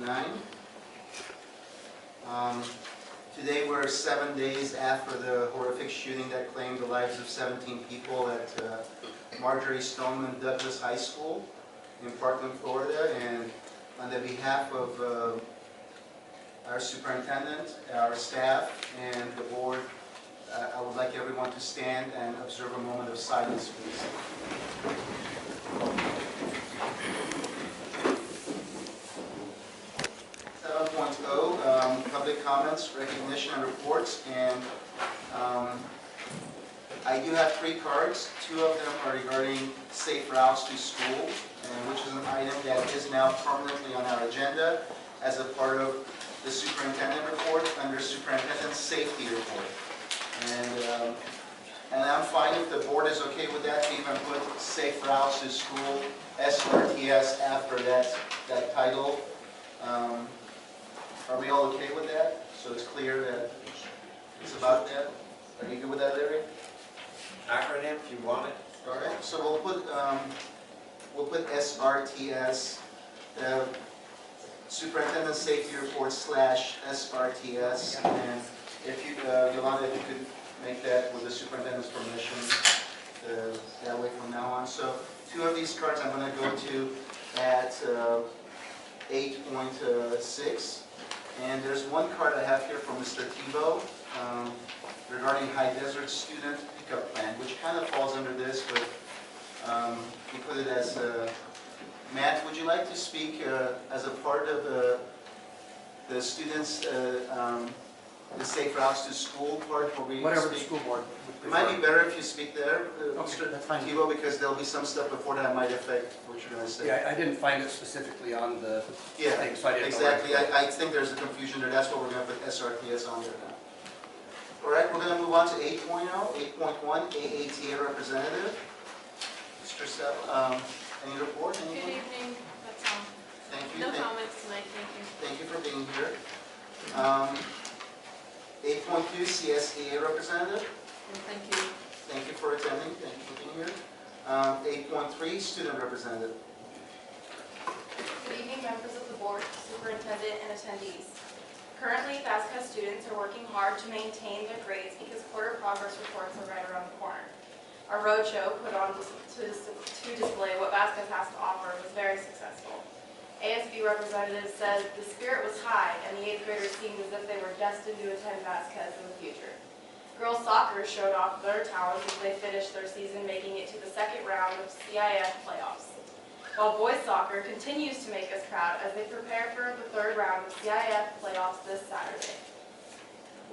9. Today we're 7 days after the horrific shooting that claimed the lives of 17 people at Marjorie Stoneman Douglas High School in Parkland, Florida. And on the behalf of our superintendent, our staff, and the board, I would like everyone to stand and observe a moment of silence, please. Public comments, recognition, and reports. And I do have 3 cards. 2 of them are regarding safe routes to school, which is an item that is now permanently on our agenda as a part of the superintendent report under superintendent safety report. And I'm fine if the board is okay with that to even put safe routes to school, SRTS, after that title. Are we all okay with that? So it's clear that it's about that? Are you good with that, Larry? Acronym, if you want it. All right. So we'll put SRTS, Superintendent Safety Report / SRTS, and if you, Yolanda, if you could make that with the superintendent's permission, that way from now on. So 2 of these cards I'm going to go to at 8.6. And there's 1 card I have here from Mr. Tebow regarding High Desert Student Pickup Plan, which kind of falls under this, but he put it as Matt, would you like to speak as a part of the students' the safe routes to school part? Whatever the school board would prefer. It might be better if you speak there, okay, that's fine. Tebow, because there'll be some stuff before that might affect what you're going to say. Yeah, I didn't find it specifically on the thing, so I didn't exactly. know. I think there's a confusion there. That's what we're going to put SRTS on there now. All right, we're going to move on to 8.0, 8.1, AATA representative. Mr. Sell, any report? Good evening. That's all. Thank you. No comments tonight. Thank you. Thank you for being here. 8.2, CSEA representative. Thank you. Thank you for attending. Thank you for being here. 8.3, student representative. Good evening, members of the board, superintendent, and attendees. Currently, Vasquez students are working hard to maintain their grades because quarter progress reports are right around the corner. Our roadshow put on to display what Vasquez has to offer was very successful. ASB representative said the spirit was high and the 8th graders seemed as if they were destined to attend Vasquez in the future. Girls soccer showed off their talents as they finished their season, making it to the 2nd round of CIF playoffs. While boys soccer continues to make us proud as they prepare for the 3rd round of CIF playoffs this Saturday.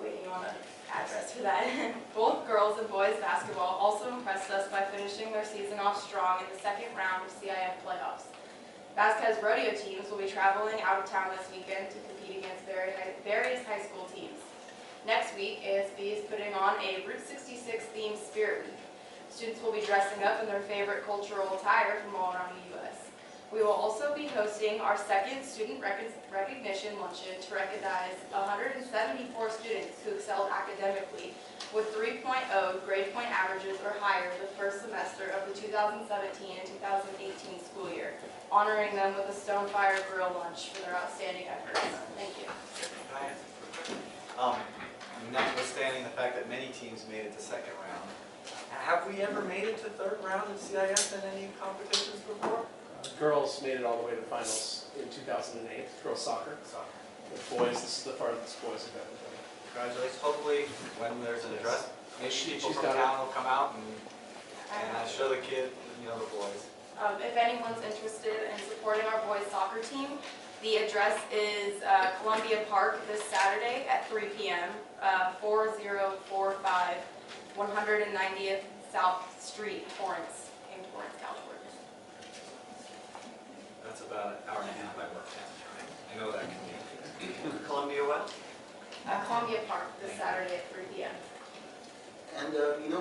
Waiting on an address for that. Both girls and boys basketball also impressed us by finishing their season off strong in the 2nd round of CIF playoffs. Vasquez rodeo teams will be traveling out of town this weekend to compete against various high school teams. Next week, ASB is putting on a Route 66 themed Spirit Week. Students will be dressing up in their favorite cultural attire from all around the U.S. We will also be hosting our 2nd student recognition luncheon to recognize 174 students who excelled academically with 3.0 grade point averages or higher the first semester of the 2017 and 2018 school year, honoring them with a Stonefire Grill lunch for their outstanding efforts. Thank you. Notwithstanding the fact that many teams made it to 2nd round, have we ever made it to 3rd round in CIS in any competitions before? Girls made it all the way to finals in 2008, girls soccer. The boys, this is the farthest boys have ever done. Congratulations. Hopefully, when there's an address, maybe people from town will come out and show the kid, the boys. If anyone's interested in supporting our boys soccer team, the address is Columbia Park this Saturday at 3 p.m., 4045 190th South Street, Torrance, in Torrance, California. That's about an hour and a half by work down. I know that commute. Columbia what? Columbia Park this Saturday at 3 p.m. And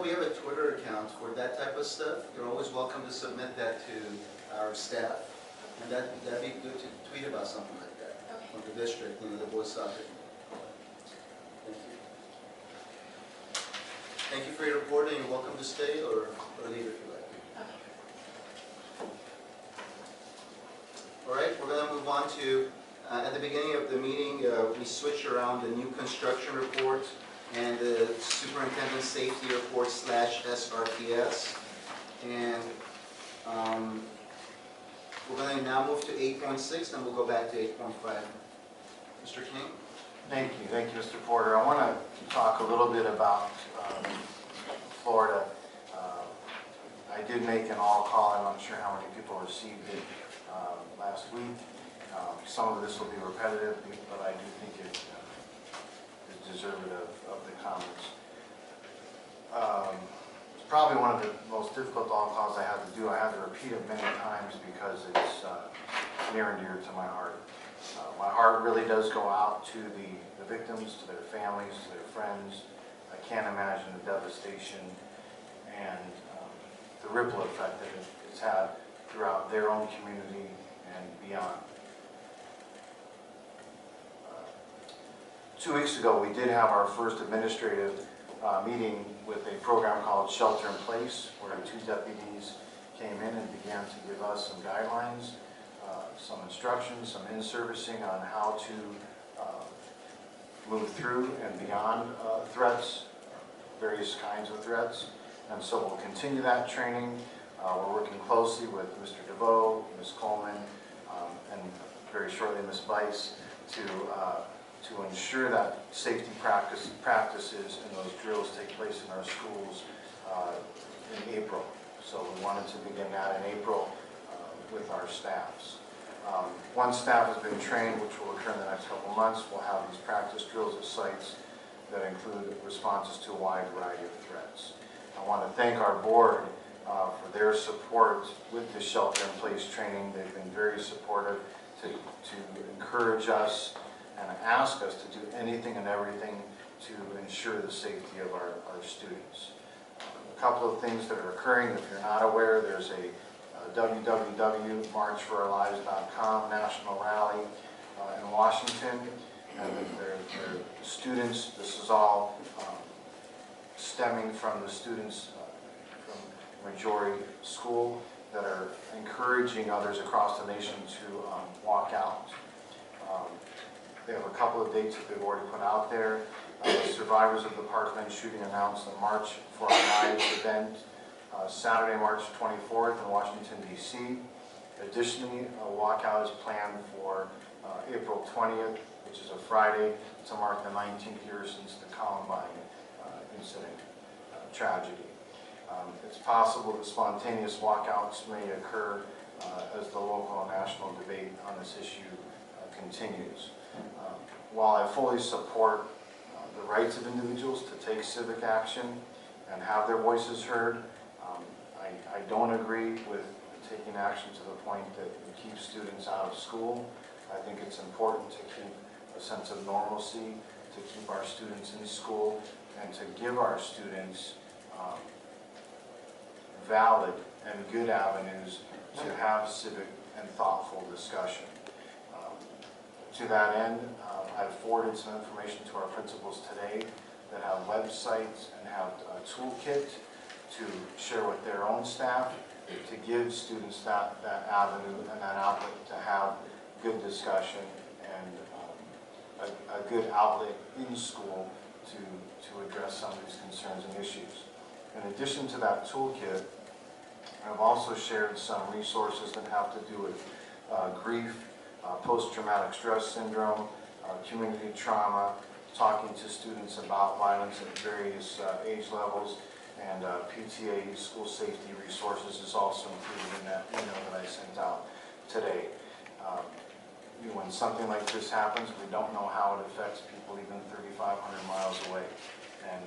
we have a Twitter account for that type of stuff. You're always welcome to submit that to our staff. And that'd be good to tweet about something like that. Okay. From the district, the boys soccer. Thank you. Thank you for your report, and you're welcome to stay or leave if you like. Okay. All right, we're going to move on to At the beginning of the meeting, we switched around the new construction report and the superintendent safety report / SRPS. And we're going to now move to 8.6, then we'll go back to 8.5. Mr. King? Thank you, Mr. Porter. I want to talk a little bit about Florida. I did make an all-call. I'm not sure how many people received it last week. Some of this will be repetitive, but I do think it is deserving of the comments. It's probably one of the most difficult all-calls I had to do. I had to repeat it many times because it's near and dear to my heart. My heart really does go out to the victims, to their families, to their friends. I can't imagine the devastation and the ripple effect that it's had throughout their own community and beyond. 2 weeks ago, we did have our first administrative meeting with a program called Shelter in Place, where 2 deputies came in and began to give us some guidelines, some instructions, some in-servicing on how to move through and beyond threats, various kinds of threats. And so we'll continue that training. We're working closely with Mr. DeVoe, Ms. Coleman, and very shortly Ms. Bice to ensure that safety practices and those drills take place in our schools in April. So we wanted to begin that in April with our staffs. Once staff has been trained, which will occur in the next couple of months, we'll have these practice drills at sites that include responses to a wide variety of threats. I want to thank our board for their support with the shelter-in-place training. They've been very supportive to encourage us and ask us to do anything and everything to ensure the safety of our students. A couple of things that are occurring, if you're not aware, there's a www.marchforourlives.com national rally in Washington, and their students, this is all stemming from the students from Majority School that are encouraging others across the nation to walk out. They have a couple of dates that they've already put out there. Survivors of the Parkland shooting announced the March for Our Lives event Saturday, March 24th in Washington, D.C. Additionally, a walkout is planned for April 20th, which is a Friday, to mark the 19th year since the Columbine incident tragedy. It's possible that spontaneous walkouts may occur as the local and national debate on this issue continues. While I fully support the rights of individuals to take civic action and have their voices heard, I don't agree with taking action to the point that we keep students out of school. I think it's important to keep a sense of normalcy, to keep our students in school, and to give our students valid and good avenues to have civic and thoughtful discussion. To that end, I've forwarded some information to our principals today that have websites and have a toolkit to share with their own staff to give students that avenue and that outlet to have good discussion and a good outlet in school to address some of these concerns and issues. In addition to that toolkit, I've also shared some resources that have to do with grief, post-traumatic stress syndrome, community trauma, talking to students about violence at various age levels, and PTA school safety resources is also included in that email that I sent out today. When something like this happens, we don't know how it affects people even 3,500 miles away. And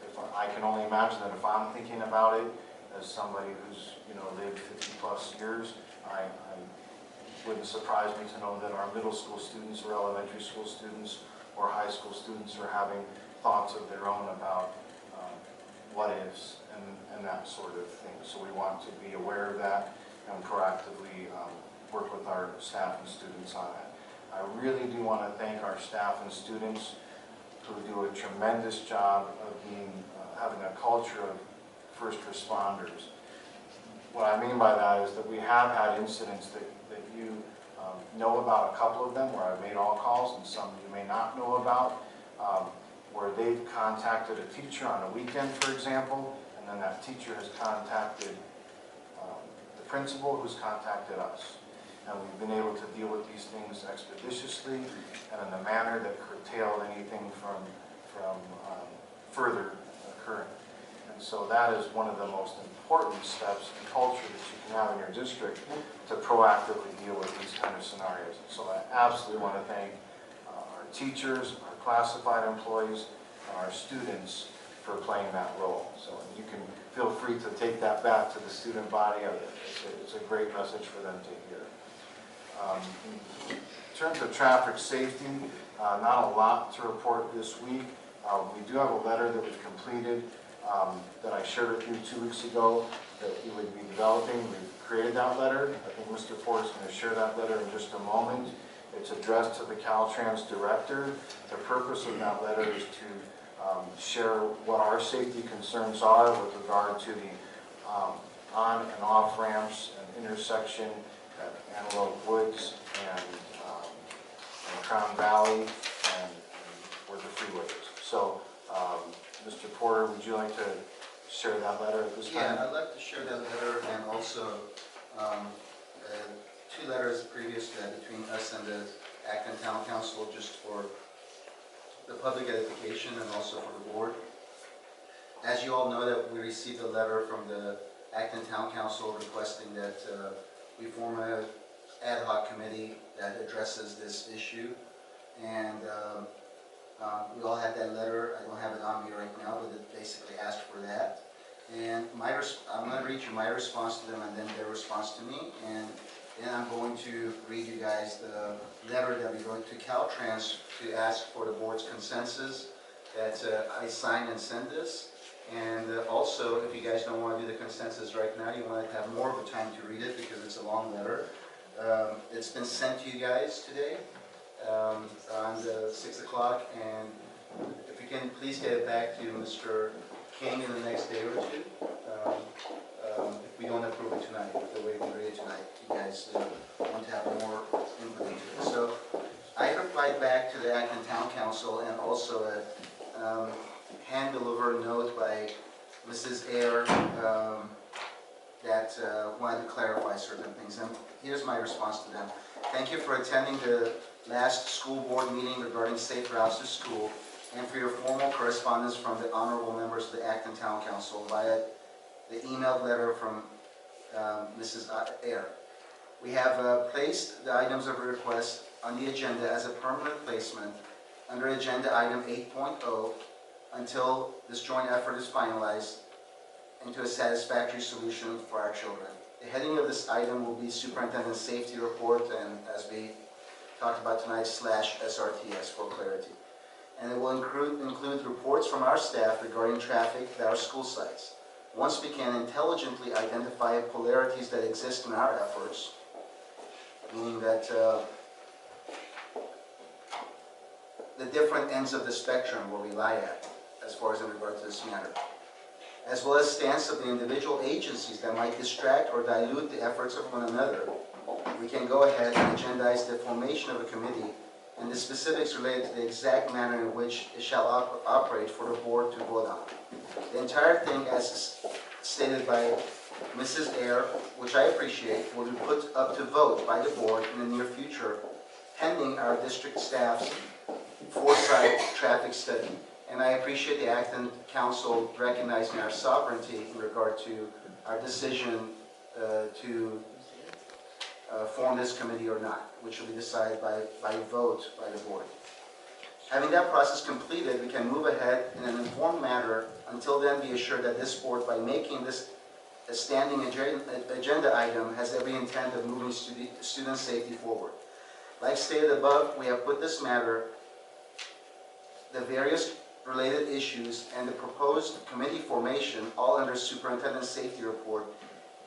if I can only imagine that if I'm thinking about it as somebody who's lived 50 plus years, it wouldn't surprise me to know that our middle school students or elementary school students or high school students are having thoughts of their own about what ifs and that sort of thing. So we want to be aware of that and proactively work with our staff and students on that. I really do want to thank our staff and students who do a tremendous job of having a culture of first responders. What I mean by that is that we have had incidents that you know about a couple of them where I've made all calls, and some you may not know about, where they've contacted a teacher on a weekend, for example, and then that teacher has contacted the principal, who's contacted us. And we've been able to deal with these things expeditiously and in a manner that curtailed anything from further occurring. And so that is one of the most important steps in culture that you can have in your district to proactively deal with these kind of scenarios. So I absolutely want to thank our teachers, our classified employees, and our students for playing that role. So you can feel free to take that back to the student body. It's a great message for them to hear. In terms of traffic safety, not a lot to report this week. We do have a letter that we've completed that I shared with you 2 weeks ago that we would be developing. We've created that letter. I think Mr. Ford is going to share that letter in just a moment. It's addressed to the Caltrans director. The purpose of that letter is to share what our safety concerns are with regard to the on and off ramps and intersection at Antelope Woods and Crown Valley and where the freeway is. So, Mr. Porter, would you like to share that letter at this time? Yeah, I'd like to share that letter and also 2 letters previous to that between us and the Acton Town Council, just for the public edification and also for the board. As you all know, that we received a letter from the Acton Town Council requesting that we form an ad hoc committee that addresses this issue. And we all had that letter. I don't have it on me right now, but it basically asked for that. And I'm going to read you my response to them and then their response to me. And then I'm going to read you guys the letter that we wrote to Caltrans to ask for the board's consensus that I sign and send this. And also, if you guys don't want to do the consensus right now, you want to have more of a time to read it because it's a long letter. It's been sent to you guys today around 6 o'clock, and if you can please get it back to Mr. King in the next day or 2. If we don't approve it tonight, the way we read it tonight, you guys want to have more input into it. So I replied back to the Acton Town Council and also a hand-delivered note by Mrs. Ayer that wanted to clarify certain things. And here's my response to them. Thank you for attending the last school board meeting regarding safe routes to school and for your formal correspondence from the honorable members of the Acton Town Council via the emailed letter from Mrs. Ayer. We have placed the items of request on the agenda as a permanent placement under agenda item 8.0 until this joint effort is finalized into a satisfactory solution for our children. The heading of this item will be Superintendent Safety Report, and as we talked about tonight, /SRTS for clarity. And it will include reports from our staff regarding traffic at our school sites. Once we can intelligently identify polarities that exist in our efforts, meaning that the different ends of the spectrum where we lie at, as far as in regard to this matter, as well as stance of the individual agencies that might distract or dilute the efforts of one another, we can go ahead and agendize the formation of a committee and the specifics related to the exact manner in which it shall operate for the board to vote on. The entire thing, as stated by Mrs. Ayer, which I appreciate, will be put up to vote by the board in the near future, pending our district staff's foresight traffic study. And I appreciate the Acton Council recognizing our sovereignty in regard to our decision to form this committee or not, which will be decided by vote by the board. Having that process completed, we can move ahead in an informed manner. Until then, be assured that this board, by making this a standing agenda item, has every intent of moving student safety forward. Like stated above, we have put this matter, the various related issues, and the proposed committee formation all under Superintendent Safety Report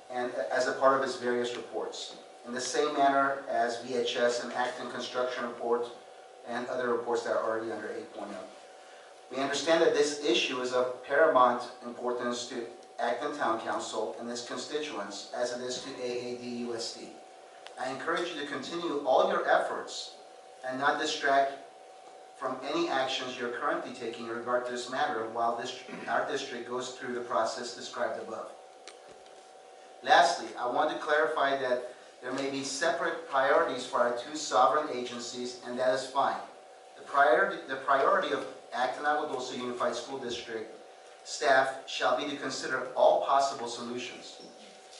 and as a part of its various reports, in the same manner as VHS and Acton Construction Report and other reports that are already under 8.0. We understand that this issue is of paramount importance to Acton Town Council and its constituents, as it is to AAD-USD. I encourage you to continue all your efforts and not distract from any actions you're currently taking in regard to this matter while our district goes through the process described above. Lastly, I want to clarify that there may be separate priorities for our two sovereign agencies, and that is fine. The priority of Acton-Agua Dulce Unified School District staff shall be to consider all possible solutions,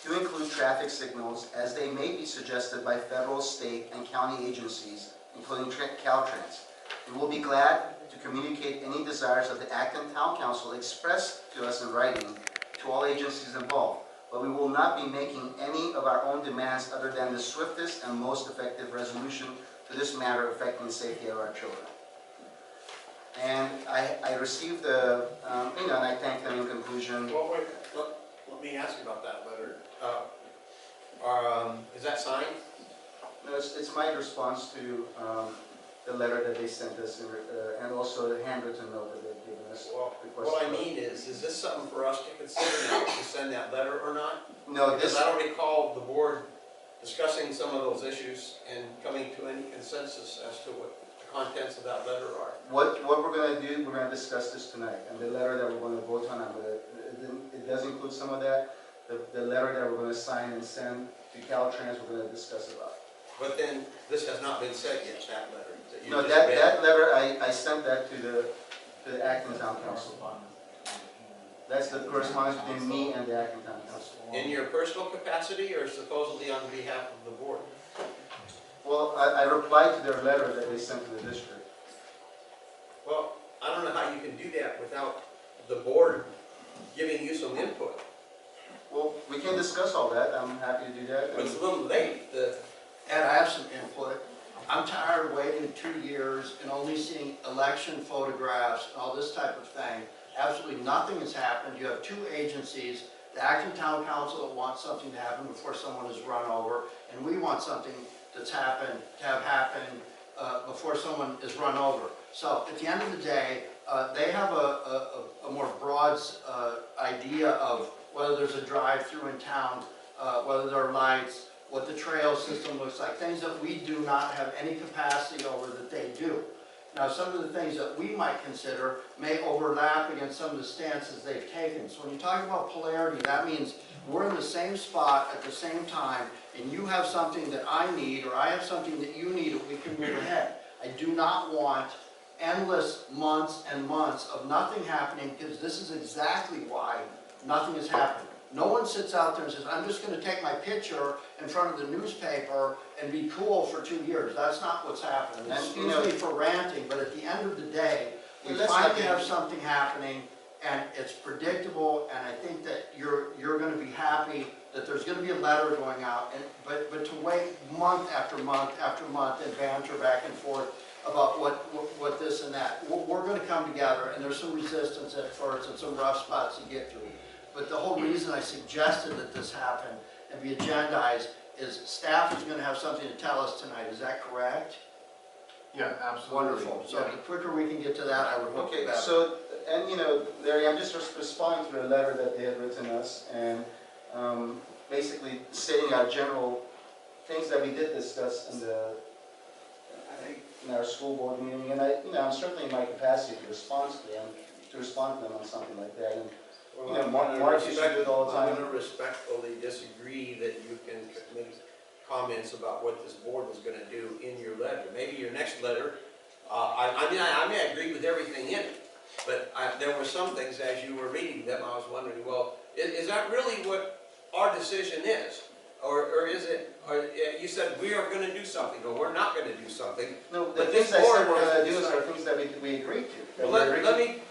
to include traffic signals as they may be suggested by federal, state, and county agencies, including Caltrans. We will be glad to communicate any desires of the Acton Town Council expressed to us in writing to all agencies involved, but we will not be making any of our own demands other than the swiftest and most effective resolution to this matter affecting the safety of our children. And I received the, and I thank them in conclusion. Well, wait, let me ask you about that letter. Is that signed? No, it's my response to the letter that they sent us, and also the handwritten note that they've given us. Well, what I mean is this something for us to consider now, to send that letter or not? No, Because I don't recall the board discussing some of those issues and coming to any consensus as to what the contents of that letter are. What we're going to do, we're going to discuss this tonight, and the letter that we're going to vote on, it does include some of that. The letter that we're going to sign and send to Caltrans, we're going to discuss about. But then, this has not been said yet, that letter that you No, just that read. letter, I sent that to the Acton Town Council. That's the correspondence between me and the Acton Town Council. In your personal capacity or supposedly on behalf of the board? Well, I replied to their letter that they sent to the district. Well, I don't know how you can do that without the board giving you some input. Well, we can discuss all that. I'm happy to do that. But it's a little late. Ed, I have some input. I'm tired of waiting 2 years and only seeing election photographs and all this type of thing. Absolutely nothing has happened. You have two agencies, the Acton Town Council that wants something to happen before someone is run over, and we want something that's happened to have happened before someone is run over. So at the end of the day, they have a more broad idea of whether there's a drive-through in town, whether there are lights, what the trail system looks like, things that we do not have any capacity over that they do. Now, some of the things that we might consider may overlap against some of the stances they've taken. So when you talk about polarity, that means we're in the same spot at the same time, and you have something that I need, or I have something that you need, that we can move ahead. I do not want endless months and months of nothing happening, because this is exactly why nothing has happened. No one sits out there and says, I'm just going to take my picture in front of the newspaper and be cool for 2 years. That's not what's happening. Excuse me for ranting, but at the end of the day, we finally have something happening, and it's predictable, and I think that you're going to be happy that there's going to be a letter going out, but to wait month after month after month and banter back and forth about what this and that. We're going to come together, and there's some resistance at first and some rough spots to get through. But the whole reason I suggested that this happen and be agendized is staff is going to have something to tell us tonight. Is that correct? Yeah, absolutely. Wonderful. So the quicker we can get to that, I would hope the Okay, better. so, and Larry, I'm just responding to the letter that they had written us, and basically stating our general things that we did discuss in our school board meeting, and I'm certainly in my capacity to respond to them on something like that. And, Mark used to do it all the time. I'm going to respectfully disagree that you can make comments about what this board was going to do in your letter. Maybe your next letter, I may agree with everything in it, but there were some things as you were reading them, I was wondering, well, is that really what our decision is? Or is it, you said we are going to do something, or we're not going to do something. No, the things I said we're going to do are things that we agreed to. Well, let me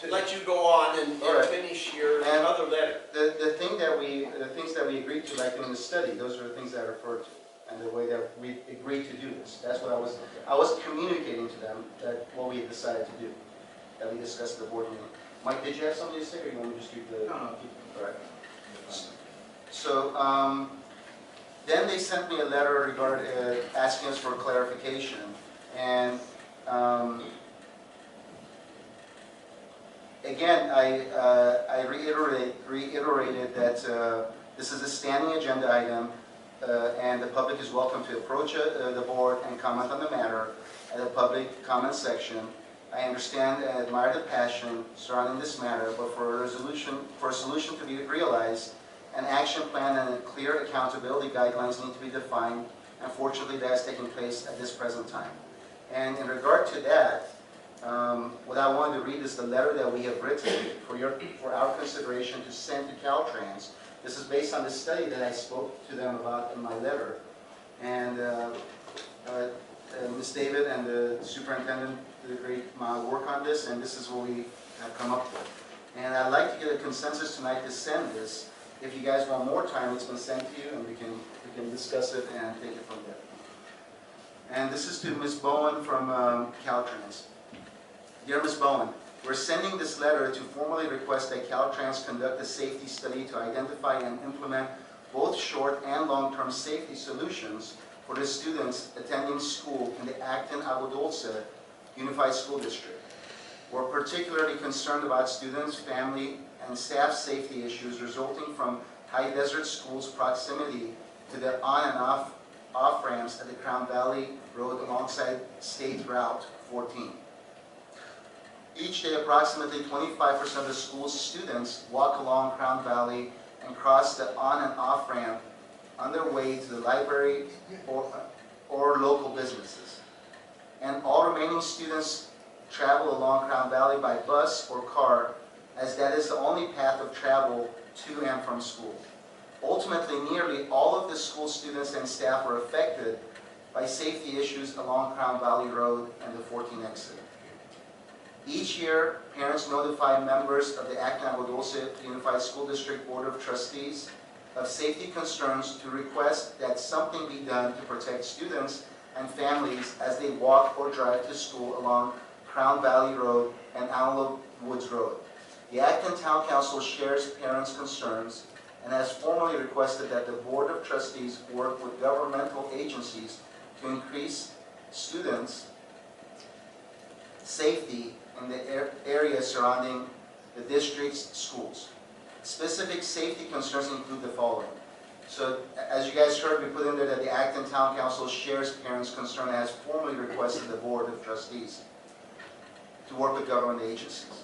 let you go on and finish your other letter. The things that we agreed to, like in the study, those are the things that I referred to, and the way that we agreed to do this. That's what I was communicating to them, that what we had decided to do, that we discussed at the board meeting. Mike, did you have something to say, or you want me to just keep the? No, keep it. All right. So then they sent me a letter regarding asking us for clarification, and again, I reiterated that this is a standing agenda item, and the public is welcome to approach the board and comment on the matter at the public comment section. I understand and admire the passion surrounding this matter, but for a solution to be realized, an action plan and clear accountability guidelines need to be defined. Unfortunately, that is taking place at this present time. And in regard to that, what I wanted to read is the letter that we have written for our consideration to send to Caltrans. This is based on the study that I spoke to them about in my letter. And Ms. David and the superintendent did a great amount of work on this, and this is what we have come up with. And I'd like to get a consensus tonight to send this. If you guys want more time, it's been sent to you, and we can discuss it and take it from there. And this is to Ms. Bowen from Caltrans. Dear Ms. Bowen, we're sending this letter to formally request that Caltrans conduct a safety study to identify and implement both short and long-term safety solutions for the students attending school in the Acton-Agua Dulce Unified School District. We're particularly concerned about students, family, and staff safety issues resulting from high desert schools' proximity to the on and off ramps at the Crown Valley Road alongside State Route 14. Each day, approximately 25% of the school's students walk along Crown Valley and cross the on and off ramp on their way to the library or local businesses. And all remaining students travel along Crown Valley by bus or car, as that is the only path of travel to and from school. Ultimately, nearly all of the school students and staff are affected by safety issues along Crown Valley Road and the 14 exit. Each year, parents notify members of the Acton-Agua Dulce Unified School District Board of Trustees of safety concerns to request that something be done to protect students and families as they walk or drive to school along Crown Valley Road and Antelope Woods Road. The Acton Town Council shares parents' concerns and has formally requested that the Board of Trustees work with governmental agencies to increase students' safety in the area surrounding the district's schools. Specific safety concerns include the following. So, as you guys heard, we put in there that the Acton Town Council shares parents' concern and has formally requested the Board of Trustees to work with government agencies.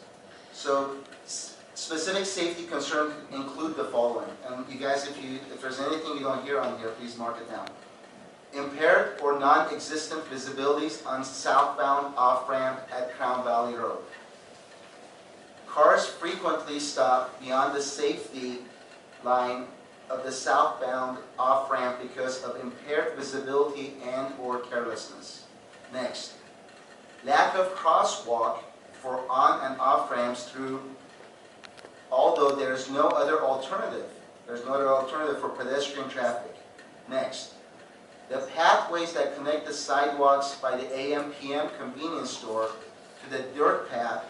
So, specific safety concerns include the following. And you guys, if there's anything you don't hear on here, please mark it down. Impaired or non-existent visibilities on southbound off-ramp at Crown Valley Road. Cars frequently stop beyond the safety line of the southbound off-ramp because of impaired visibility and or carelessness. Next, lack of crosswalk for on and off ramps through, although there is no other alternative. There's no other alternative for pedestrian traffic. Next, the pathways that connect the sidewalks by the AM/PM convenience store to the dirt path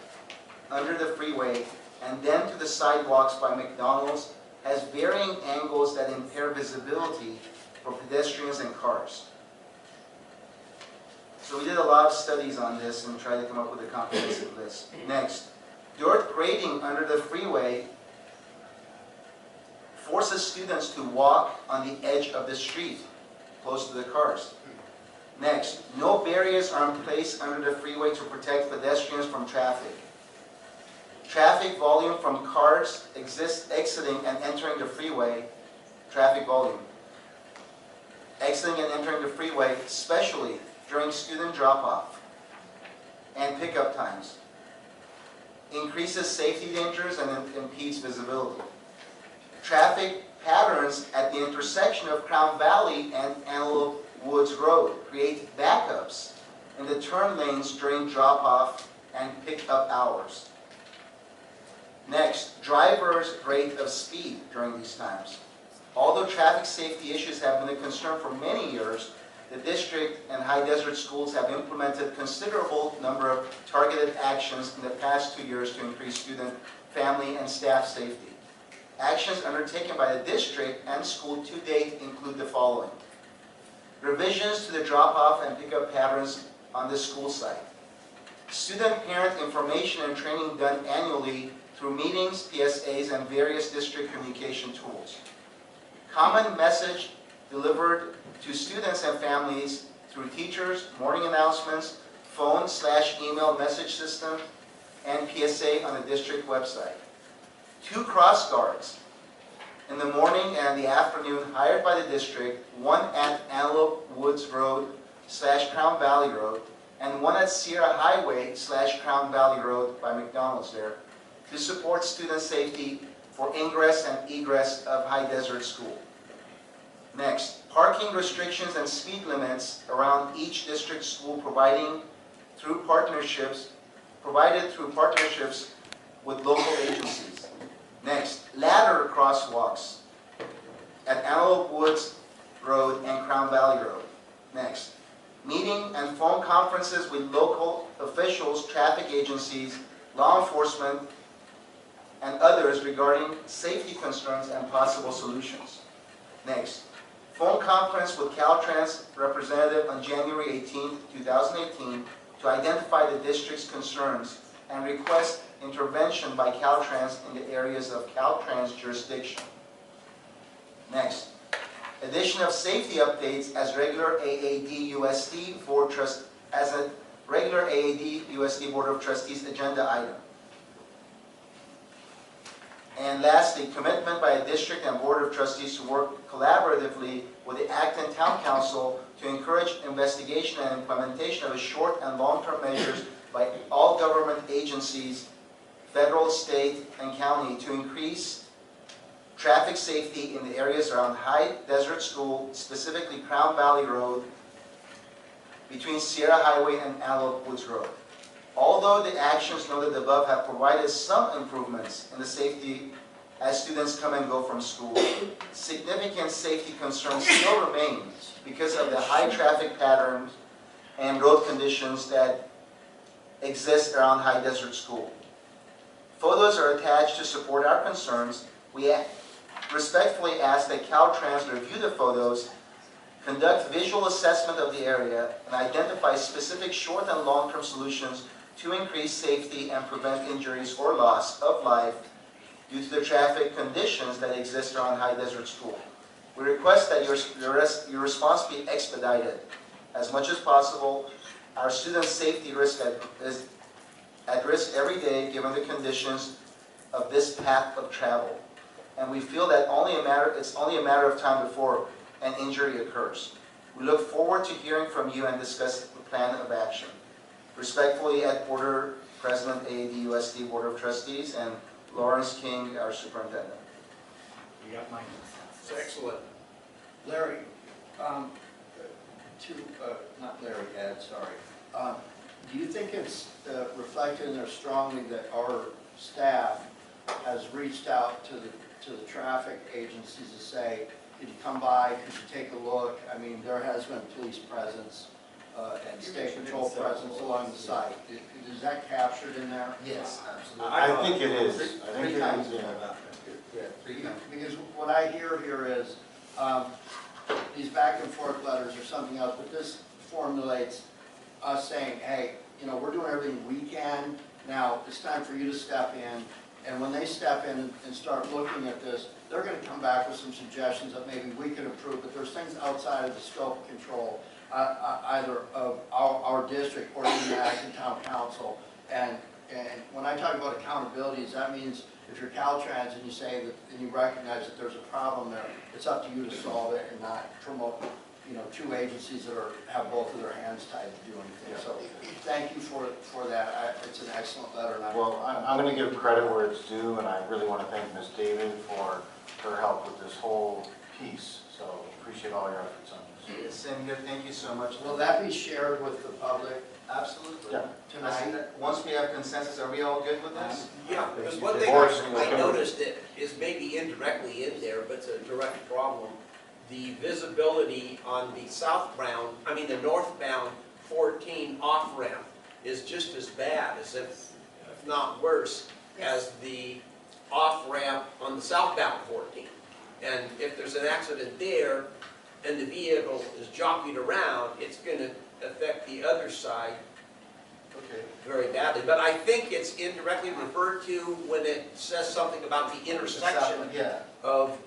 under the freeway and then to the sidewalks by McDonald's has varying angles that impair visibility for pedestrians and cars. So we did a lot of studies on this and tried to come up with a comprehensive list. Next, dirt grading under the freeway forces students to walk on the edge of the street, close to the cars. Next, no barriers are in place under the freeway to protect pedestrians from traffic. Traffic volume from cars exiting and entering the freeway, traffic volume. Exiting and entering the freeway, especially during student drop-off and pickup times, increases safety dangers and impedes visibility. Traffic patterns at the intersection of Crown Valley and Antelope Woods Road create backups in the turn lanes during drop-off and pickup hours. Next, drivers' rate of speed during these times. Although traffic safety issues have been a concern for many years, the district and high desert schools have implemented considerable number of targeted actions in the past 2 years to increase student, family, and staff safety. Actions undertaken by the district and school to date include the following. Revisions to the drop-off and pickup patterns on the school site. Student-parent information and training done annually through meetings, PSAs, and various district communication tools. Common message delivered to students and families through teachers, morning announcements, phone/email message system, and PSA on the district website. 2 cross guards in the morning and the afternoon hired by the district, one at Antelope Woods Road/Crown Valley Road, and one at Sierra Highway/Crown Valley Road by McDonald's there, to support student safety for ingress and egress of High Desert School. Next, parking restrictions and speed limits around each district school provided through partnerships with local agencies. Next, ladder crosswalks at Antelope Woods Road and Crown Valley Road. Next, meeting and phone conferences with local officials, traffic agencies, law enforcement, and others regarding safety concerns and possible solutions. Next, phone conference with Caltrans representative on January 18, 2018 to identify the district's concerns and request intervention by Caltrans in the areas of Caltrans jurisdiction. Next, addition of safety updates as regular AAD-USD Board of Trustees agenda item. And lastly, commitment by a district and Board of Trustees to work collaboratively with the Acton Town Council to encourage investigation and implementation of short and long-term measures by all government agencies, federal, state, and county to increase traffic safety in the areas around High Desert School, specifically Crown Valley Road, between Sierra Highway and Antelope Woods Road. Although the actions noted above have provided some improvements in the safety as students come and go from school, significant safety concerns still remain because of the high traffic patterns and road conditions that exist around High Desert School. Photos are attached to support our concerns. We respectfully ask that Caltrans review the photos, conduct visual assessment of the area, and identify specific short and long-term solutions to increase safety and prevent injuries or loss of life due to the traffic conditions that exist around High Desert School. We request that your response be expedited as much as possible. Our students' safety is at risk every day given the conditions of this path of travel. And we feel that it's only a matter of time before an injury occurs. We look forward to hearing from you and discuss the plan of action. Respectfully, Ed Porter, President, AAD-USD Board of Trustees, and Lawrence King, our Superintendent. You got mine. It's excellent. Larry, not Larry, Ed, sorry. Do you think it's reflected in there strongly that our staff has reached out to the traffic agencies to say, could you come by, could you take a look? I mean, there has been police presence and state patrol presence along the site. Is that captured in there? Yes, absolutely. I think it is. I think Three it times. is, yeah. Because what I hear here is these back and forth letters or something else, but this formulates us saying, hey, we're doing everything we can. Now, it's time for you to step in. And when they step in and start looking at this, they're going to come back with some suggestions that maybe we could improve, but there's things outside of the scope of control, either of our district or even the Acton Town Council. And when I talk about accountabilities, that means if you're Caltrans and you say that, and you recognize that there's a problem there, it's up to you to solve it and not promote, two agencies that have both of their hands tied to do anything. So thank you for that. It's an excellent letter. And Well, I'm going to give credit where it's due, and I really want to thank Ms. David for her help with this whole piece. So appreciate all your efforts on this. Yes, same here. Thank you so much. will that be shared with the public Absolutely. Yeah. tonight? Once we have consensus, are we all good with this? Yeah, because one thing I noticed that is maybe indirectly in there, but it's a direct problem. The visibility on the the northbound 14 off-ramp is just as bad as if not worse, as the off-ramp on the southbound 14. And if there's an accident there and the vehicle is jockeyed around, it's going to affect the other side very badly. But I think it's indirectly referred to when it says something about the intersection Yeah. of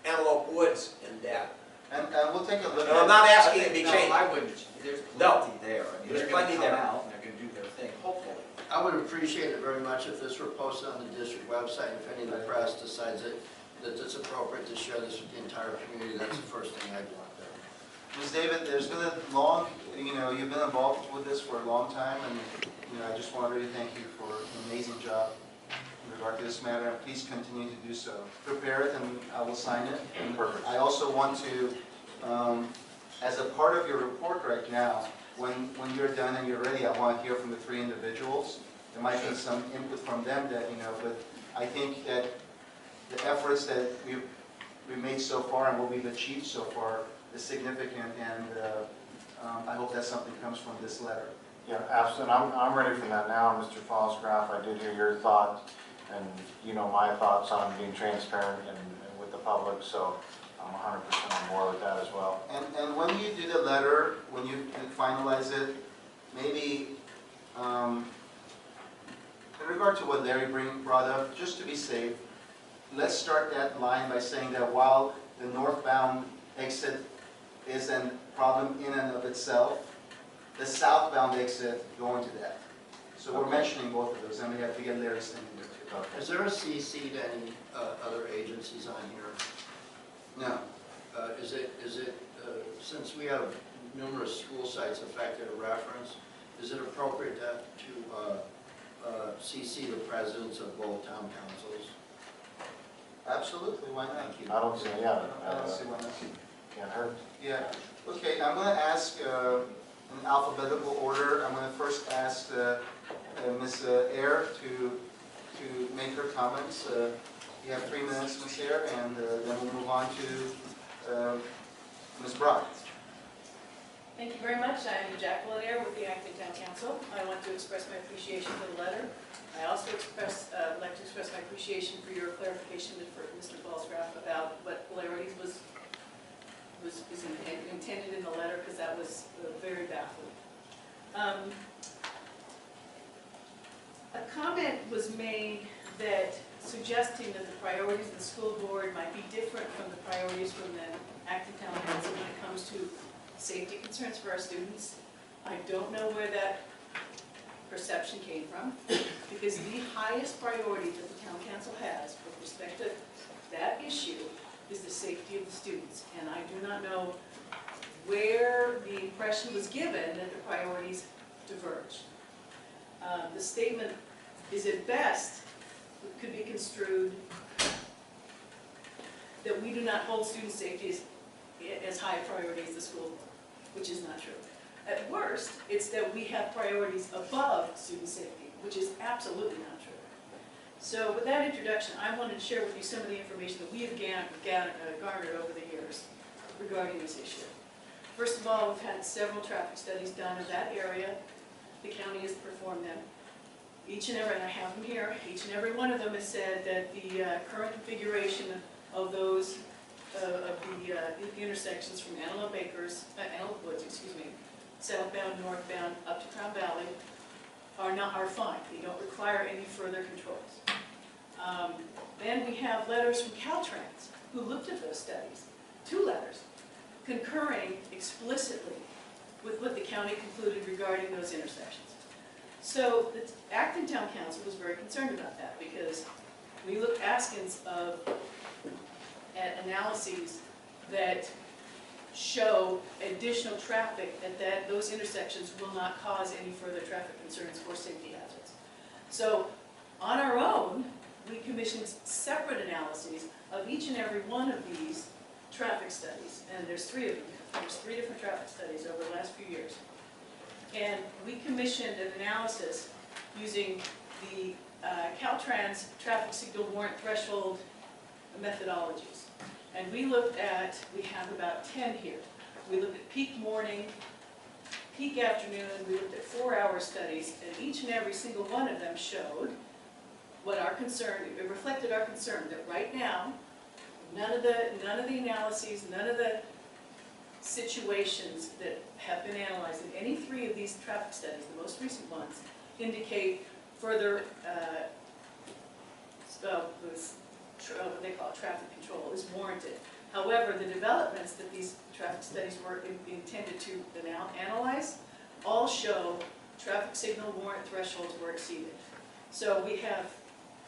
Antelope Woods and that. And we'll take a look at. No, I'm not asking it to be No, changed. I wouldn't, there's No. plenty there. I mean, There's they're gonna plenty come there. out and they're gonna do their thing, hopefully. I would appreciate it very much if this were posted on the district website, if any of the press decides that it's appropriate to share this with the entire community, that's the first thing I'd want there. Ms. David, there's been a long, you've been involved with this for a long time, and, I just want to really thank you for an amazing job in regard to this matter, and please continue to do so. Prepare it, and I will sign it. And Perfect. I also want to, as a part of your report right now, when you're done and you're ready, I want to hear from the 3 individuals. There might be some input from them that, but I think that the efforts that we've made so far and what we've achieved so far is significant, and I hope that something comes from this letter. Yeah, absolutely. I'm ready for that now, Mr. Fosgraf. I did hear your thoughts, and my thoughts on being transparent and with the public, so I'm 100% on board with that as well. And when you do the letter, when you finalize it, maybe in regard to what Larry brought up, just to be safe, let's start that line by saying that while the northbound exit is a problem in and of itself, the southbound exit going to that. So we're mentioning both of those, and we have to get Larry's thing in there too. Okay. Is there a CC to any other agencies on here? No. Is it, since we have numerous school sites affected or referenced, is it appropriate to CC the presidents of both town councils? Absolutely, why not? Thank you. I don't see, yeah, I don't see why not. can't hurt. Yeah, okay, I'm going to ask in alphabetical order. I'm going to first ask Ms. Ayer to make her comments. You have 3 minutes, Ms. Ayer, and then we'll move on to Ms. Brock. Thank you very much. I'm Jacqueline Ayer with the Acton Town Council. I want to express my appreciation for the letter. I also would like to express my appreciation for your clarification for Mr. Fosgraf about what polarities was intended in the letter, because that was very baffling. A comment was made that suggesting that the priorities of the school board might be different from the priorities from the Acton Town Council when it comes to safety concerns for our students. I don't know where that perception came from, because the highest priority that the town council has with respect to that issue is the safety of the students. And I do not know where the impression was given that the priorities diverged. The statement is at best, could be construed that we do not hold student safety as high a priority as the school board, which is not true. At worst, it's that we have priorities above student safety, which is absolutely not true. So with that introduction, I wanted to share with you some of the information that we have garnered over the years regarding this issue. First of all, we've had several traffic studies done in that area. The county has performed them. Each and every, and I have them here, each and every one of them has said that the current configuration of those the intersections from Antelope Woods, southbound, northbound, up to Crown Valley are fine. They don't require any further controls. Then we have letters from Caltrans who looked at those studies, 2 letters, concurring explicitly with what the county concluded regarding those intersections. So the Acton Town Council was very concerned about that, because we looked askance at analyses that show additional traffic at those intersections will not cause any further traffic concerns or safety hazards. So on our own, we commissioned separate analyses of each and every one of these traffic studies, and there's 3 of them. There's 3 different traffic studies over the last few years. And we commissioned an analysis using the Caltrans traffic signal warrant threshold methodologies. And we have about 10 here. We looked at peak morning, peak afternoon, we looked at 4-hour studies, and each and every single one of them showed what our concern, it reflected our concern that right now, none of the analyses, none of the situations that have been analyzed in any 3 of these traffic studies, the most recent ones, indicate further what they call traffic control is warranted. However, the developments that these traffic studies were intended to analyze all show traffic signal warrant thresholds were exceeded. So we have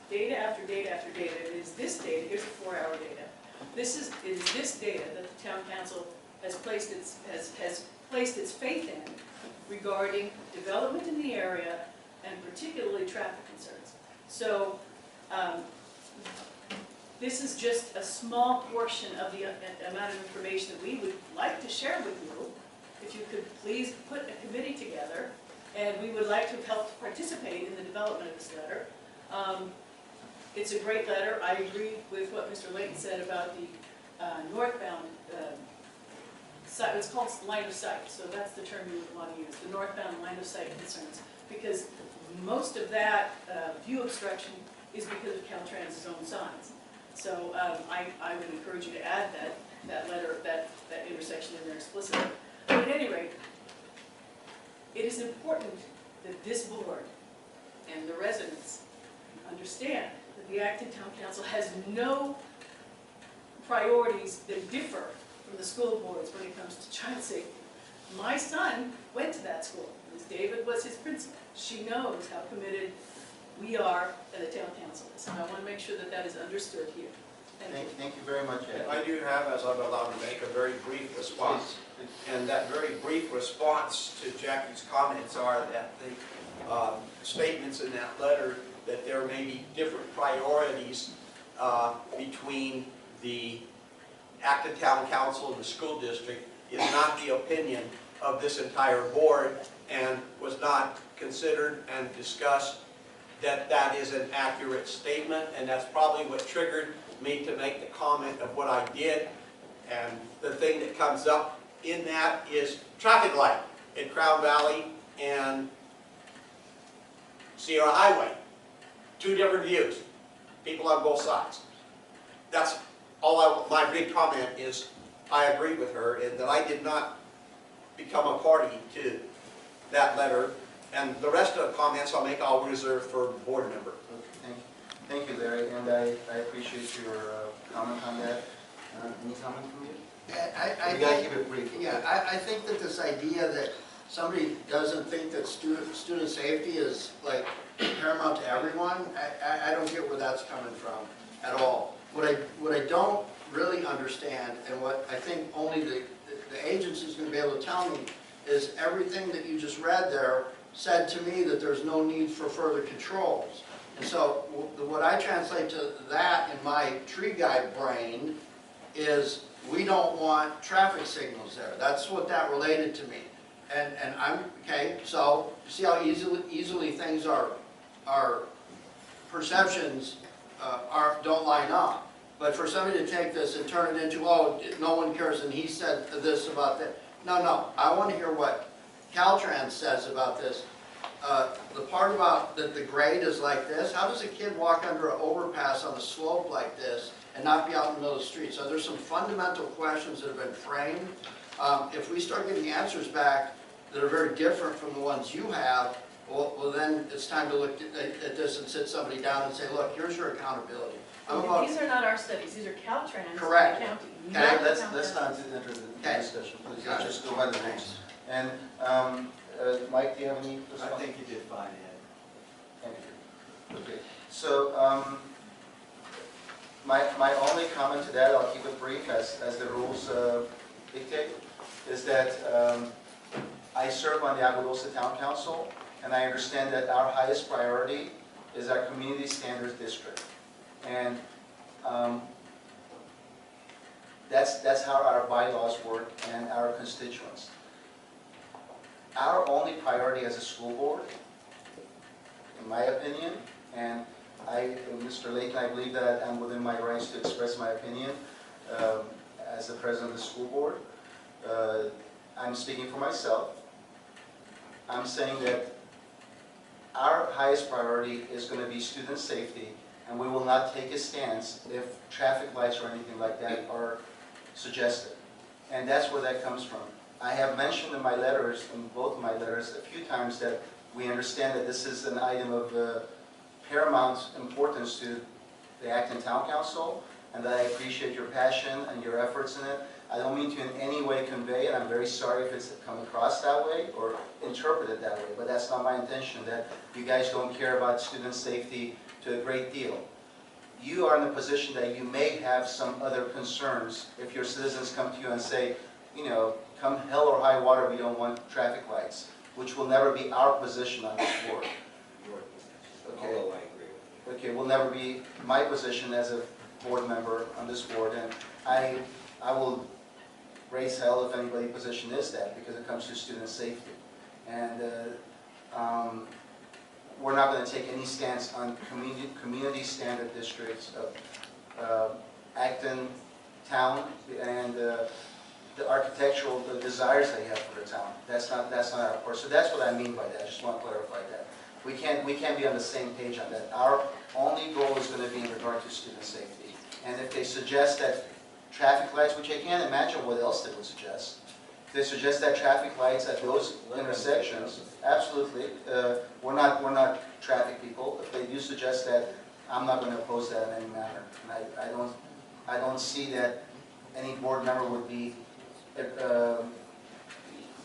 data after data after data. It is this data, here's the 4-hour data. It is this data that the town council has placed its faith in regarding development in the area and particularly traffic concerns. So this is just a small portion of the amount of information that we would like to share with you. If you could please put a committee together, and we would like to help participate in the development of this letter. It's a great letter. I agree with what Mr. Layton said about the northbound site. It's called line of sight, so that's the term you would want to use, the northbound line of sight concerns, because most of that view obstruction is because of Caltrans's own signs. So I would encourage you to add that letter, that intersection in there explicitly. But at any rate, it is important that this board and the residents understand that the Acton Town Council has no priorities that differ from the school boards when it comes to child safety. My son went to that school. Ms. David was his principal. She knows how committed we are and the town council is. And I want to make sure that that is understood here. Thank you very much, Ed. I do have, as I'm allowed to make, a very brief response. And that very brief response to Jackie's comments are that the statements in that letter that there may be different priorities between the Acton Town Council and the school district is not the opinion of this entire board and was not considered and discussed. That is an accurate statement, and that's probably what triggered me to make the comment of what I did. And the thing that comes up in that is traffic light in Crown Valley and Sierra Highway. Two different views, people on both sides. That's all my big comment is. I agree with her in that I did not become a party to that letter, and the rest of the comments I'll reserve for board member. Okay, thank you, Larry, and I appreciate your comment on that. Any comment from you? I You gotta think, keep it brief. yeah, I think that this idea that somebody doesn't think that student safety is like paramount to everyone, I don't get where that's coming from at all. What I don't really understand, and what I think only the agency is going to be able to tell me, is everything that you just read there said to me that there's no need for further controls. And so what I translate to that in my tree guy brain is we don't want traffic signals there. That's what that related to me. And I'm, okay, so you see how easily things are perceptions don't line up. But for somebody to take this and turn it into, oh, no one cares and he said this about that. No, I want to hear what Caltrans says about this. The part about that the grade is like this, how does a kid walk under an overpass on a slope like this and not be out in the middle of the street? So there's some fundamental questions that have been framed. If we start getting answers back that are very different from the ones you have, well then it's time to look at this and sit somebody down and say, look, here's your accountability. These are not our studies, these are Caltrans. Correct. County. Okay, let's not enter the discussion, please. Let's just go by the rules. And Mike, do you have any response? I think you did fine, Ed. Thank you. Okay, so my only comment to that, I'll keep it brief as the rules dictate, is that I serve on the Agua Dulce Town Council, and I understand that our highest priority is our community standards district. And that's how our bylaws work and our constituents. Our only priority as a school board, in my opinion, and Mr. Layton, I believe that I'm within my rights to express my opinion as the president of the school board. I'm speaking for myself. I'm saying that our highest priority is going to be student safety, and we will not take a stance if traffic lights or anything like that are suggested. And that's where that comes from. I have mentioned in my letters, in both of my letters, a few times that we understand that this is an item of paramount importance to the Acton Town Council, and that I appreciate your passion and your efforts in it. I don't mean to in any way convey, and I'm very sorry if it's come across that way or interpreted that way, but that's not my intention, that you guys don't care about student safety to a great deal. You are in a position that you may have some other concerns if your citizens come to you and say, you know, come hell or high water, we don't want traffic lights, which will never be our position on this board. Okay. Although I agree with Okay, will never be my position as a board member on this board, and I will raise hell if anybody's position is that, because it comes to student safety. And we're not going to take any stance on community standard districts of Acton town and the architectural desires they have for the town. That's not our course. So that's what I mean by that. I just want to clarify that. We can't be on the same page on that. Our only goal is going to be in regard to student safety. And if they suggest that traffic lights, which I can't imagine what else they would suggest, if they suggest that traffic lights at those intersections, absolutely. We're not traffic people. If they do suggest that, I'm not going to oppose that in any manner. And I don't see that any board member would be,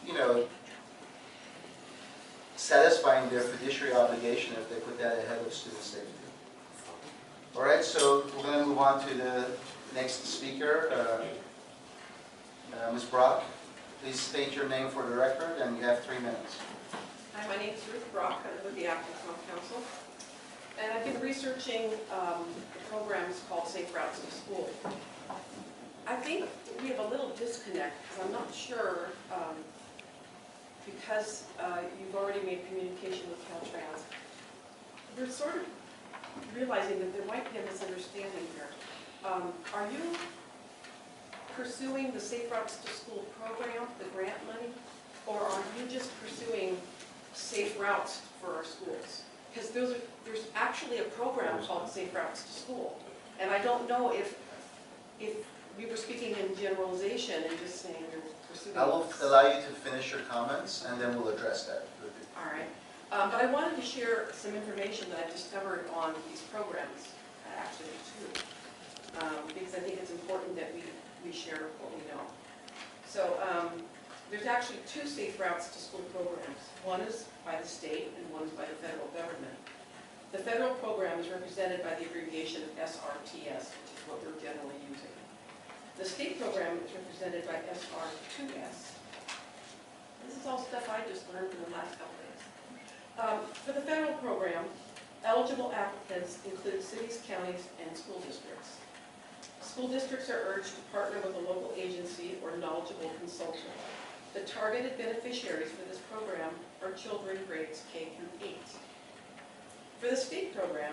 you know, satisfying their fiduciary obligation if they put that ahead of student safety. All right, so we're going to move on to the next speaker, Ms. Brock. Please state your name for the record, and you have 3 minutes. Hi, my name is Ruth Brock. I live with the Acton-Agua Council. And I've been researching the programs called Safe Routes to School. I think we have a little disconnect, because I'm not sure, because you've already made communication with Caltrans. We're sort of realizing that there might be a misunderstanding here. Are you pursuing the Safe Routes to School program, the grant money, or are you just pursuing safe routes for our schools? Because there's actually a program called Safe Routes to School, and I don't know if we were speaking in generalization and just saying you're pursuing. I will allow you to finish your comments, and then we'll address that. All right, but I wanted to share some information that I've discovered on these programs, actually two, because I think it's important that we share what we know. So there's actually 2 Safe Routes to School programs. One is by the state and one is by the federal government. The federal program is represented by the abbreviation of SRTS, which is what we're generally using. The state program is represented by SR2S. This is all stuff I just learned in the last couple days. For the federal program, eligible applicants include cities, counties, and school districts. School districts are urged to partner with a local agency or knowledgeable consultant. The targeted beneficiaries for this program are children grades K through 8. For the state program,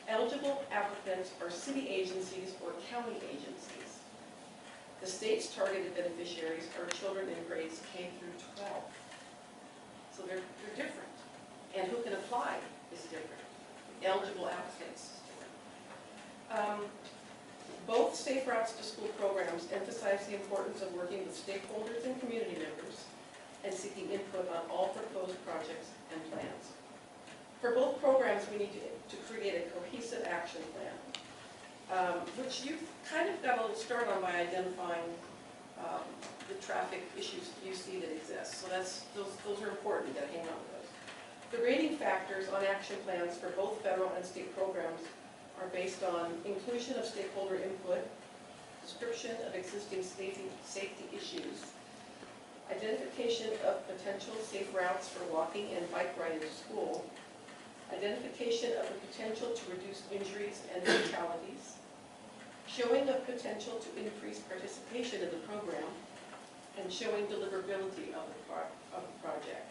eligible applicants are city agencies or county agencies. The state's targeted beneficiaries are children in grades K through 12. So they're different. And who can apply is different. Eligible applicants is different. Both Safe Routes to School programs emphasize the importance of working with stakeholders and community members and seeking input on all proposed projects and plans. For both programs, we need to create a cohesive action plan, which you've kind of got a little start on by identifying the traffic issues you see that exist. So those are important, that hang on to those. The rating factors on action plans for both federal and state programs are based on inclusion of stakeholder input, description of existing safety issues, identification of potential safe routes for walking and bike riding to school, identification of the potential to reduce injuries and fatalities, showing of potential to increase participation in the program, and showing deliverability of the project.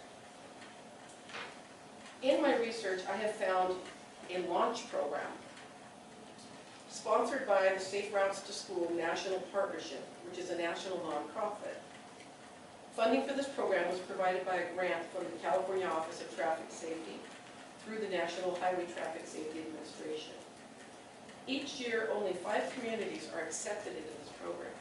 In my research, I have found a launch program sponsored by the Safe Routes to School National Partnership, which is a national nonprofit. Funding for this program was provided by a grant from the California Office of Traffic Safety through the National Highway Traffic Safety Administration. Each year, only 5 communities are accepted into this program.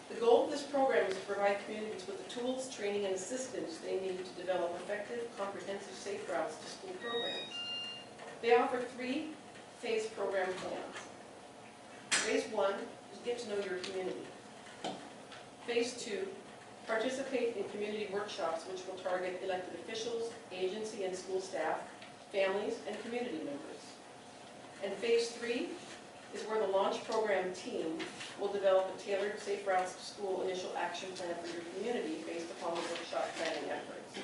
The goal of this program is to provide communities with the tools, training, and assistance they need to develop effective, comprehensive Safe Routes to School programs. They offer 3-phase program plans. Phase 1 is get to know your community. Phase 2, participate in community workshops which will target elected officials, agency and school staff, families, and community members. And Phase 3 is where the launch program team will develop a tailored Safe Routes to School initial action plan for your community based upon the workshop planning efforts.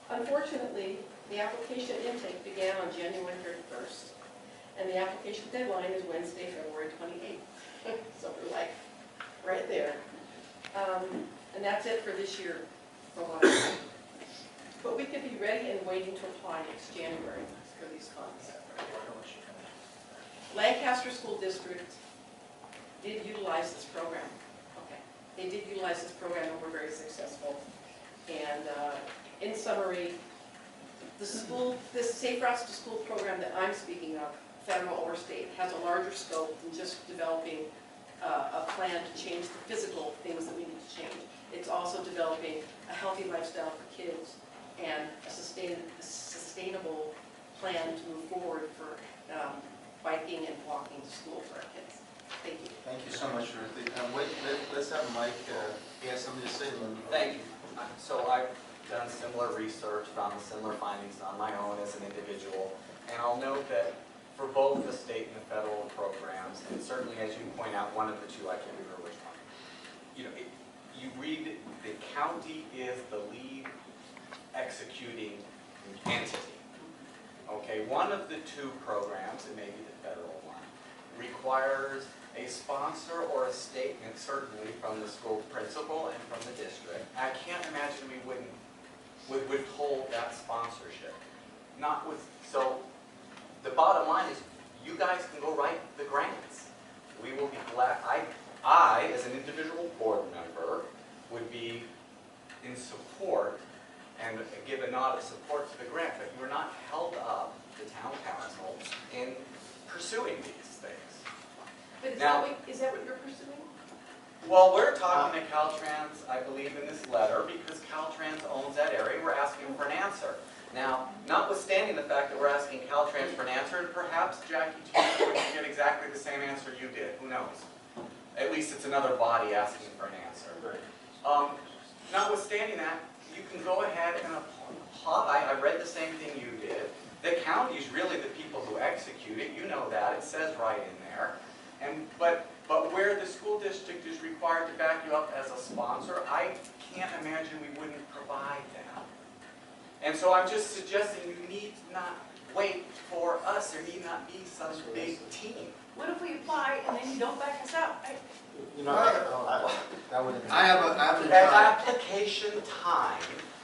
Unfortunately, the application intake began on January 31st, and the application deadline is Wednesday, February 28th. So we're like, right there. And that's it for this year, from what I know. But we could be ready and waiting to apply next January for these funds. Lancaster School District did utilize this program. Okay, they did utilize this program and were very successful. And in summary, this Safe Routes to School program that I'm speaking of, federal or state, has a larger scope than just developing a plan to change the physical things that we need to change. It's also developing a healthy lifestyle for kids and a sustainable plan to move forward for biking and walking to school for our kids. Thank you. Thank you so much, Ruthie. Let's have Mike, he has something to say. Thank you. So I've done similar research, found similar findings on my own as an individual, and I'll note that for both the state and the federal programs, and certainly as you point out, one of the two, I can't remember which one, you read the county is the lead executing entity. Okay, one of the two programs, and maybe the federal one, requires a sponsor or a statement, certainly from the school principal and from the district. I can't imagine we would withhold that sponsorship. So the bottom line is, you guys can go write the grants. We will be glad. I, as an individual board member, would be in support and give a nod of support to the grant, but you're not held up, the town council, in pursuing these things. But Now- is that what you're pursuing? Well, we're talking to Caltrans, I believe, in this letter, because Caltrans owns that area, we're asking for an answer. Now, notwithstanding the fact that we're asking Caltrans for an answer, and perhaps, Jackie, you get exactly the same answer you did, who knows? At least it's another body asking for an answer. Notwithstanding that, you can go ahead and apply. I read the same thing you did. The county is really the people who execute it. You know that. It says right in there. But where the school district is required to back you up as a sponsor, I can't imagine we wouldn't provide that. And so I'm just suggesting you need not wait for us. There need not be some big team. What if we apply and then you don't back us up? You know, that would have been. I have an At application time,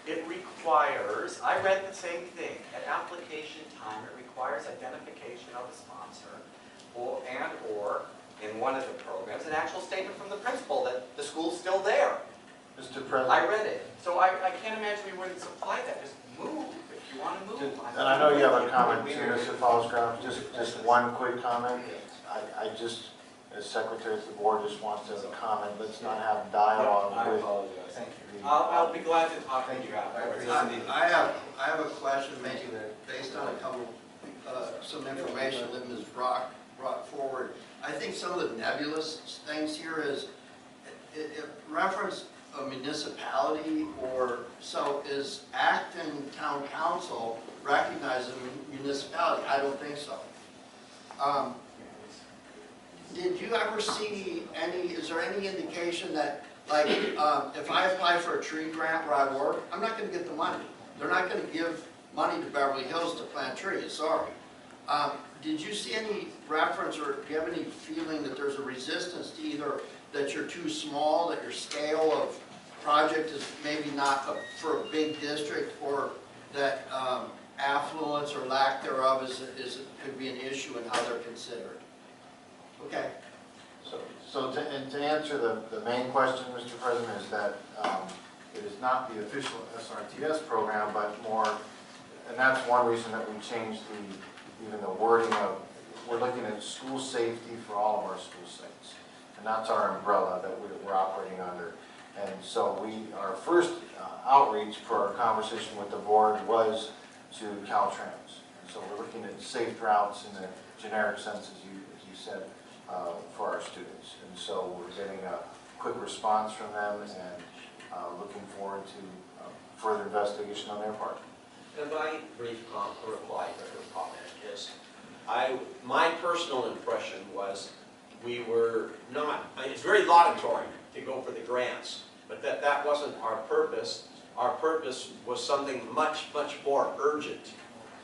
it requires, I read the same thing, at application time, it requires identification of a sponsor, or in one of the programs, an actual statement from the principal that the school's still there. Mr. President. I read it. So I can't imagine we wouldn't supply that. Just move if you want to move. And I know you have a comment too, Mr. Fallscraft, just one quick comment. I just, as secretary of the board, just want to comment, let's not have dialogue I with. apologize. Thank you. I'll be glad to talk to you afterwards. I have a question, maybe based on a couple, some information that Ms. Brock brought forward. I think some of the nebulous things here is, it referenced a municipality, or so is Acton Town Council recognized as a municipality? I don't think so. Did you ever see is there any indication that, like, if I apply for a tree grant where I work, I'm not going to get the money. They're not going to give money to Beverly Hills to plant trees, sorry. Did you see any reference, or do you have any feeling that there's a resistance to either that you're too small, that your scale of project is maybe not for a big district, or that affluence or lack thereof could be an issue in how they're considered? Okay. So to answer the main question, Mr. President, is that it is not the official SRTS program, but more, and that's one reason that we changed even the wording of, we're looking at school safety for all of our school sites. And that's our umbrella that we're operating under. And so our first outreach for our conversation with the board was to Caltrans. And so we're looking at safe routes in the generic sense, as you said. for our students. And so we're getting a quick response from them and looking forward to further investigation on their part. And my brief reply to her comment is, my personal impression was we were not, it's very laudatory to go for the grants, but that wasn't our purpose. Our purpose was something much, much more urgent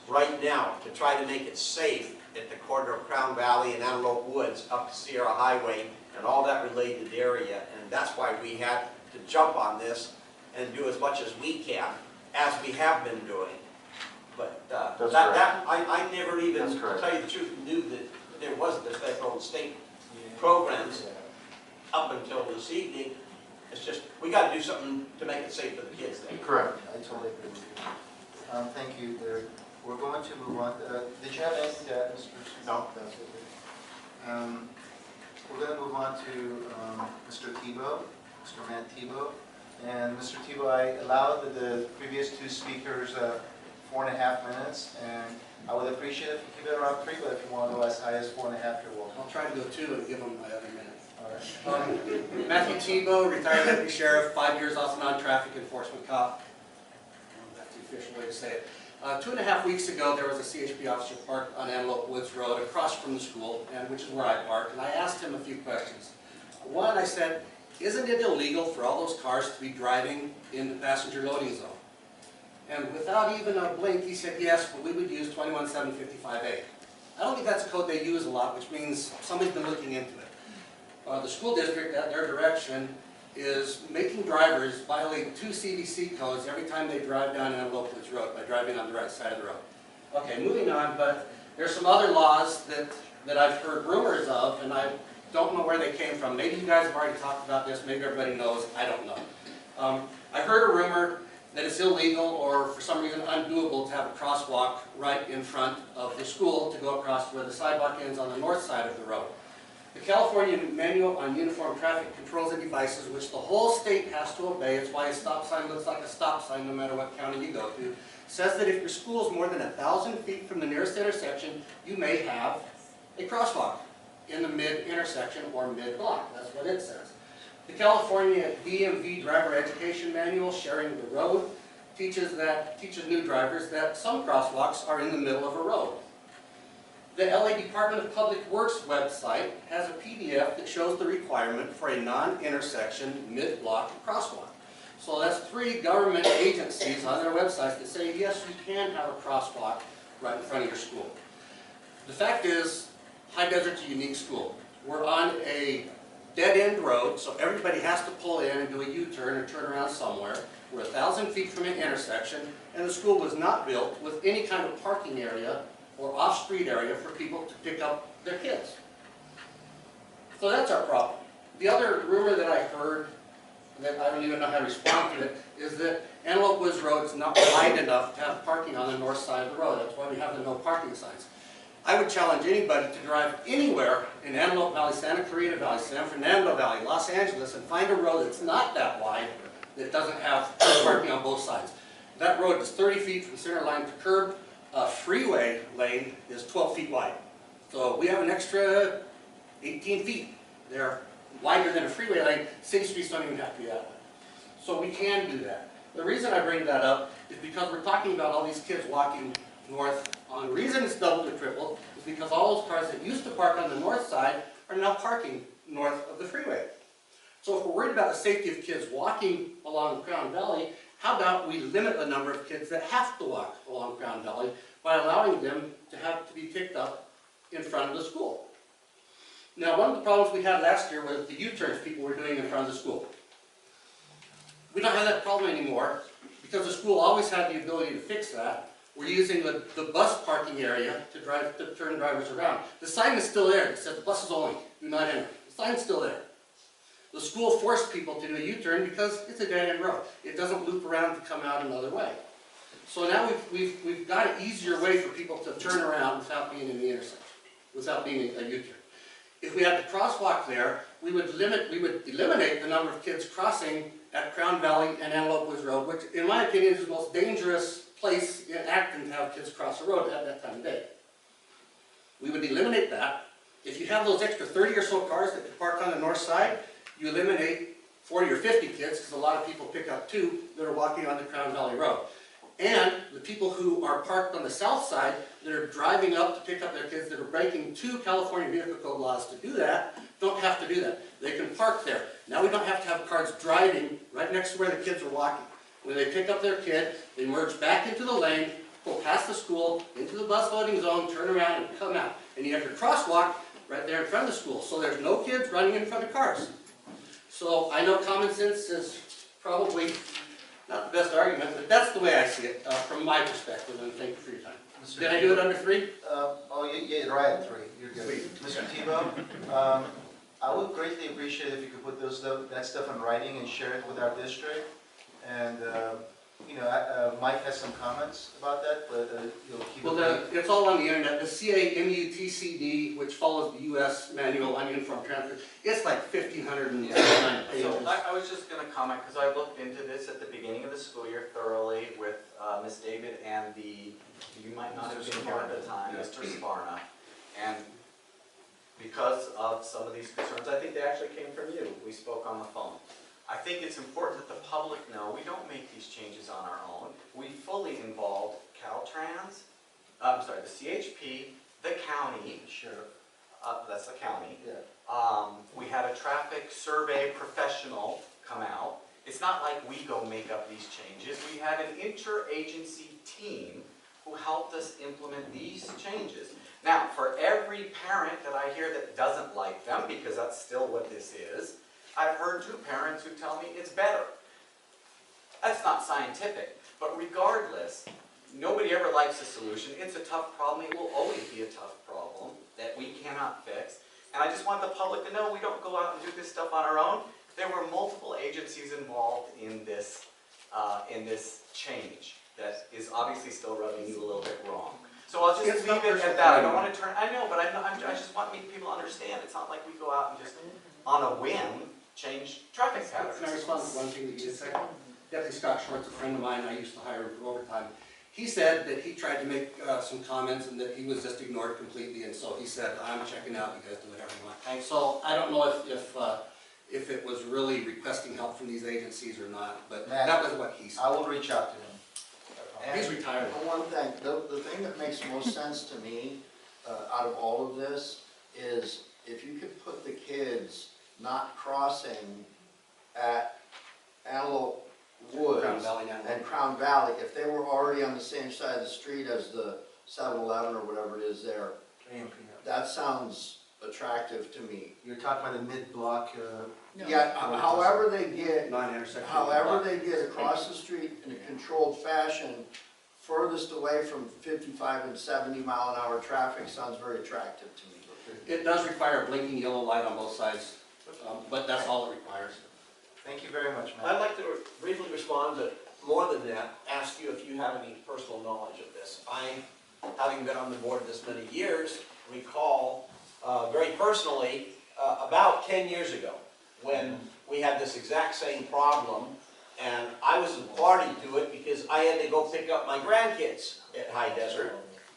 right now, to try to make it safe at the corner of Crown Valley and Antelope Woods up to Sierra Highway and all that related area. And that's why we had to jump on this and do as much as we can, as we have been doing. But I never even, to tell you the truth, knew that there wasn't this federal and state programs up until this evening. It's just, we got to do something to make it safe for the kids there. Correct. I totally agree with you. Thank you, Derek. We're going to move on. Did you have anything to add, Mr. Richardson? No. That's okay. We're going to move on to Mr. Tebow, Mr. Matt Tebow. And Mr. Tebow, I allowed the previous two speakers 4.5 minutes, and I would appreciate it if you keep it around 3, but if you want to go as high as 4.5, you're welcome. I'll try to go 2 and give them my other minute. All right. Matthew Tebow, retired deputy sheriff, 5 years off and on traffic enforcement cop. That's the official way to say it. 2.5 weeks ago, there was a CHP officer parked on Antelope Woods Road across from the school, and which is where I park, and I asked him a few questions. One, I said, isn't it illegal for all those cars to be driving in the passenger loading zone? And without even a blink, he said, yes, but we would use 21755A. I don't think that's a code they use a lot, which means somebody's been looking into it. The school district, at their direction, is making drivers violate 2 CDC codes every time they drive down Antelope Woods Road by driving on the right side of the road. Okay, moving on, but there's some other laws that I've heard rumors of, and I don't know where they came from. Maybe you guys have already talked about this, maybe everybody knows, I don't know. I heard a rumor that it's illegal or for some reason undoable to have a crosswalk right in front of the school to go across where the sidewalk ends on the north side of the road. The California Manual on Uniform Traffic Controls and Devices, which the whole state has to obey, it's why a stop sign looks like a stop sign no matter what county you go to, says that if your school is more than 1,000 feet from the nearest intersection, you may have a crosswalk in the mid-intersection or mid-block. That's what it says. The California DMV Driver Education Manual, Sharing the Road, teaches new drivers that some crosswalks are in the middle of a road. The LA Department of Public Works website has a PDF that shows the requirement for a non-intersection mid-block crosswalk. So that's 3 government agencies on their websites that say, yes, you can have a crosswalk right in front of your school. The fact is, High Desert's a unique school. We're on a dead-end road, so everybody has to pull in and do a U-turn or turn around somewhere. We're 1,000 feet from an intersection, and the school was not built with any kind of parking area or off-street area for people to pick up their kids. So that's our problem. The other rumor that I heard, that I don't even know how to respond to it, is that Antelope Woods Road is not wide enough to have parking on the north side of the road. That's why we have the no parking signs. I would challenge anybody to drive anywhere in Antelope Valley, Santa Clarita Valley, San Fernando Valley, Los Angeles, and find a road that's not that wide, that doesn't have parking on both sides. That road is 30 feet from center line to curb. A freeway lane is 12 feet wide. So we have an extra 18 feet. They're wider than a freeway lane. City streets don't even have to be that way. So we can do that. The reason I bring that up is because we're talking about all these kids walking north. The reason it's doubled or tripled is because all those cars that used to park on the north side are now parking north of the freeway. So if we're worried about the safety of kids walking along Crown Valley, how about we limit the number of kids that have to walk along Crown Valley by allowing them to have to be picked up in front of the school? Now, one of the problems we had last year was the U-turns people were doing in front of the school. We don't have that problem anymore because the school always had the ability to fix that. We're using the bus parking area to turn drivers around. The sign is still there. It says the buses only, do not enter. The sign's still there. The school forced people to do a U-turn because it's a dead-end road. It doesn't loop around to come out another way. So now we've got an easier way for people to turn around without being in the intersection, without being a U-turn. If we had the crosswalk there, we would eliminate the number of kids crossing at Crown Valley and Antelope Woods Road, which in my opinion is the most dangerous place in Acton to have kids cross the road at that time of day. We would eliminate that, If you have those extra 30 or so cars that you park on the north side, you eliminate 40 or 50 kids, because a lot of people pick up too, that are walking on the Crown Valley Road. And the people who are parked on the south side, that are driving up to pick up their kids, that are breaking 2 California Vehicle Code laws to do that, don't have to do that. They can park there. Now we don't have to have cars driving right next to where the kids are walking. When they pick up their kid, they merge back into the lane, go past the school, into the bus loading zone, turn around and come out. And you have your crosswalk right there in front of the school, so there's no kids running in front of cars. So I know common sense is probably not the best argument, but that's the way I see it from my perspective, and thank you for your time. Did I do it under 3? Yeah, right at 3. You're good. Mr. Tebow, I would greatly appreciate if you could put that stuff in writing and share it with our district. And, you know, Mike has some comments about that, but you'll keep Well, it. it's all on the internet. The CAMUTCD, which follows the U.S. Manual on Uniform Transport, it's like 1,509 pages. So I was just going to comment, because I looked into this at the beginning of the school year thoroughly with Ms. David and you might not have been here at the time, Mr. Sparna. And because of some of these concerns, I think they actually came from you. We spoke on the phone. I think it's important that the public know we don't make these changes on our own. We fully involved Caltrans, the CHP, the county, that's the county. Yeah. We had a traffic survey professional come out. It's not like we go make up these changes. We had an interagency team who helped us implement these changes. Now, for every parent that I hear that doesn't like them, because that's still what this is, I've heard 2 parents who tell me it's better. That's not scientific, but regardless, nobody ever likes a solution. It's a tough problem. It will always be a tough problem that we cannot fix. And I just want the public to know we don't go out and do this stuff on our own. There were multiple agencies involved in this change that is obviously still rubbing you a little bit wrong. So I'll just leave it at that. I don't want to turn, I know, but I just want people to understand. It's not like we go out and just, on a whim, change traffic patterns. Can I respond to one thing that you said? Deputy Scott Short's a friend of mine. I used to hire him for overtime. He said that he tried to make some comments and that he was just ignored completely, and so he said, I'm checking out, you guys do whatever you want. And so I don't know if it was really requesting help from these agencies or not, but that was what he said. I will reach out to him. He's retired. One thing, the thing that makes most sense to me out of all of this is if you could put the kids not crossing at Antelope Woods and Crown Valley, if they were already on the same side of the street as the 7-Eleven or whatever it is there, that sounds attractive to me. You're talking about a mid-block. Yeah, however they get Non-intersectional. across the street in a controlled fashion, furthest away from 55 and 70 mile an hour traffic sounds very attractive to me. It does require a blinking yellow light on both sides, but that's all it requires. Thank you very much, Matt. I'd like to briefly respond, but more than that, ask you if you have any personal knowledge of this. I, having been on the board this many years, recall very personally about 10 years ago when we had this exact same problem, and I was a party to it because I had to go pick up my grandkids at High Desert,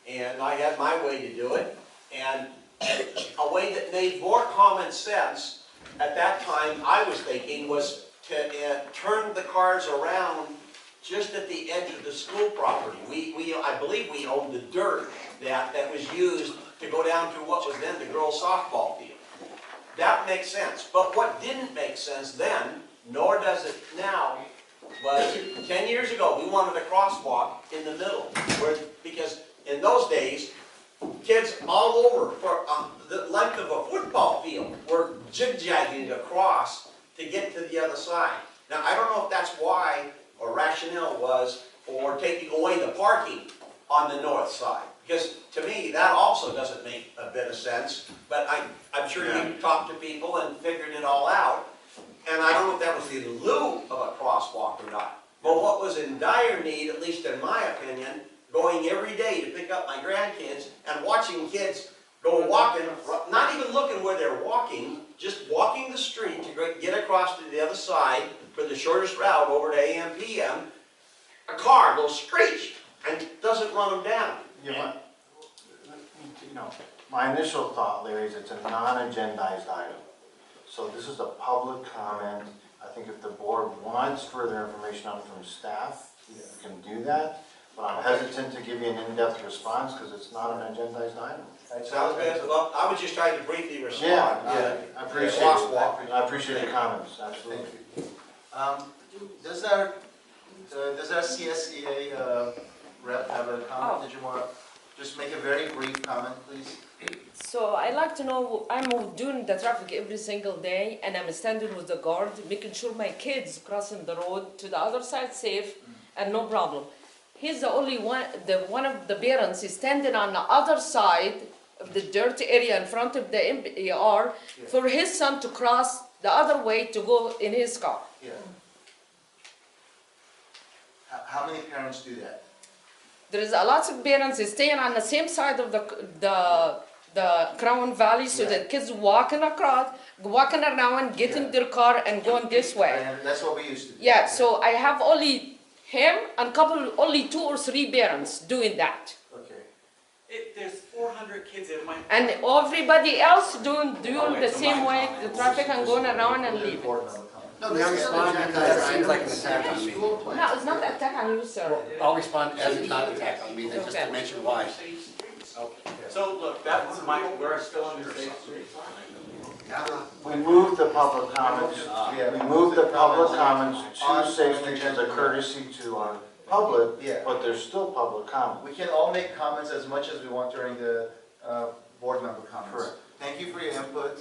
and I had my way to do it, and a way that made more common sense at that time, I was thinking, was to turn the cars around just at the edge of the school property. I believe we owned the dirt that was used to go down to what was then the girls' softball field. That makes sense. But what didn't make sense then, nor does it now, was 10 years ago, we wanted a crosswalk in the middle. Because in those days, kids all over for the length of a football field were jig-jagging across to get to the other side. Now, I don't know if that's why or rationale was for taking away the parking on the north side. Because to me, that also doesn't make a bit of sense. But I'm sure you talked to people and figured it all out. And I don't know if that was in lieu of a crosswalk or not. But what was in dire need, at least in my opinion, going every day to pick up my grandkids and watching kids go walking, not even looking where they're walking, just walking the street to get across to the other side for the shortest route over to AM, PM, a car goes screech and doesn't run them down. You know, My initial thought, Larry, is it's a non-agendized item. So this is a public comment. I think if the board wants further information on it from staff, you can do that. But I'm hesitant to give you an in-depth response because it's not an agendized item. Sounds good. Well, I was just trying to briefly respond. Yeah, I appreciate it. I appreciate the comments, absolutely. Thank you. Does our CSEA rep have a comment? Did you want to just make a very brief comment, please? So I like to know, I'm doing the traffic every single day and I'm standing with the guard, making sure my kids crossing the road to the other side safe and no problem. He's the only one, one of the parents is standing on the other side of the dirty area in front of the MBR for his son to cross the other way to go in his car. Yeah. How many parents do that? There is a lot of parents staying on the same side of the Crown Valley, so that kids walking across, walking around, getting their car and going this way. And that's what we used to do. Yeah, so I have only him and only 2 or 3 parents doing that. Okay. There's 400 kids in my. And everybody else doing the same way, the traffic and going around and leaving. No, May I this is respond? an That agenda seems like an item. attack on me. School plan. No, it's not an attack on you, sir. I'll respond as it's not an attack on me, then just to Okay. mention why. So look, that's we're still under Safe Street. We moved the public comments, we moved the public comments to Safe Street as a courtesy to our public, Yeah. but there's still public comment. We can all make comments as much as we want during the board member comments. Correct. Thank you for your input.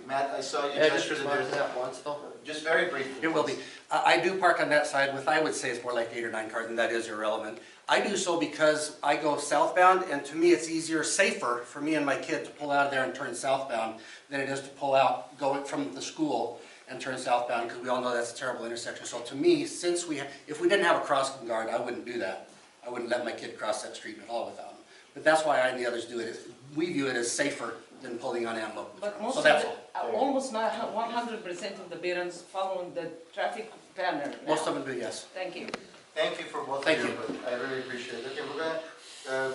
Matt, I saw you May I just gesture that respond to there's, that once though? just very briefly. It will be. I do park on that side with, I would say it's more like 8 or 9 cars, and that is irrelevant. I do so because I go southbound, and to me it's easier, safer for me and my kid to pull out of there and turn southbound than it is to pull out, go from the school and turn southbound, because we all know that's a terrible intersection. So to me, since if we didn't have a crossing guard, I wouldn't do that. I wouldn't let my kid cross that street at all without him. But that's why I and the others do it. We view it as safer than pulling on Antelope. But most So of that's the, all. almost not 100% of the parents following the traffic pattern. Most of them do, yes. Thank you. Thank you for both of Thank your you. input. I really appreciate it. Okay, we're gonna,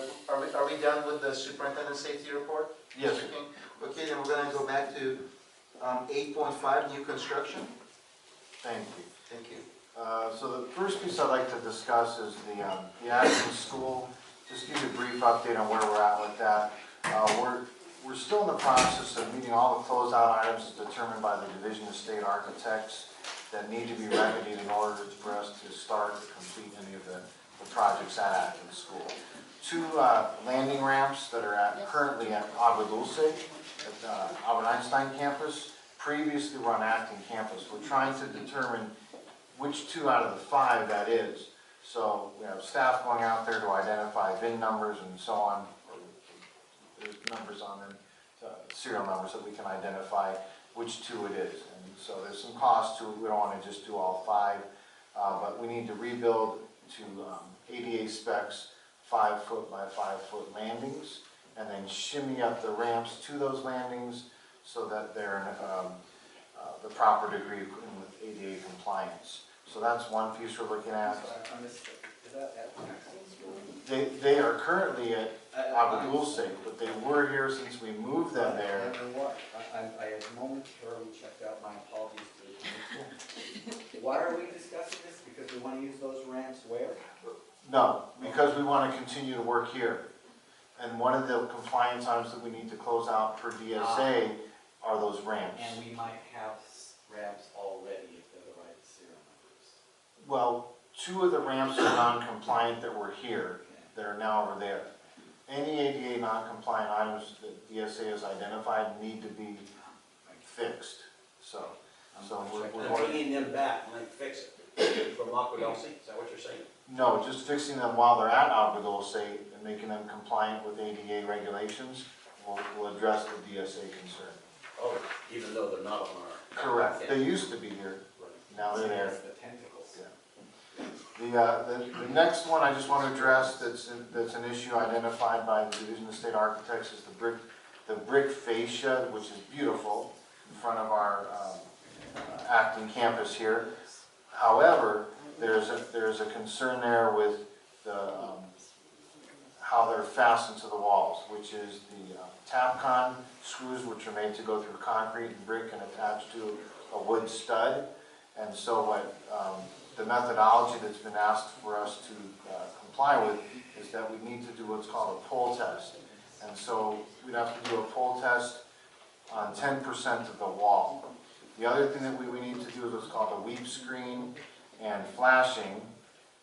are we done with the superintendent safety report? Yes. Mr. King? Okay, then we're gonna go back to 8.5, new construction. Thank you. Thank you. So the first piece I'd like to discuss is the Acton School. Just give you a brief update on where we're at with that. We're still in the process of meeting all the closeout items as determined by the Division of State Architects that need to be remedied in order for us to start or complete any of the projects at Acton School. 2 landing ramps that are currently at Agua Dulce, at Albert Einstein campus, previously were on Acton campus. We're trying to determine which 2 out of the 5 that is. So we have staff going out there to identify VIN numbers and so on. There's numbers on them, serial numbers that we can identify which 2 it is. And so there's some cost to it. We don't want to just do all 5, but we need to rebuild to ADA specs 5-foot by 5-foot landings, and then shimmy up the ramps to those landings so that they're the proper degree with ADA compliance. So that's one piece we're looking at. Is that at Acton School? They are currently at Agua Dulce, but they were here since we moved them there. I had momentarily checked out, my apologies to the committee. Why are we discussing this? Because we want to use those ramps where? No, because we want to continue to work here. And one of the compliance items that we need to close out for DSA are those ramps. And we might have ramps already if they're the right serial numbers. Well, 2 of the ramps are non-compliant that were here, that are now over there. Any ADA non-compliant items that DSA has identified need to be fixed. So We're bringing them back and then fix it from Agua Dulce, is that what you're saying? no, just fixing them while they're at Agua Dulce and making them compliant with ADA regulations will address the DSA concern. Oh, even though they're not on our. Correct. They used to be here, now they're there. The tentacles. The next one I just want to address that's an issue identified by the Division of State Architects is the brick fascia, which is beautiful in front of our Acton campus here. However, there's a concern there with how they're fastened to the walls, which is the Tapcon screws, which are made to go through concrete and brick and attached to a wood stud. And so what the methodology that's been asked for us to comply with is that we need to do what's called a pull test. And so we'd have to do a pull test on 10% of the wall. The other thing that we need to do is what's called a weep screen and flashing,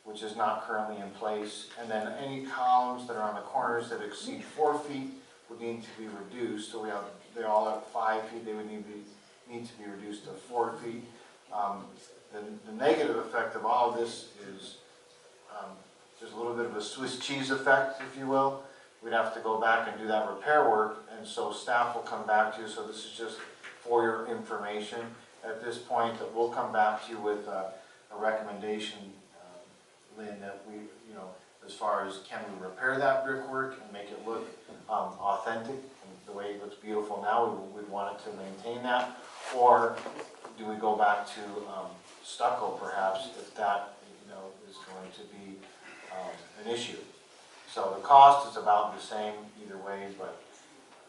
which is not currently in place. And then any columns that are on the corners that exceed 4 feet would need to be reduced. So they're all at 5 feet, they would need to be reduced to 4 feet. The negative effect of all of this is there's a little bit of a Swiss cheese effect, if you will. We'd have to go back and do that repair work, and so staff will come back to you. So this is just for your information at this point, that we'll come back to you with a recommendation, Lynn, that we, as far as can we repair that brickwork and make it look authentic, and the way it looks beautiful now, we'd want it to maintain that, or do we go back to stucco perhaps, if that is going to be an issue. So the cost is about the same either way, but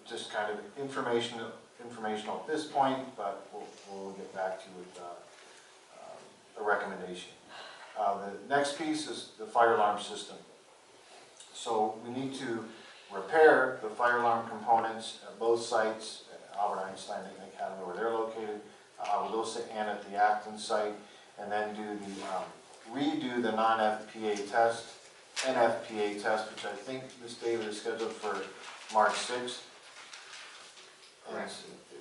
just kind of informational at this point, but we'll get back to you with a recommendation. The next piece is the fire alarm system. So we need to repair the fire alarm components at both sites, at Albert Einstein Academy where they're located, Dulce, and at the Acton site, and then redo the non-FPA test, NFPA test, which I think Ms. David is scheduled for March 6th. Correct.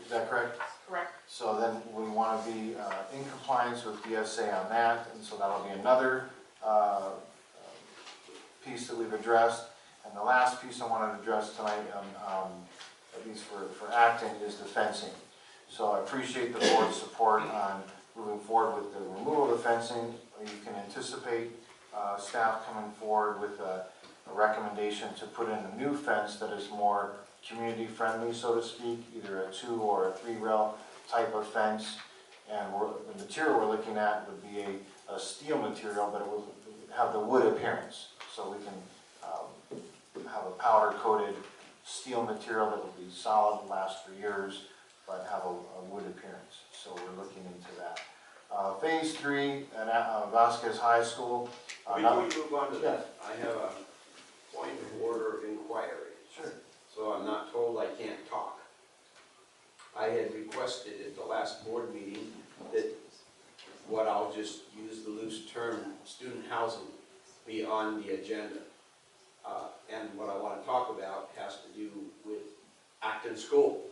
Is that correct? Correct. So then we want to be in compliance with DSA on that, and so that'll be another piece that we've addressed. And the last piece I wanted to address tonight, at least for Acton, is the fencing. So I appreciate the board's support on moving forward with the removal of the fencing. You can anticipate staff coming forward with a recommendation to put in a new fence that is more community friendly, so to speak, either a 2 or a 3 rail type of fence. And the material we're looking at would be a steel material, but it will have the wood appearance. So we can have a powder coated steel material that will be solid, last for years, but have a wood appearance. So we're looking into that. Phase 3 at Vasquez High School. Before you move on to that, I have a point of order of inquiry. Sure. So I'm not told I can't talk. I had requested at the last board meeting that what I'll just use the loose term, student housing, be on the agenda. And what I want to talk about has to do with Acton School.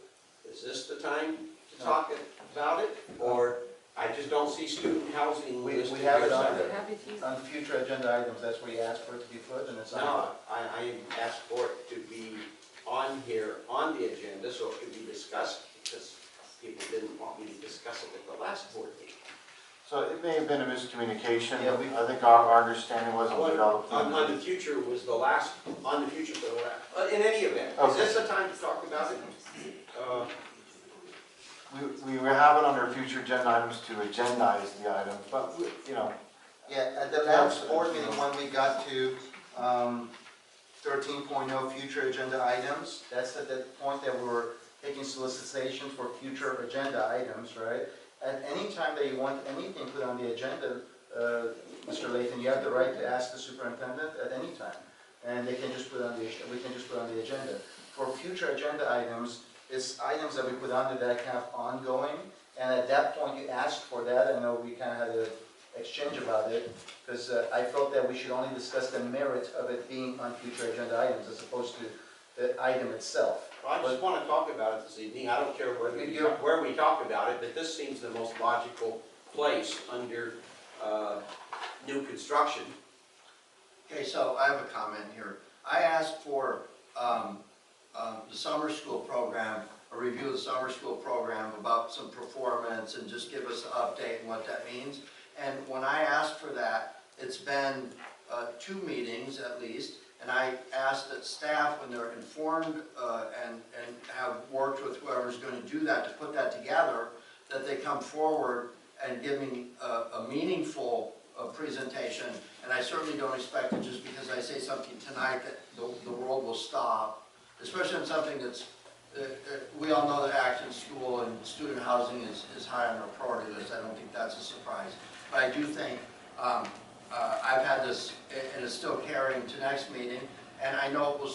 Is this the time to talk about it? Or I just don't see student housing We listed have here it on somewhere. on future agenda items, that's where you asked for it to be put, and it's on. No, I asked for it to be on here, on the agenda, so it could be discussed, because people didn't want me to discuss it at the last board meeting. So it may have been a miscommunication. Yeah, I think our understanding wasn't developed. On the future was the last, on the future for the last, in any event, is this the time to talk about it? We have it under future agenda items to agendize the item, but, Yeah, at the last board meeting, when we got to 13.0 future agenda items, that's at the point that we were taking solicitation for future agenda items, right? At any time that you want anything put on the agenda, Mr. Lathan, you have the right to ask the superintendent at any time. And they can just put on we can just put on the agenda. For future agenda items, it's items that we put on that have ongoing, and at that point you asked for that. I know we kind of had an exchange about it, because I felt that we should only discuss the merit of it being on future agenda items as opposed to the item itself. Well, I just want to talk about it this evening, I don't care where we talk about it, but this seems the most logical place under new construction. Okay, so I have a comment here. I asked for the summer school program, a review of the summer school program about some performance and just give us an update and what that means. And when I asked for that, it's been 2 meetings at least, and I asked that staff, when they're informed and have worked with whoever's going to do that, to put that together, that they come forward and give me a meaningful presentation And I certainly don't expect it just because I say something tonight that the world will stop, especially on something that's, we all know that Acton School and student housing is high on our priority list. I don't think that's a surprise. But I do think, I've had this, and it's still carrying to next meeting, and I know it will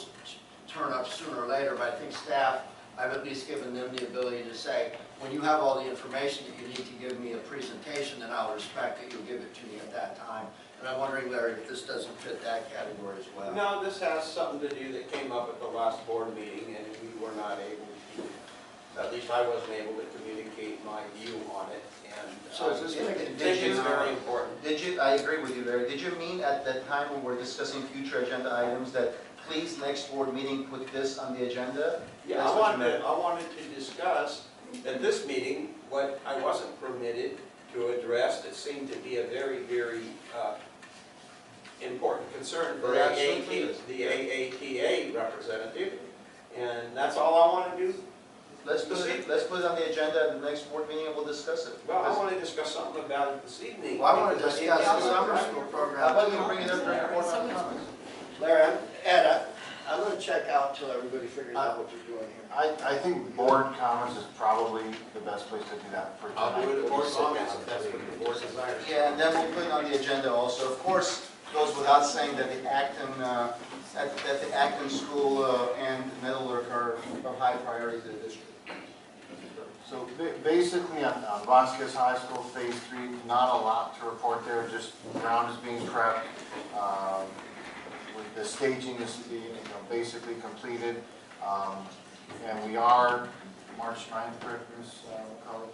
turn up sooner or later, but I think staff, I've at least given them the ability to say, when you have all the information that you need to give me a presentation, then I'll respect that you'll give it to me at that time. And I'm wondering, Larry, if this doesn't fit that category as well. No, this has something to do that came up at the last board meeting, and we were not able to, at least I wasn't able to communicate my view on it, and So is this I gonna think continue? it's very important. Did you, I agree with you, Larry, did you mean at that time when we're discussing future agenda items that please next board meeting put this on the agenda? Yeah, That's what you meant. I wanted to discuss at this meeting what I wasn't permitted to address that seemed to be a very, very important concern for It absolutely is. the AATA representative, and that's all I want to do. Let's put it on the agenda at the next board meeting and we'll discuss it. Well, I want to discuss something about it this evening. Well, I want to because discuss the it's summer right. school program. How about you bring it up during board comments? Larry, Ed, I'm going to check out until everybody figures out what you're doing here. I think board comments is probably the best place to do that for I'll do it tonight. at board comments if that's what the board desires. Yeah, and then we'll put it on the agenda also. Of course, it goes without saying that the Acton, that the Acton School and Meadowlark are of high priority to the district. So basically on Vasquez High School Phase 3, not a lot to report there, just ground is being prepped. The staging is basically completed. And we are March 9th, correct, Ms. McCullough,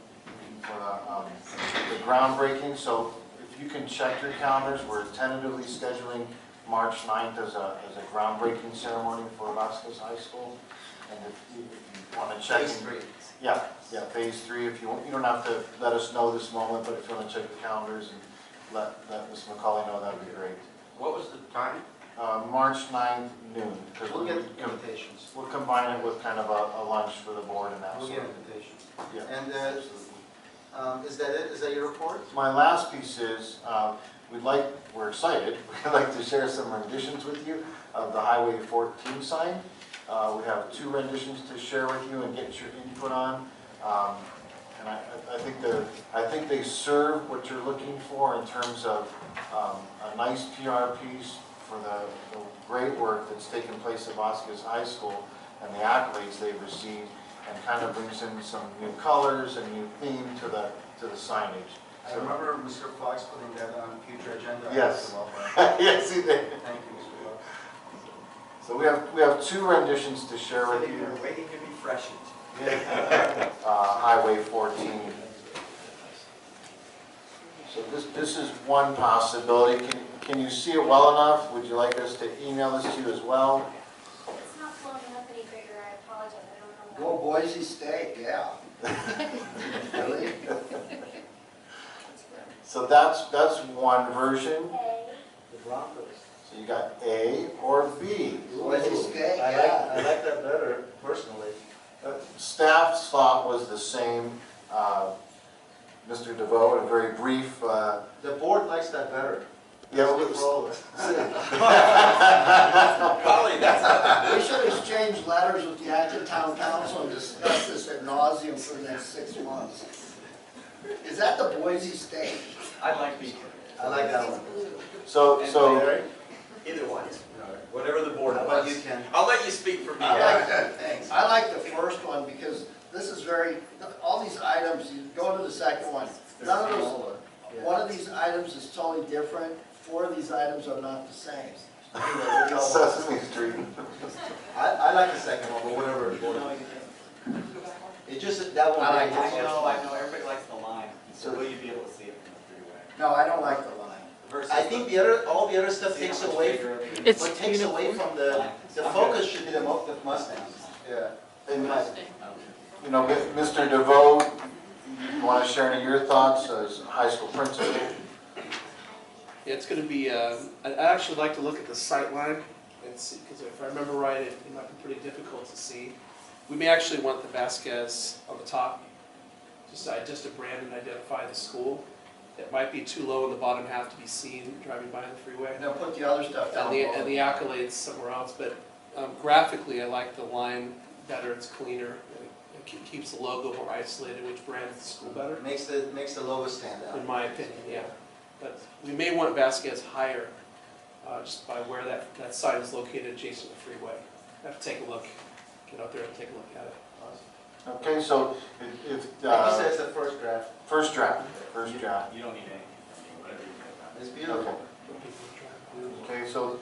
for the groundbreaking. So if you can check your calendars, we're tentatively scheduling March 9th as a groundbreaking ceremony for Vasquez High School. And if you want to check Phase in, 3. yeah, Phase 3. If you want, you don't have to let us know this moment, but if you want to check the calendars and let Ms. McCullough know, that'd be great. What was the time? March 9th, noon. 'Cause We'll get invitations. We'll combine it with kind of a lunch for the board and that We'll sort get of. invitations. Yeah, And absolutely. is that it? Is that your report? My last piece is, we're excited, we'd like to share some renditions with you of the Highway 14 sign. We have 2 renditions to share with you and get your input on. And I think they serve what you're looking for in terms of a nice PR piece for the great work that's taken place at Vasquez High School and the accolades they've received, and kind of brings in some new colors and new theme to the signage. I remember Mr. Fox putting that on future agenda. Yes. Thank Yes, he did. you, Mr. Fox. So we have 2 renditions to share with you. You're waiting to be freshened. Highway 14. So this is one possibility. Can you see it well enough? Would you like us to email this to you as well? It's not flowing up any bigger, I apologize, I don't know. Go Boise State, yeah. Really? So that's one version. A, The Broncos. So you got A or B. Boise State, I yeah. like that better, personally. Staff's thought was the same. Mr. DeVoe, a very brief. The board likes that better. Yeah, Speak for all of us. Golly, that's We should exchange letters with the Acton Town Council and discuss this ad nauseum for the next 6 months. Is that the Boise State? I'd like to be, I like that one. So either one. Whatever the board How about wants. you, Ken? I'll let you speak for me. Thanks. I like the first one because this is all these items, you go to the second one. None of those, one of these items is totally different, 4 of these items are not the same. Anyway, what do y'all want? Sesame Street. I like the second one, but whatever. the board- It just, that one. I like I know, everybody likes the line, so will you be able to see it from the freeway? No, I don't like the line. Versus I think all the other stuff see how takes much away, bigger It's what takes away from the focus should be the Mustangs. Yeah. And, you know, Mr. DeVoe, you want to share any of your thoughts as high school principal? Yeah, it's going to be, I'd actually like to look at the sight line and see, because if I remember right, it might be pretty difficult to see. We may actually want the Vasquez on the top, just to brand and identify the school. It might be too low in the bottom half to be seen driving by the freeway. And they'll put the other stuff down And the below. accolades somewhere else, but graphically, I like the line better, it's cleaner. It keeps the logo more isolated, which brands the school better, It makes the logo stand out. in my opinion, yeah. But we may want Vasquez higher, just by where that sign is located adjacent to the freeway. I have to take a look, get out there and take a look at it. Okay, so if, He says the first draft. first draft. You don't need anything from me, whatever you think about. It's beautiful. Okay, so,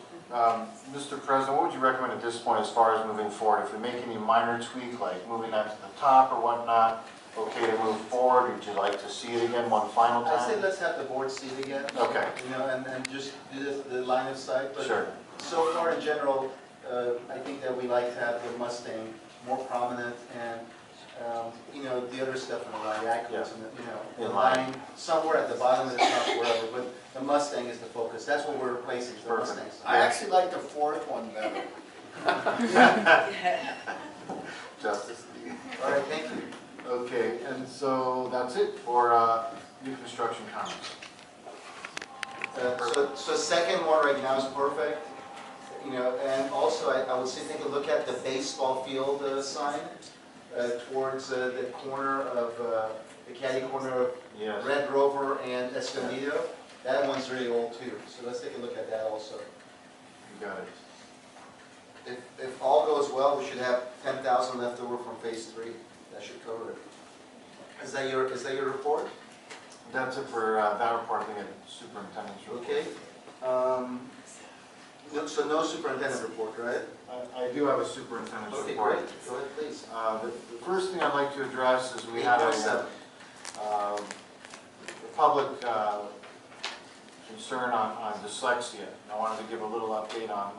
Mr. President, what would you recommend at this point as far as moving forward? If we make any minor tweak, like moving that to the top or whatnot, okay to move forward? Would you like to see it again one final I say time? let's have the board see it again. Okay, You know, and just do the line of sight. But sure. so far in general, I think that we like to have the Mustang more prominent and, you know, the other stuff in the line, the accolades and the, you know, the In line. line somewhere at the bottom of the top, wherever, but the Mustang is the focus. That's what we're replacing, the Perfect. Mustangs. I actually like the fourth one better. Justice League. All right, thank you. Okay, and so that's it for new construction comments. So second one right now is perfect, you know, and also I would say take a look at the baseball field sign towards the corner of, the caddy corner of Yes. Red Rover and Escondido. That one's really old too, so let's take a look at that also. You got it. If all goes well, we should have 10,000 left over from phase 3. That should cover it. Is that your report? That's it for that report, I think, at superintendent's report. Okay. So no superintendent report, right? I do have a superintendent's Okay, report. great. Go ahead, please. The first thing I'd like to address is we had a 8.7. public concern on dyslexia. I wanted to give a little update on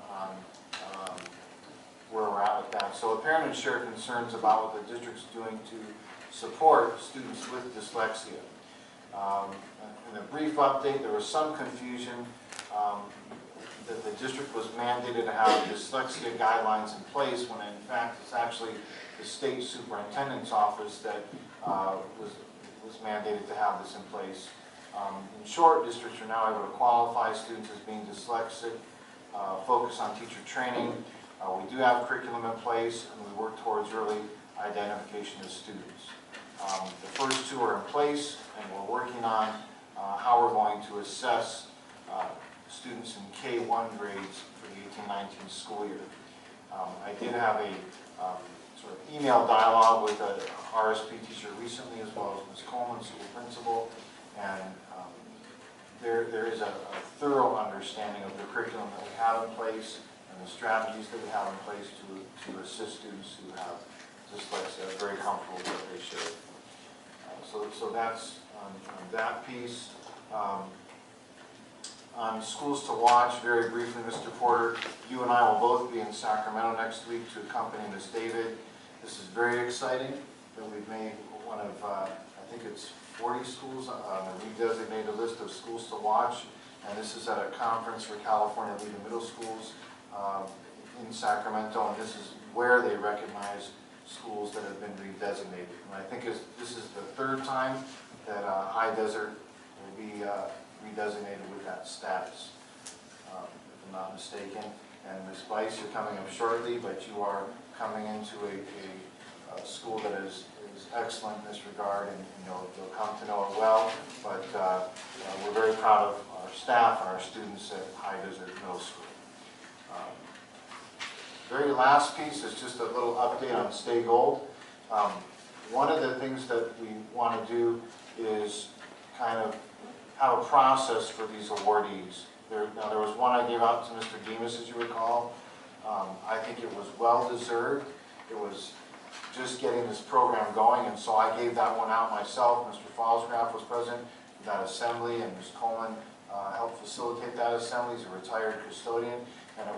where we're at with that. So a parent had shared concerns about what the district's doing to support students with dyslexia. In a brief update, there was some confusion that the district was mandated to have dyslexia guidelines in place when in fact it's actually the state superintendent's office that was mandated to have this in place. In short, districts are now able to qualify students as being dyslexic, focus on teacher training. We do have curriculum in place and we work towards early identification of students. The first two are in place and we're working on how we're going to assess students in K-1 grades for the 18-19 school year. I did have a sort of email dialogue with a RSP teacher recently, as well as Ms. Coleman, school principal, and there is a thorough understanding of the curriculum that we have in place and the strategies that we have in place to assist students who have dyslexia. I'm very comfortable with what they shared. So that's on that piece. On schools to watch, very briefly, Mr. Porter, you and I will both be in Sacramento next week to accompany Ms. David. This is very exciting that we've made one of, I think it's 40 schools, we designated a list of schools to watch, and this is at a conference for California leading middle schools in Sacramento, and this is where they recognize schools that have been redesignated. And I think this is the third time that High Desert will be redesignated with that status, if I'm not mistaken. And Ms. Weiss, you're coming up shortly, but you are coming into a school that is excellent in this regard, and you'll come to know it well. But we're very proud of our staff and our students at High Desert Middle School. Very last piece is just a little update on Stay Gold. One of the things that we want to do is kind of have a process for these awardees. Now there was one I gave out to Mr. Demas, as you recall. I think it was well deserved. It was just getting this program going, and so I gave that one out myself. Mr. Fallsgraf was present for that assembly, and Ms. Coleman helped facilitate that assembly. He's a retired custodian, and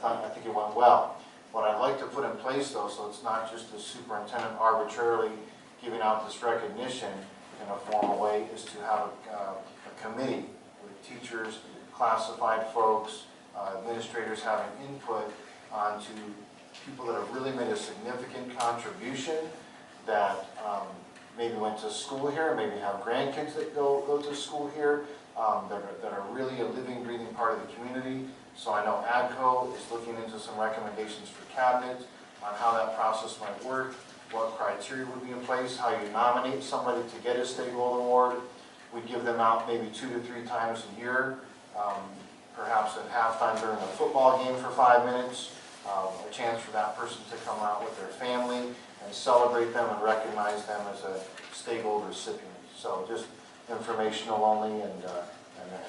I think it went well. What I'd like to put in place, though, so it's not just the superintendent arbitrarily giving out this recognition in a formal way, is to have a committee with teachers, classified folks, administrators having input onto people that have really made a significant contribution that maybe went to school here, maybe have grandkids that go to school here, that are really a living, breathing part of the community. So I know AGCO is looking into some recommendations for cabinet on how that process might work, what criteria would be in place, how you nominate somebody to get a stakeholder award. We give them out maybe 2 to 3 times a year, perhaps at halftime during a football game for 5 minutes, a chance for that person to come out with their family and celebrate them and recognize them as a stakeholder recipient. So just informational only, and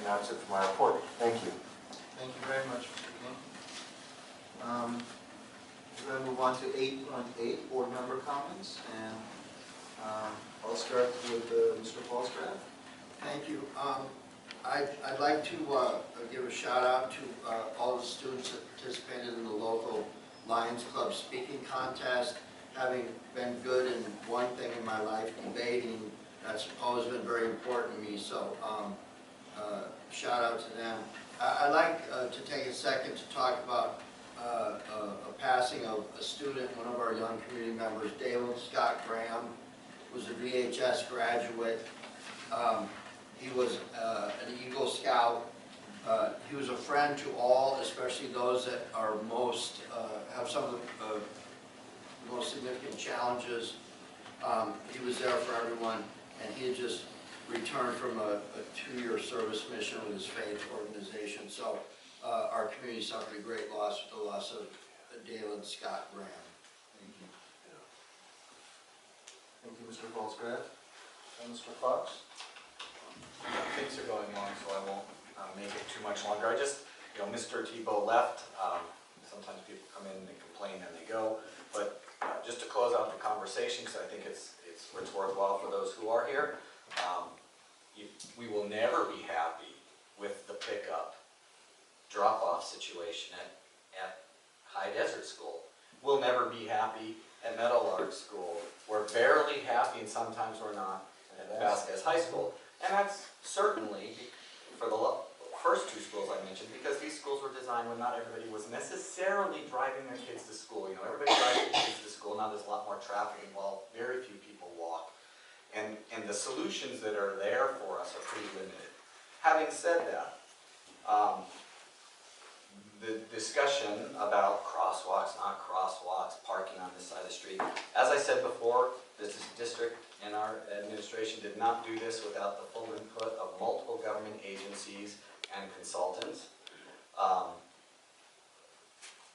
that's it for my report. Thank you. Thank you very much, Mr. King. We're going to move on to 8.8, board member comments, and I'll start with Mr. Falsgraf. Thank you. I'd like to give a shout out to all the students that participated in the local Lions Club speaking contest. Having been good in one thing in my life, debating, that's always been very important to me, so shout out to them. I'd like to take a second to talk about a passing of a student, one of our young community members, Dalen Scott Graham, was a VHS graduate. He was an Eagle Scout. He was a friend to all, especially those that are most, have some of the most significant challenges. He was there for everyone, and he had just returned from a 2-year service mission with his faith organization. So our community suffered a great loss with the loss of Dalen Scott Graham. Thank you. Thank you, Mr. Falsgraf. Mr. Fox? Things are going long, so I won't make it too much longer. I just, Mr. Tebow left. Sometimes people come in and they complain and they go. But just to close out the conversation, because I think it's worthwhile for those who are here, we will never be happy with the pickup drop-off situation at High Desert School. We'll never be happy at Meadowlark School. We're barely happy, and sometimes we're not, at Vasquez High School. And that's certainly for the first 2 schools I mentioned, because these schools were designed when not everybody was necessarily driving their kids to school. Everybody drives their kids to school. Now there's a lot more traffic involved. Very few people walk. And the solutions that are there for us are pretty limited. Having said that, the discussion about crosswalks, not crosswalks, parking on this side of the street, as I said before, this district and our administration did not do this without the full input of multiple government agencies and consultants.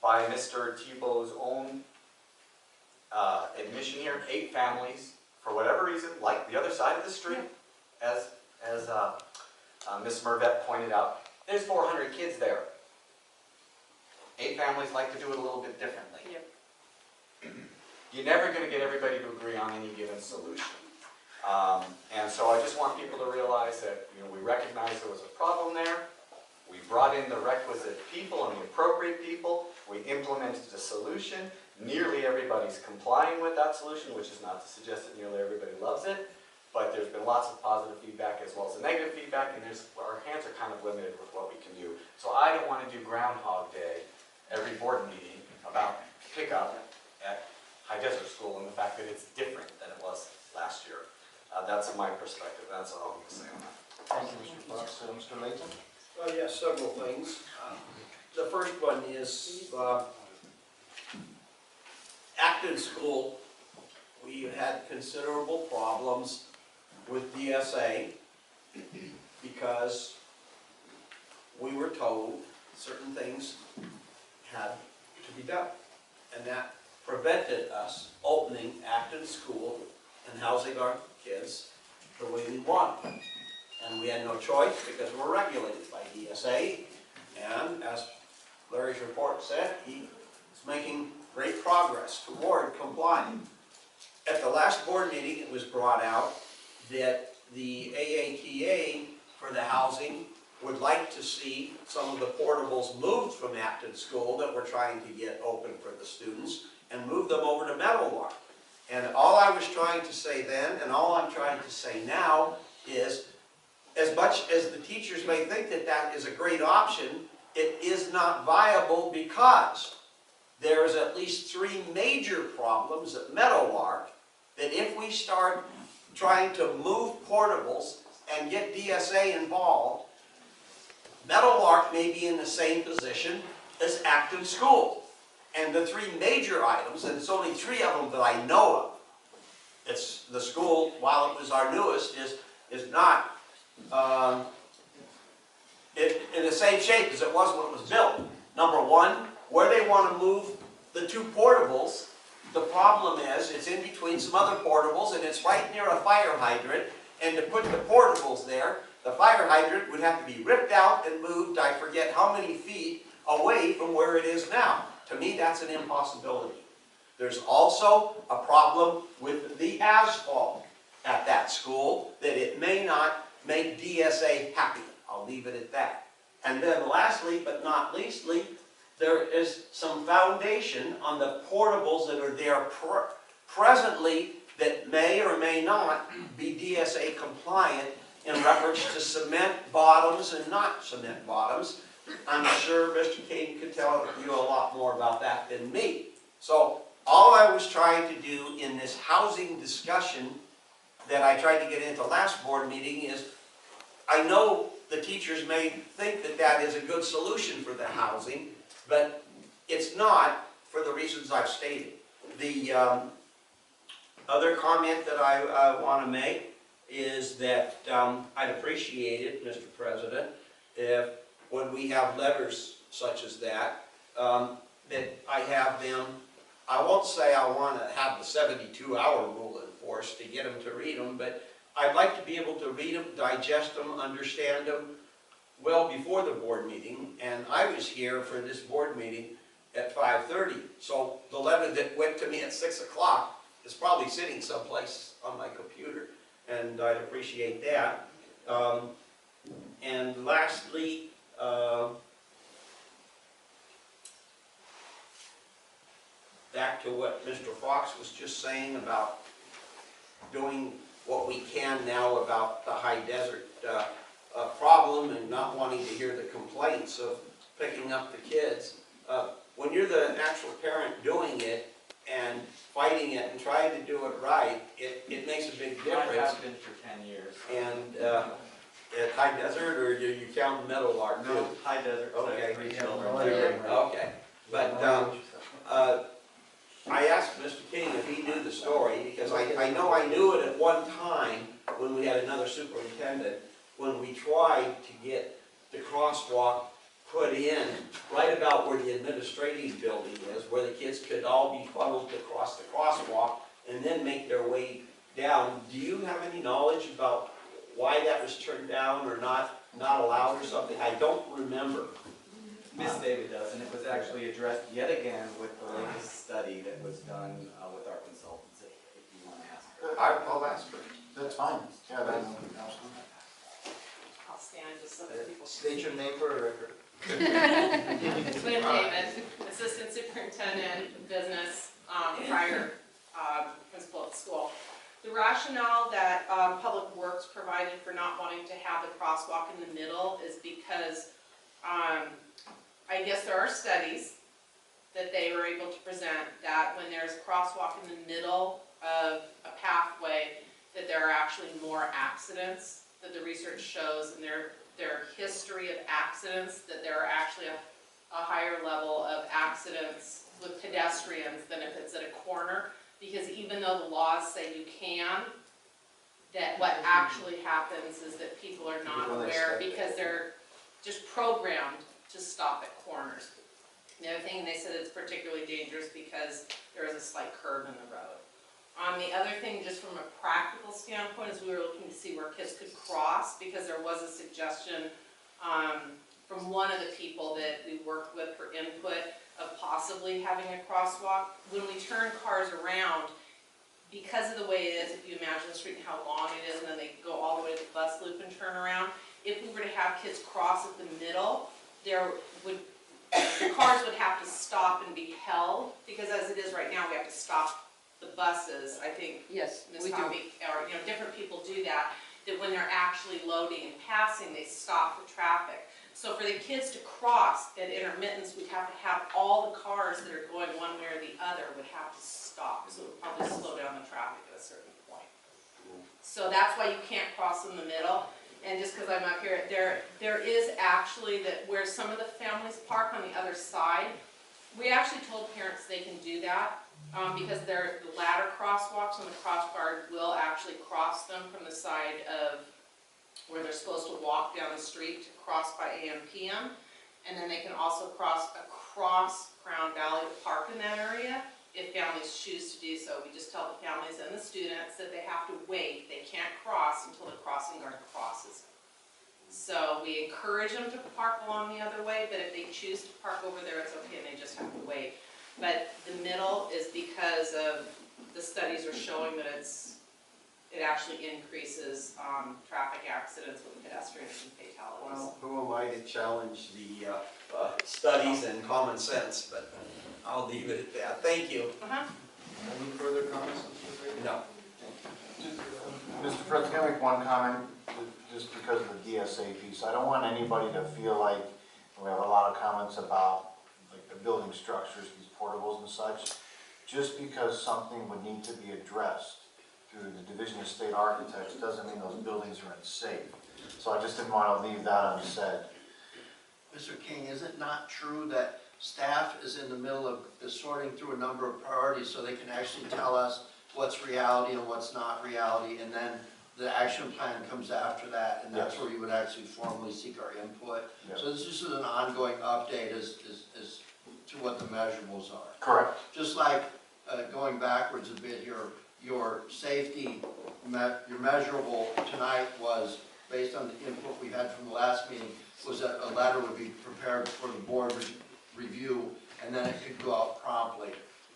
By Mr. Tebow's own admission here, 8 families, for whatever reason, like the other side of the street, as Ms. Mervet pointed out, there's 400 kids there. 8 families like to do it a little bit differently. Yep. You're never going to get everybody to agree on any given solution. And so I just want people to realize that we recognize there was a problem there. We brought in the requisite people and the appropriate people. We implemented a solution. Nearly everybody's complying with that solution, which is not to suggest that nearly everybody loves it. But there's been lots of positive feedback as well as the negative feedback, and our hands are kind of limited with what we can do. So I don't want to do Groundhog Day every board meeting about pickup at High Desert School and the fact that it's different than it was last year. That's my perspective. That's all I'm going to say on that. Thank you, Mr. Fox. Mr. Layton? Well, yes, several things. The first one is Acton School. We had considerable problems with DSA because we were told certain things had to be done. And that prevented us opening Acton School and housing our kids the way we wanted. And we had no choice because we're regulated by DSA. And as Larry's report said, he is making great progress toward complying. At the last board meeting, it was brought out that the AATA for the housing would like to see some of the portables moved from Acton School that we're trying to get open for the students and move them over to Meadowlark. And all I was trying to say then, and all I'm trying to say now, is as much as the teachers may think that that is a great option, it is not viable because there's at least 3 major problems at Meadowlark that if we start trying to move portables and get DSA involved, Meadowlark may be in the same position as Acton School. And the three major items, and it's only three of them that I know of, it's the school, while it was our newest, is not in the same shape as it was when it was built. Number one, where they want to move the two portables, the problem is it's in between some other portables and it's right near a fire hydrant. And to put the portables there, the fire hydrant would have to be ripped out and moved, I forget how many feet away from where it is now. To me, that's an impossibility. There's also a problem with the asphalt at that school that it may not make DSA happy. I'll leave it at that. And then lastly, but not leastly, there is some foundation on the portables that are there presently that may or may not be DSA compliant in reference to cement bottoms and not cement bottoms. I'm sure Mr. King could tell you a lot more about that than me. So all I was trying to do in this housing discussion that I tried to get into last board meeting is, I know the teachers may think that that is a good solution for the housing, but it's not for the reasons I've stated. The other comment that I want to make is that I'd appreciate it, Mr. President, if when we have letters such as that, that I have them, I won't say I want to have the 72-hour rule enforced to get them to read them, but I'd like to be able to read them, digest them, understand them well before the board meeting. And I was here for this board meeting at 5:30, so the letter that went to me at 6 o'clock is probably sitting someplace on my computer, and I'd appreciate that. And lastly, back to what Mr. Fox was just saying about doing what we can now about the high desert problem and not wanting to hear the complaints of picking up the kids. When you're the actual parent doing it and fighting it and trying to do it right, it makes a big difference. I have been for 10 years. And at High Desert, or do you count Meadowlark too? No, High Desert, so I Okay. have 3 children. Okay, but I asked Mr. King if he knew the story, because I know I knew it at one time when we had another superintendent, when we tried to get the crosswalk put in right about where the administrative building is, where the kids could all be funneled across the crosswalk and then make their way down. Do you have any knowledge about why that was turned down or not allowed or something? I don't remember. Miss David does, and it was actually addressed yet again with the latest study that was done with our consultancy, if you want to ask her. I'll ask her. That's fine. Yeah, that's absolutely. I'll stand just so that people. State your name for a record. Lynn David, Assistant Superintendent of Business, prior principal at the school. The rationale that Public Works provided for not wanting to have the crosswalk in the middle is because I guess there are studies that they were able to present that when there's a crosswalk in the middle of a pathway, that there are actually more accidents, that the research shows in their history of accidents, that there are actually a higher level of accidents with pedestrians than if it's at a corner, because even though the laws say you can, that what actually happens is that people are not aware because they're just programmed to stop at corners. The other thing, they said it's particularly dangerous because there is a slight curve in the road. The other thing, just from a practical standpoint, is we were looking to see where kids could cross, because there was a suggestion from one of the people that we worked with for input of possibly having a crosswalk. When we turn cars around, because of the way it is, if you imagine the street and how long it is, and then they go all the way to the bus loop and turn around, if we were to have kids cross at the middle, the cars would have to stop and be held, because as it is right now, we have to stop the buses. I think Yes, Ms. we do. Harvey, or different people do that, that when they're actually loading and passing, they stop the traffic. So for the kids to cross at intermittence, we'd have to have all the cars that are going one way or the other would have to stop, so it would probably slow down the traffic at a certain point. So that's why you can't cross in the middle. And just because I'm up here, there is actually that where some of the families park on the other side, we actually told parents they can do that because they're the ladder crosswalks and the crossguard will actually cross them from the side of where they're supposed to walk down the street to cross by AM/PM. And then they can also cross across Crown Valley to park in that area if families choose to do so. We just tell the families and the students that they have to wait. They can't cross until the crossing guard crosses. So we encourage them to park along the other way, but if they choose to park over there, it's okay, and they just have to wait. But the middle is because of, the studies are showing that it actually increases traffic accidents with pedestrians and fatalities. Well, who am I to challenge the studies and common sense, but I'll leave it at that. Thank you. Any further comments, Mr. Brady? No. Mr. President, can I make one comment, just because of the DSA piece? I don't want anybody to feel like we have a lot of comments about like the building structures, these portables and such. Just because something would need to be addressed through the Division of State Architects doesn't mean those buildings are unsafe. So I just didn't want to leave that unsaid. Mr. King, is it not true that staff is in the middle of sorting through a number of priorities so they can actually tell us what's reality and what's not reality, and then the action plan comes after that, and that's Yes. where you would actually formally seek our input? Yes. So this is an ongoing update as to what the measurables are. Correct. Just like, going backwards a bit, your safety, your measurable tonight was, based on the input we had from the last meeting, was that a letter would be prepared for the board review, and then it could go out promptly.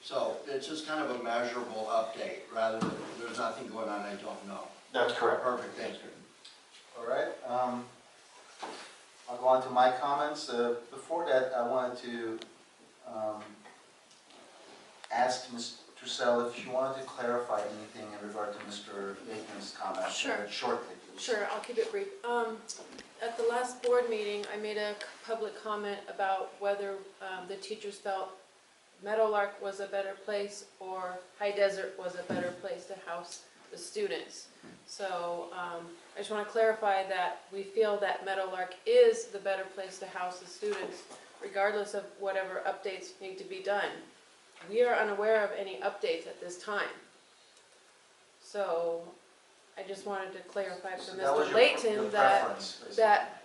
So it's just kind of a measurable update, rather than, there's nothing going on, I don't know. That's correct. Perfect, thank you. All right, I'll go on to my comments. Before that, I wanted to ask Ms. Trussell if she wanted to clarify anything in regard to Mr. Bateman's comment. Sure. Shortly, please. Sure, I'll keep it brief. At the last board meeting, I made a public comment about whether the teachers felt Meadowlark was a better place or High Desert was a better place to house the students. So I just want to clarify that we feel that Meadowlark is the better place to house the students, regardless of whatever updates need to be done. We are unaware of any updates at this time. So I just wanted to clarify So for that was Mr. your Layton preference, basically. that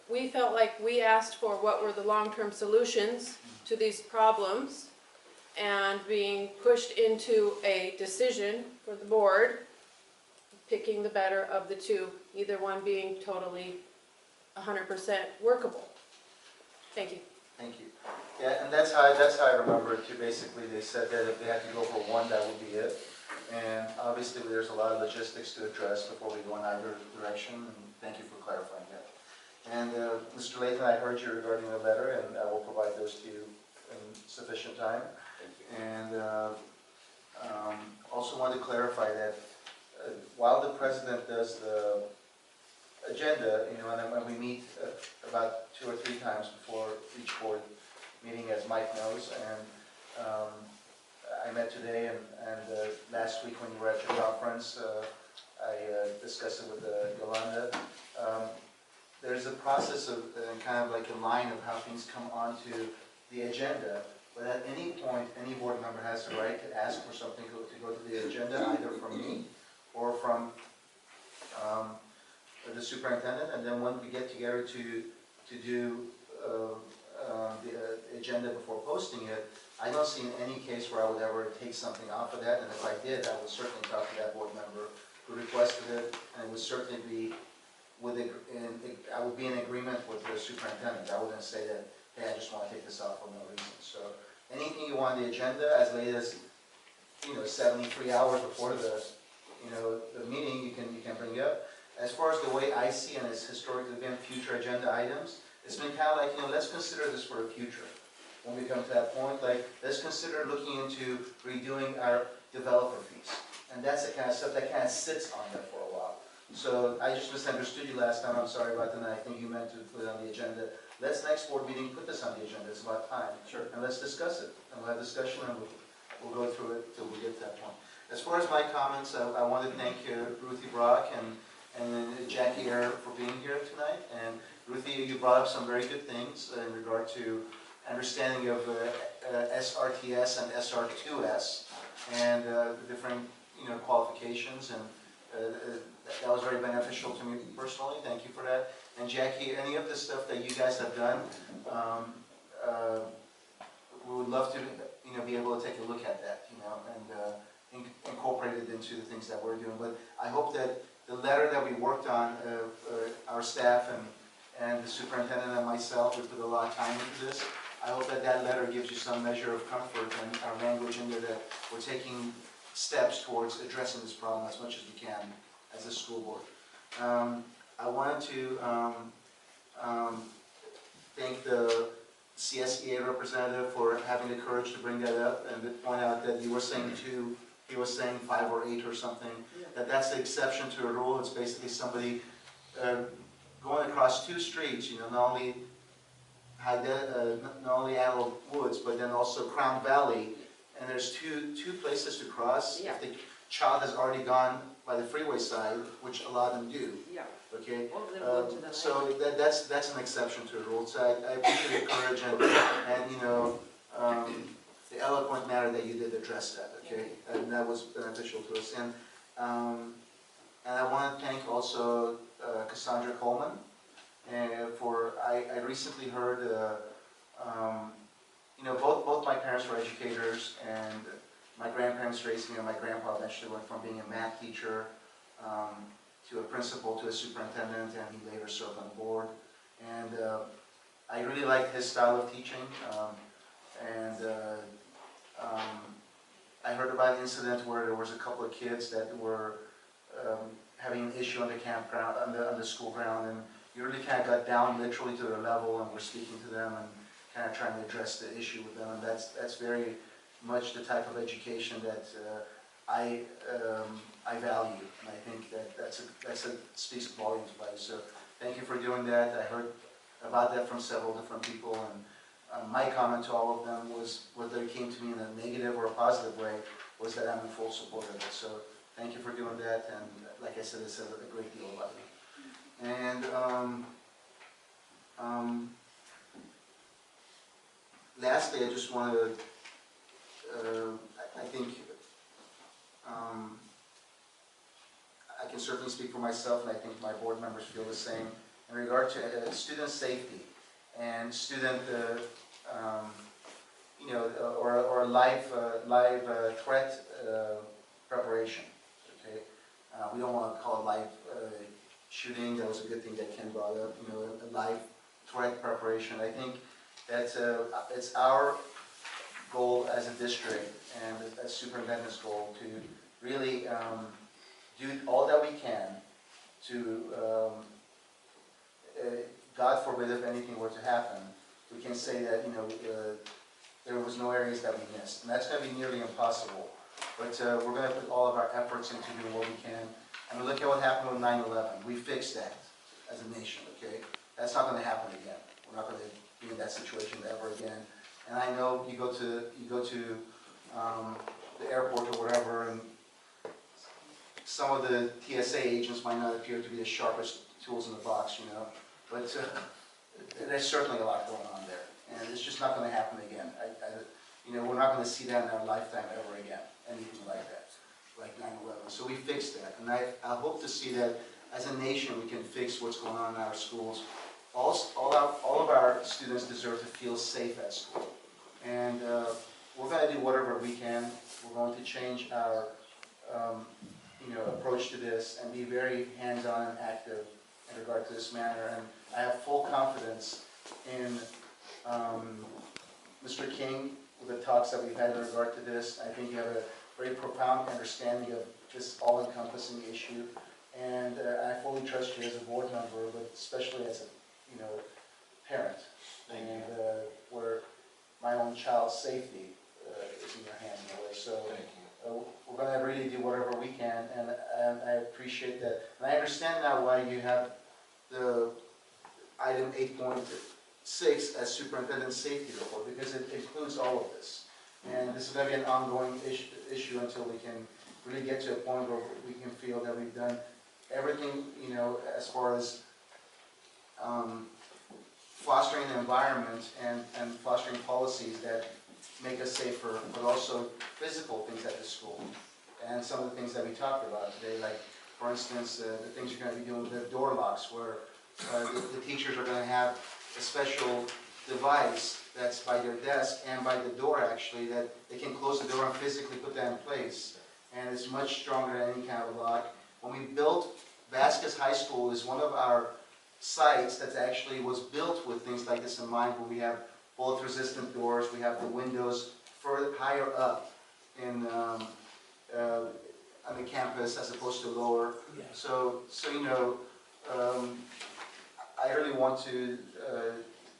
we felt like we asked for what were the long-term solutions to these problems, and being pushed into a decision for the board, picking the better of the two, either one being totally 100% workable. Thank you. Thank you. Yeah, and that's how I remember it too. Basically, they said that if they had to go for one, that would be it. And obviously, there's a lot of logistics to address before we go in either direction, and thank you for clarifying that. And Mr. Layton, I heard you regarding the letter, and I will provide those to you in sufficient time. And also want to clarify that while the president does the agenda, and we meet about 2 or 3 times before each board meeting, as Mike knows, and I met today and last week when you were at your conference, I discussed it with Yolanda. There's a process of kind of like a line of how things come onto the agenda. But at any point, any board member has the right to ask for something to go to the agenda, either from me or from the superintendent. And then when we get together to do the agenda before posting it, I don't see in any case where I would ever take something off of that. And if I did, I would certainly talk to that board member who requested it, and it would certainly be I would be in agreement with the superintendent. I wouldn't say that, hey, I just want to take this off for no reason. So anything you want on the agenda, as late as 73 hours before the meeting, you can bring up. As far as the way I see, and it's historically been future agenda items, it's been kind of like, let's consider this for the future. When we come to that point, like, let's consider looking into redoing our developer fees. And that's the kind of stuff that kind of sits on there for a while. So I just misunderstood you last time, I'm sorry about that, and I think you meant to put it on the agenda. Let's next board meeting put this on the agenda, it's about time. Sure. And let's discuss it, and we'll have discussion, and we'll go through it till we get to that point. As far as my comments, I want to thank Ruthie Brock and Jackie Ayer for being here tonight. And Ruthie, you brought up some very good things in regard to understanding of SRTS and SR2S and the different qualifications, and that was very beneficial to me personally. Thank you for that. And Jackie, any of the stuff that you guys have done, we would love to be able to take a look at that, and incorporate it into the things that we're doing. But I hope that the letter that we worked on, our staff and the superintendent and myself, we put a lot of time into this. I hope that that letter gives you some measure of comfort and our language in there that we're taking steps towards addressing this problem as much as we can as a school board. I wanted to thank the CSEA representative for having the courage to bring that up and to point out that you were saying 2, he was saying 5 or 8 or something. That's the exception to a rule. It's basically somebody going across 2 streets, not only Antelope Woods, but then also Crown Valley, and there's two places to cross. Yeah. If the child has already gone by the freeway side, which a lot of them do. Yeah. Okay. All of them go to the line. So that's an exception to the rule. So I appreciate your courage and the eloquent manner that you did address that. Okay, and that was beneficial to us. And I want to thank also Cassandra Coleman. I recently heard, both my parents were educators, and my grandparents raised me, and my grandpa eventually went from being a math teacher to a principal, to a superintendent, and he later served on the board. And I really liked his style of teaching. I heard about an incident where there was a couple of kids that were having an issue on the campground, on the school ground, and you really kind of got down literally to their level and were speaking to them and kind of trying to address the issue with them. And that's very much the type of education that I value, and I think that speaks volumes about you. So thank you for doing that. I heard about that from several different people, and my comment to all of them was, whether it came to me in a negative or a positive way, was that I'm in full support of it. So thank you for doing that, and like I said, it says a great deal about you. And lastly, I just want to, I think I can certainly speak for myself, and I think my board members feel the same, in regard to student safety and student, or live threat preparation. Okay, we don't want to call it live shooting. That was a good thing that Ken brought up. A live threat preparation. I think that's it's our goal as a district and as superintendent's goal to really do all that we can to, God forbid if anything were to happen, we can say that there was no areas that we missed, and that's going to be nearly impossible. But we're going to put all of our efforts into doing what we can. And we look at what happened with 9/11. We fixed that as a nation. Okay, that's not going to happen again. We're not going to be in that situation ever again. And I know you go to the airport or whatever, and some of the TSA agents might not appear to be the sharpest tools in the box, but there's certainly a lot going on there, and it's just not going to happen again. We're not going to see that in our lifetime ever again, anything like that, like 9/11. So we fixed that, and I hope to see that as a nation we can fix what's going on in our schools. All of our students deserve to feel safe at school, and we're going to do whatever we can. We're going to change our approach to this and be very hands-on and active in regard to this matter. And I have full confidence in Mr. King with the talks that we've had in regard to this. I think you have a very profound understanding of this all-encompassing issue, and I fully trust you as a board member, but especially as a parent. Thank you. And where my own child's safety is in your hands in a way. So Thank you. we're going to really do whatever we can, and I appreciate that. And I understand now why you have the item 8.6 as superintendent safety report, because it includes all of this. And this is going to be an ongoing issue until we can really get to a point where we can feel that we've done everything, you know, as far as fostering the environment and fostering policies that make us safer, but also physical things at the school. And some of the things that we talked about today, like, for instance, the things you're going to be doing with the door locks, where the teachers are going to have a special device that's by their desk and by the door, actually, that they can close the door and physically put that in place. And it's much stronger than any kind of lock. When we built Vasquez High School, is one of our sites that actually was built with things like this in mind, where we have bullet-resistant doors, we have the windows further higher up in on the campus as opposed to lower. So you know, I really want to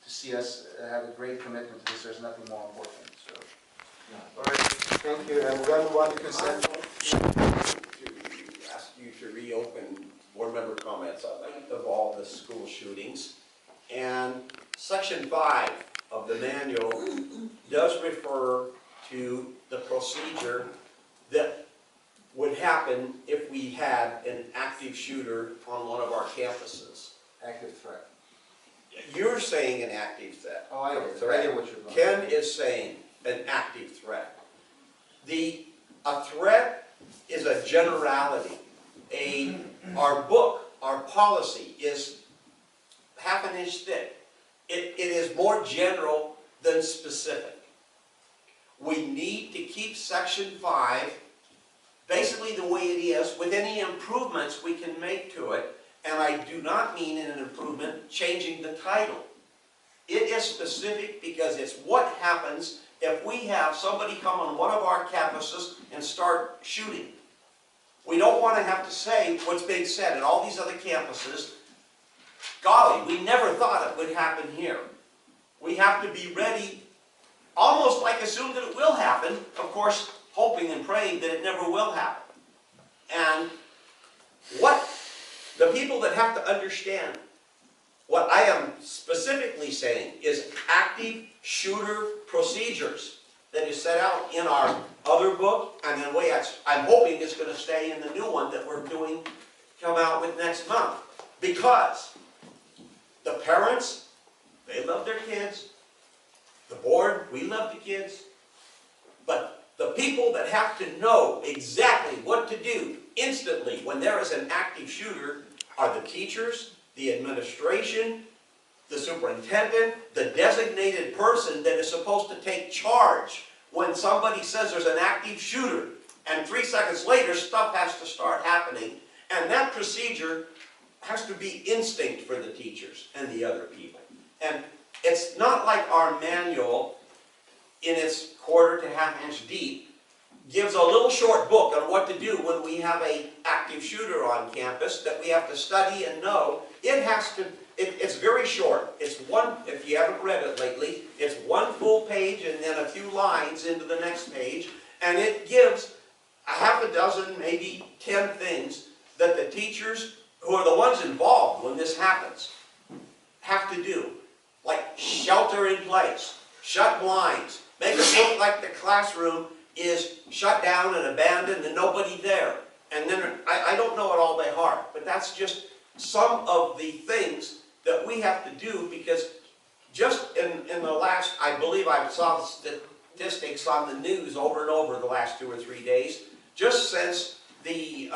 see us have a great commitment to this. There's nothing more important. So, all right, thank you. And we're going to move on to consent. To ask you to reopen board member comments of all the school shootings. And section 5 of the manual does refer to the procedure that would happen if we had an active shooter on one of our campuses. Active threat. You're saying an active threat. Oh, I Threat. get what you're going. Ken is saying an active threat. A threat is a generality. Our book, our policy is half an inch thick. It is more general than specific. We need to keep section 5 basically the way it is, with any improvements we can make to it. And I do not mean in an improvement changing the title. It is specific because it's what happens if we have somebody come on one of our campuses and start shooting. We don't want to have to say what's being said at all these other campuses. Golly, we never thought it would happen here. We have to be ready, almost like assume that it will happen, of course, hoping and praying that it never will happen. And what the people that have to understand what I am specifically saying is active shooter procedures that is set out in our other book, and in a way I'm hoping it's going to stay in the new one that we're doing, come out with next month. Because the parents, they love their kids. The board, we love the kids. But the people that have to know exactly what to do instantly when there is an active shooter are the teachers, the administration, the superintendent, the designated person that is supposed to take charge when somebody says there's an active shooter. And 3 seconds later, stuff has to start happening. And that procedure has to be instinct for the teachers and the other people. And it's not like our manual, in its 1/4 to 1/2 inch deep, gives a little short book on what to do when we have an active shooter on campus that we have to study and know. It's very short. It's one, if you haven't read it lately, it's 1 full page and then a few lines into the next page. And it gives a 6, maybe 10 things that the teachers, who are the ones involved when this happens, have to do. Like shelter in place, shut blinds, make it look like the classroom is shut down and abandoned and nobody there. And then, I don't know it all by heart, but that's just some of the things that we have to do, because just in the last, I believe I saw statistics on the news over and over the last 2 or 3 days, just since the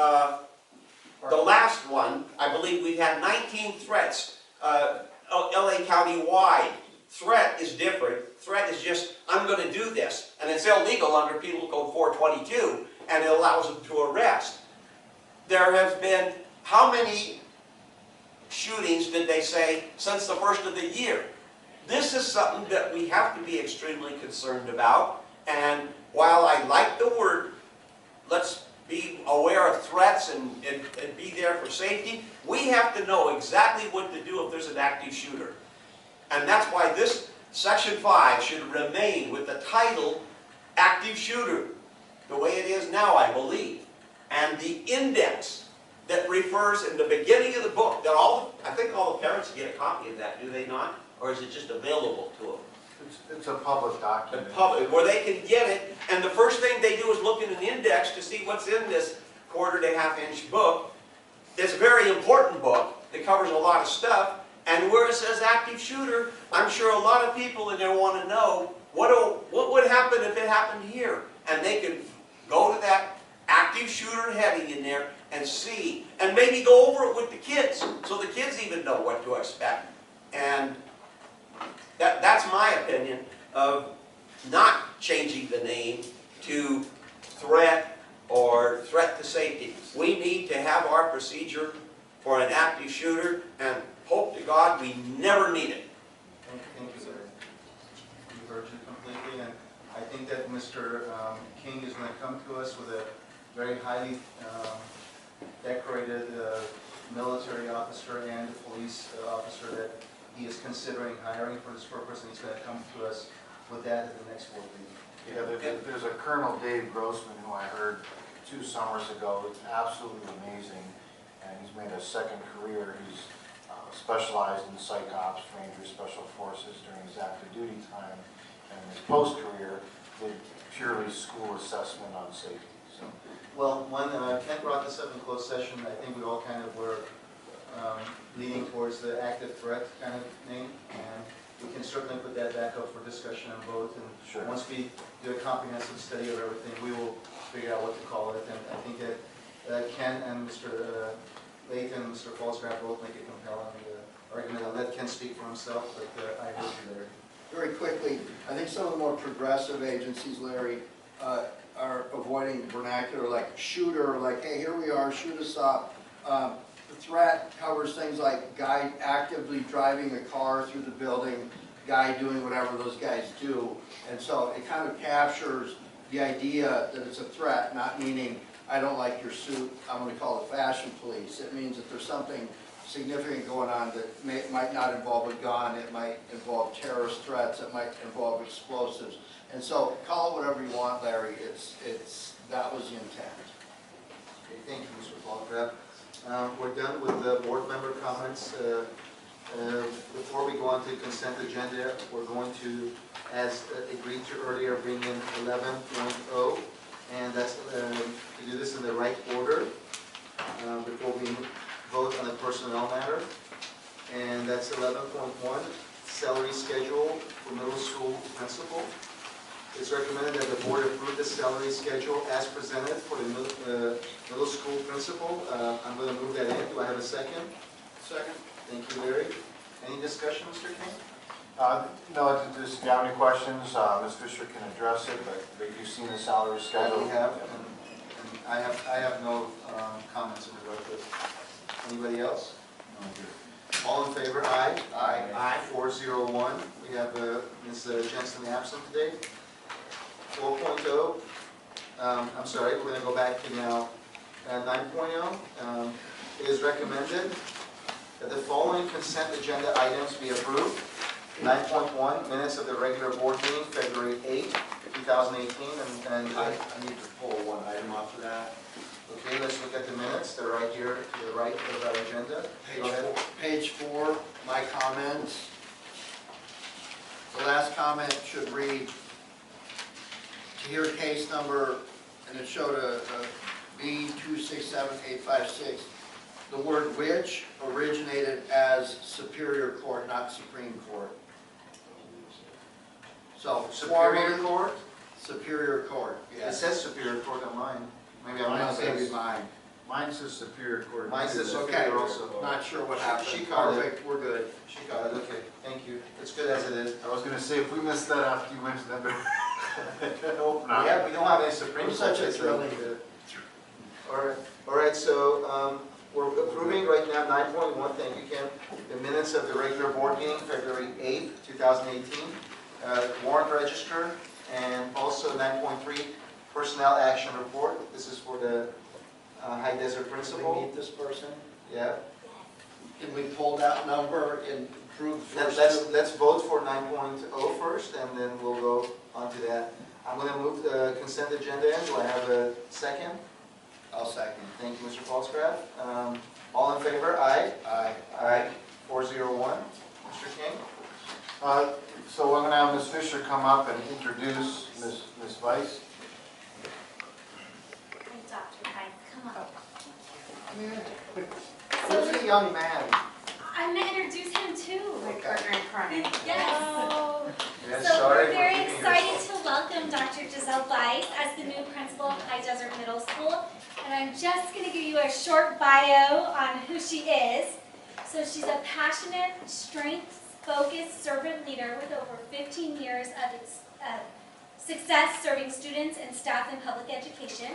last one, I believe we've had 19 threats, LA County wide. Threat is different. Threat is just, I'm going to do this. And it's illegal under Penal Code 422, and it allows them to arrest. There have been, how many shootings did they say since the first of the year? This is something that we have to be extremely concerned about. And while I like the word, let's be aware of threats and be there for safety, we have to know exactly what to do if there's an active shooter. And that's why this section 5 should remain with the title active shooter, the way it is now, I believe. And the index that refers in the beginning of the book, that I think all the parents get a copy of that, do they not? Or is it just available to them? It's a public The document. public, where they can get it, and the first thing they do is look in an index to see what's in this quarter to half-inch book. It's a very important book that covers a lot of stuff, and where it says active shooter, I'm sure a lot of people in there want to know, what would happen if it happened here? And they can go to that active shooter heading in there and see, and maybe go over it with the kids, so the kids even know what to expect. And that's my opinion of not changing the name to threat or threat to safety. We need to have our procedure for an active shooter, and hope to God we never need it. Thank you, sir. We heard you completely, and I think that Mr. King is going to come to us with a very highly decorated military officer and police officer that he is considering hiring for this purpose, and he's going to come to us with that at the next board meeting. Yeah, there's a Colonel Dave Grossman who I heard 2 summers ago. It's absolutely amazing, and he's made a second career. He's specialized in psych ops, Ranger Special Forces during his active duty time, and his post-career did purely school assessment on safety. So, Well, when Ken brought this up in closed session, I think we all kind of were leaning towards the active threat kind of name, and we can certainly put that back up for discussion and vote. And sure. once we do a comprehensive study of everything, we will figure out what to call it. And I think that Ken and Mr. Layton and Mr. Falsgraf both make a compelling argument. I'll let Ken speak for himself, but I heard you there. Very quickly, I think some of the more progressive agencies, Larry, are avoiding vernacular like shooter, like, hey, here we are, shoot us up. The threat covers things like guy actively driving a car through the building, guy doing whatever those guys do. And so it kind of captures the idea that it's a threat, not meaning, I don't like your suit, I'm going to call it fashion police. It means that there's something significant going on that might not involve a gun, it might involve terrorist threats, it might involve explosives. And so call it whatever you want, Larry, that was the intent. Okay, thank you, Mr. Falsgraf. We're done with the board member comments. Before we go on to consent agenda, we're going to, as agreed to earlier, bring in 11.0, and that's to do this in the right order before we vote on the personnel matter. And that's 11.1, salary schedule for middle school principal. It's recommended that the board approve the salary schedule as presented for the middle school principal. I'm going to move that in. Do I have a second? Second. Thank you, Larry. Any discussion, Mr. King? No, if you have any questions, Ms. Fisher can address it, but you've seen the salary schedule. We have, and I have no comments in regard to it. Anybody else? All in favor? Aye. Aye. Aye. 401. We have Ms. Jensen absent today. 4.0. I'm sorry, we're going to go back to now 9.0. It is recommended that the following consent agenda items be approved. 9.1, minutes of the regular board meeting, February 8, 2018, and I need to pull one item off of that. okay, let's look at the minutes. They're right here to the right of our agenda. Go ahead. Page 4, my comments. The last comment should read, to hear case number, and it showed a B267856. The word which originated as Superior Court, not Supreme Court. So, Superior Court? Superior Court, It yes. says Superior Court on mine. Maybe I'm Mine not says mine. Mine says Superior Court. Mine says Okay, Superior also. not sure what happened. She caught it. Perfect, we're good. She got it, okay, thank you. It's good as it is. I was going to say, if we missed that after you mentioned that, but hope not. Yeah, we don't have any Supreme It was Court. such a cases. thrilling. All right, so we're approving right now 9.1, thank you, Ken, the minutes of the regular board meeting, February 8th, 2018, warrant register, and also 9.3, personnel action report. This is for the High Desert Did we Principal. meet this person? Yeah. Can we pull that number and approve the first two? Let's vote for 9.0 first, and then we'll go on to that. I'm going to move the consent agenda in. Do I have a second? I'll second. Thank you, Mr. Falsgraf. All in favor? Aye. Aye. Aye. 401. Mr. King? So I'm going to have Ms. Fisher come up and introduce Ms. Weiss. Dr. Price, come on. Who's the young man? I'm gonna introduce him too. Okay. Partner in crime. Yes. Yes, So sorry we're for very keeping you excited so- to welcome Dr. Giselle Weiss as the new principal of High Desert Middle School. And I'm just gonna give you a short bio on who she is. So she's a passionate, strengths-focused servant leader with over 15 years of success serving students and staff in public education.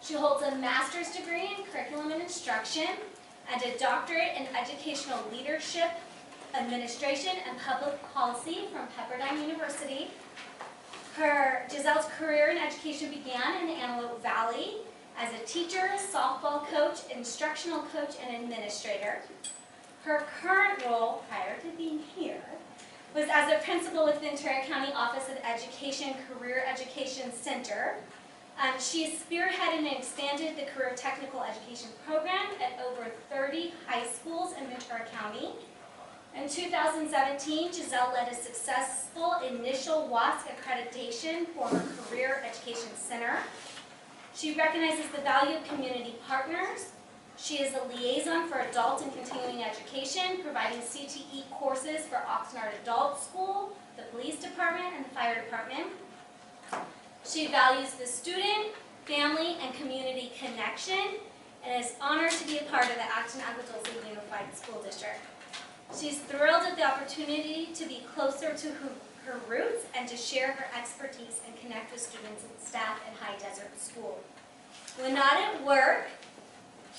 She holds a master's degree in curriculum and instruction and a doctorate in educational leadership, administration, and public policy from Pepperdine University. Giselle's career in education began in the Antelope Valley as a teacher, softball coach, instructional coach, and administrator. Her current role, prior to being here, was as a principal with Ventura County Office of Education Career Education Center. She has spearheaded and expanded the Career Technical Education Program at over 30 high schools in Ventura County. In 2017, Giselle led a successful initial WASC accreditation for her Career Education Center. She recognizes the value of community partners. She is a liaison for adult and continuing education, providing CTE courses for Oxnard Adult School, the police department, and the fire department. She values the student, family, and community connection, and is honored to be a part of the Acton-Agua Dulce Unified School District. She's thrilled at the opportunity to be closer to her roots and to share her expertise and connect with students and staff at High Desert School. When not at work,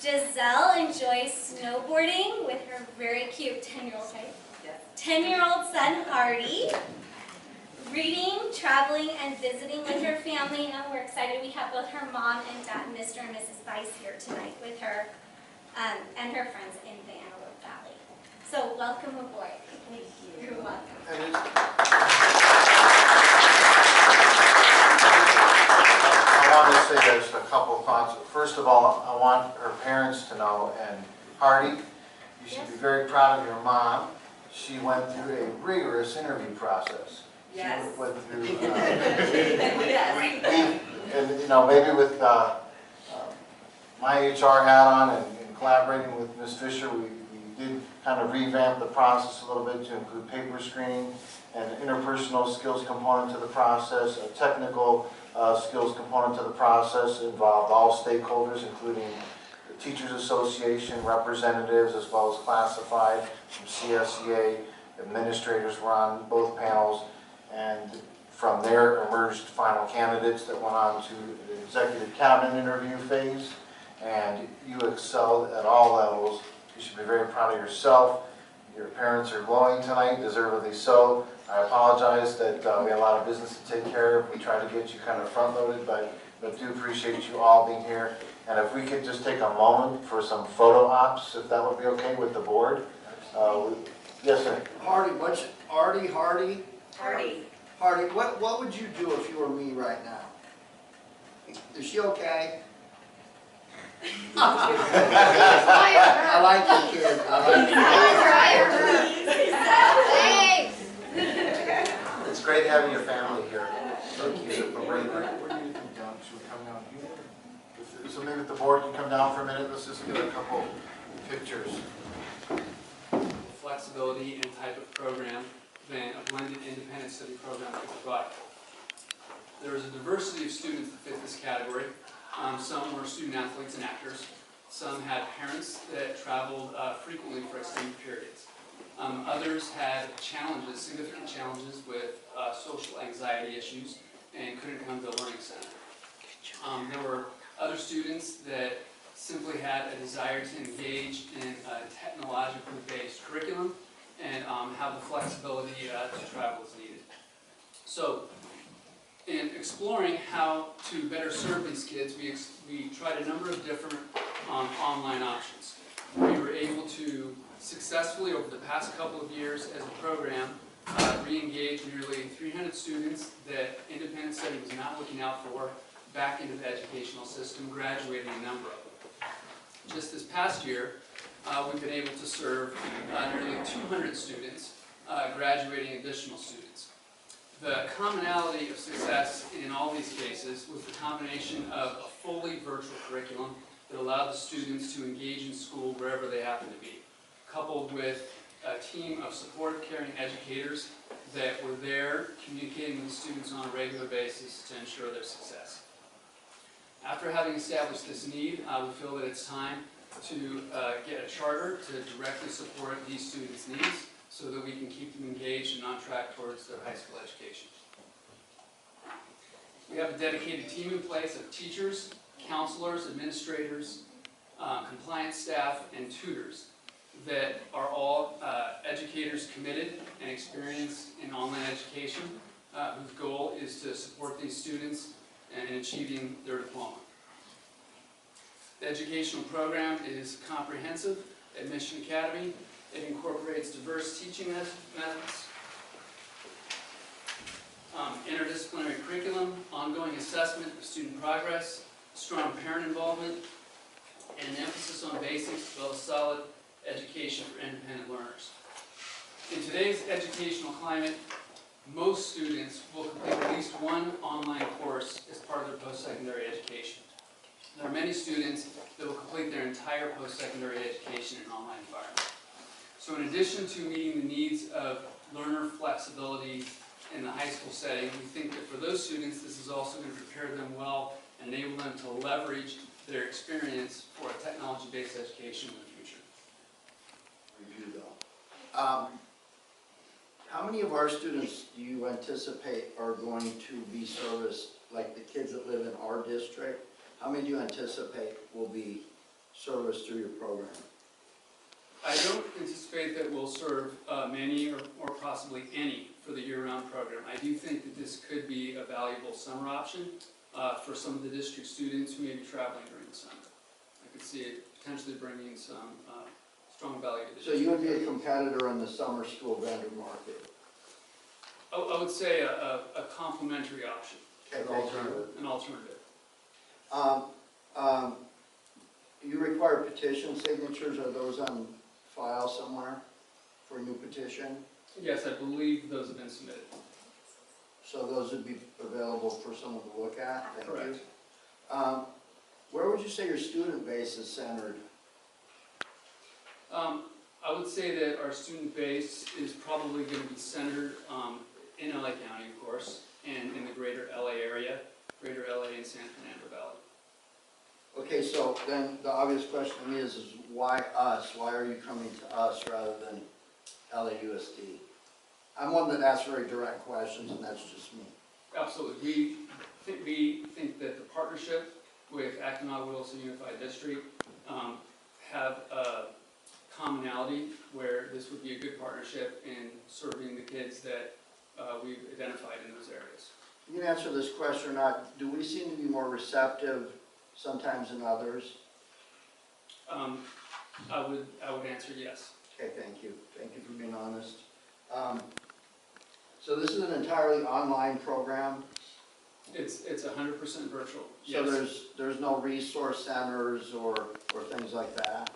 Giselle enjoys snowboarding with her very cute 10-year-old son, Hardy, reading, traveling, and visiting with her family, and we're excited we have both her mom and dad, Mr. and Mrs. Weiss, here tonight with her and her friends in the Antelope Valley. So welcome aboard. Thank you. You're welcome. I want to say just a couple of thoughts. First of all, I want her parents to know, and Hardy, you should be very proud of your mom. She went through a rigorous interview process. Yes. She went through, Yes. and you know, maybe with my HR hat on and collaborating with Ms. Fisher, we did kind of revamp the process a little bit to include paper screening and interpersonal skills component to the process, a technical skills component to the process, involved all stakeholders, including the Teachers Association representatives, as well as classified from CSEA. Administrators were on both panels, and from there emerged final candidates that went on to the executive cabinet interview phase, and you excelled at all levels. You should be very proud of yourself. Your parents are glowing tonight, deservedly so. I apologize that we had a lot of business to take care of. We tried to get you kind of front-loaded, but do appreciate you all being here. And if we could just take a moment for some photo ops, if that would be okay with the board. Yes, sir. Hardy, what's Hardy? Hardy. Hardy, what would you do if you were me right now? Is she okay? I like the kid. It's great having your family here. Thank you. Where do you think down? Should we come down here? So maybe if the board can come down for a minute, let's just get a couple pictures. Flexibility and type of program than a blended independent study program could provide. There is a diversity of students that fit this category. Some were student athletes and actors. Some had parents that traveled frequently for extended periods. Others had challenges, significant challenges with social anxiety issues and couldn't come to the learning center. There were other students that simply had a desire to engage in a technologically based curriculum and have the flexibility to travel as needed. So, in exploring how to better serve these kids, we tried a number of different online options. We were able to successfully, over the past couple of years as a program, re-engage nearly 300 students that independent study was not looking out for back into the educational system, graduating a number of them. Just this past year, we've been able to serve nearly 200 students graduating additional students. The commonality of success in all these cases was the combination of a fully virtual curriculum that allowed the students to engage in school wherever they happen to be, coupled with a team of supportive, caring educators that were there communicating with the students on a regular basis to ensure their success. After having established this need, we feel that it's time to get a charter to directly support these students' needs so that we can keep them engaged and on track towards their high school education. We have a dedicated team in place of teachers, counselors, administrators, compliance staff, and tutors that are all educators committed and experienced in online education, whose goal is to support these students in achieving their diploma. The educational program is comprehensive at Mission Academy. It incorporates diverse teaching methods, interdisciplinary curriculum, ongoing assessment of student progress, strong parent involvement, and an emphasis on basics as well as solid education for independent learners. In today's educational climate, most students will complete at least one online course as part of their post-secondary education. There are many students that will complete their entire post-secondary education in an online environment. So in addition to meeting the needs of learner flexibility in the high school setting, we think that for those students, this is also going to prepare them well and enable them to leverage their experience for a technology-based education in the future. Review though. How many of our students do you anticipate are going to be serviced, like the kids that live in our district? How many do you anticipate will be serviced through your program? I don't anticipate that we'll serve many or possibly any for the year-round program. I do think that this could be a valuable summer option for some of the district students who may be traveling during the summer. I could see it potentially bringing some strong value to the district. So you would be a competitor in the summer school vendor market? I would say a complementary option. Okay, An alternative. You require petition signatures, are those on file somewhere for a new petition? Yes, I believe those have been submitted. So those would be available for someone to look at? Thank you. Correct. Where would you say your student base is centered? I would say that our student base is probably going to be centered in LA County, of course, and in the greater LA area, greater LA and San Fernando Valley. Okay, so then the obvious question to me is why us? Why are you coming to us rather than LAUSD? I'm one that asks very direct questions, and that's just me. Absolutely. We think that the partnership with Acton-Agua Unified District have a commonality where this would be a good partnership in serving the kids that we've identified in those areas. You can answer this question or not. Do we seem to be more receptive sometimes than others? I would answer yes. Okay, thank you. Thank you for being honest. So this is an entirely online program? It's 100% virtual. So Yes. there's no resource centers or things like that?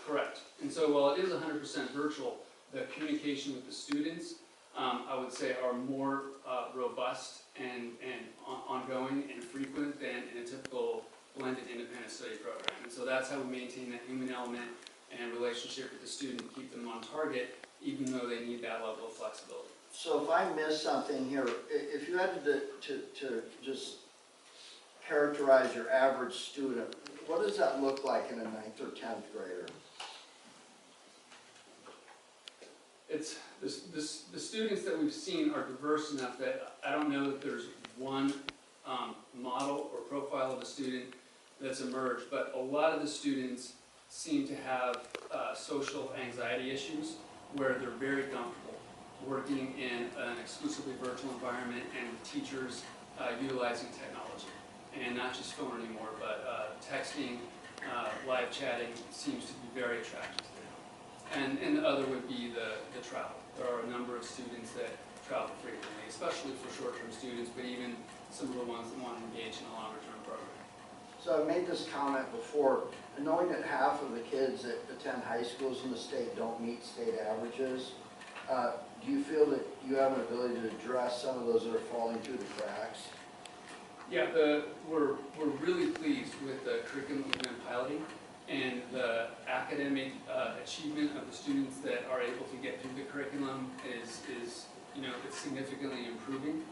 Correct. And so while it is 100% virtual, the communication with the students, I would say, are more robust and ongoing and frequent than in a typical blended independent study program. And so that's how we maintain that human element and relationship with the student to keep them on target, even though they need that level of flexibility. So if I miss something here, if you had to just characterize your average student, what does that look like in a 9th or 10th grader? It's the students that we've seen are diverse enough that I don't know that there's one model or profile of a student that's emerged, but a lot of the students seem to have social anxiety issues where they're very comfortable working in an exclusively virtual environment and teachers utilizing technology. And not just phone anymore, but texting, live chatting seems to be very attractive to them. And the other would be the travel. There are a number of students that travel frequently, especially for short-term students, but even some of the ones that want to engage in a longer-term program. So I've made this comment before, and knowing that half of the kids that attend high schools in the state don't meet state averages, Do you feel that you have an ability to address some of those that are falling through the cracks? Yeah, we're really pleased with the curriculum we've been piloting and the academic achievement of the students that are able to get through the curriculum is it's significantly improving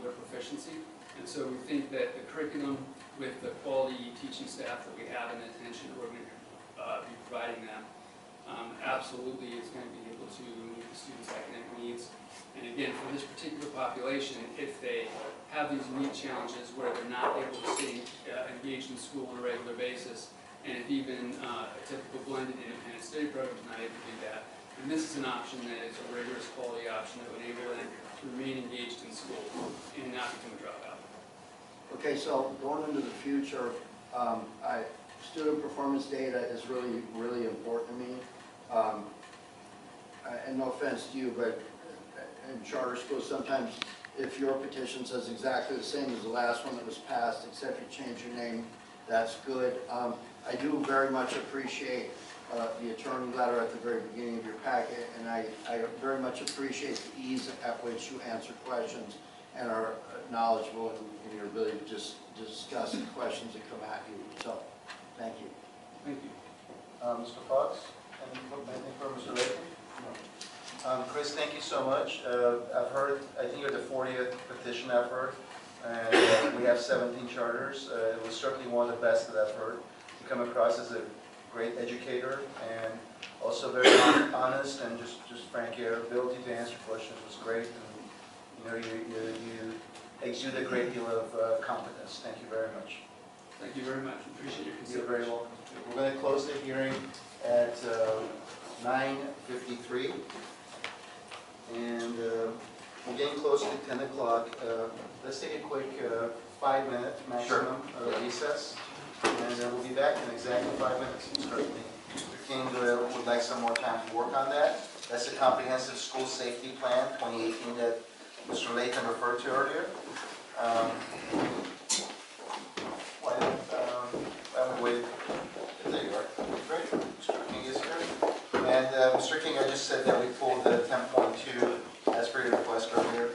their proficiency. And so we think that the curriculum with the quality teaching staff that we have and the attention that we're going to be providing them absolutely is going to be able to meet the students' academic needs. And again, for this particular population, if they have these unique challenges where they're not able to stay engaged in school on a regular basis, and if even a typical blended independent study program is not able to do that, then this is an option that is a rigorous quality option that would enable them to remain engaged in school and not become a dropout. Okay, so going into the future, student performance data is really, really important to me. And no offense to you, but in charter schools, sometimes if your petition says exactly the same as the last one that was passed, except you change your name, that's good. I do very much appreciate the attorney letter at the very beginning of your packet, and I very much appreciate the ease at which you answer questions and are knowledgeable in your ability to just discuss the questions that come at you. So, thank you. Thank you. Mr. Fox, anything for Mr. Lakin? No. Chris, thank you so much. I've heard, I think you're the 40th petition I've heard, and we have 17 charters. It was certainly one of the best that I've heard. You come across as a great educator and also very honest and just frank. Your ability to answer questions was great, and you exude a great deal of competence. Thank you very much. Thank you very much. Appreciate your You're consideration. very welcome. We're going to close the hearing at 9:53, and we're getting close to 10 o'clock. Let's take a quick 5-minute maximum recess, and we'll be back in exactly 5 minutes. Mr. King would like some more time to work on that. That's the comprehensive school safety plan 2018 that Mr. Layton referred to earlier. Why don't we wait? There you are. Great. Mr. King is here. And Mr. King, I just said that we pulled the 10.2 as per your request earlier.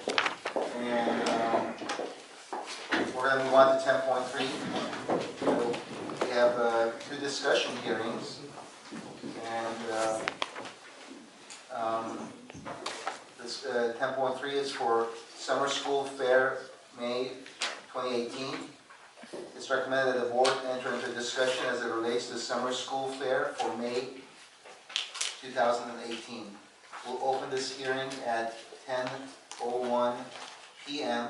And we're going to move on to 10.3. We have 2 discussion hearings. And this 10.3 is for Summer School Fair, May 2018. It's recommended that the board enter into discussion as it relates to Summer School Fair for May 2018. We'll open this hearing at 10:01 p.m.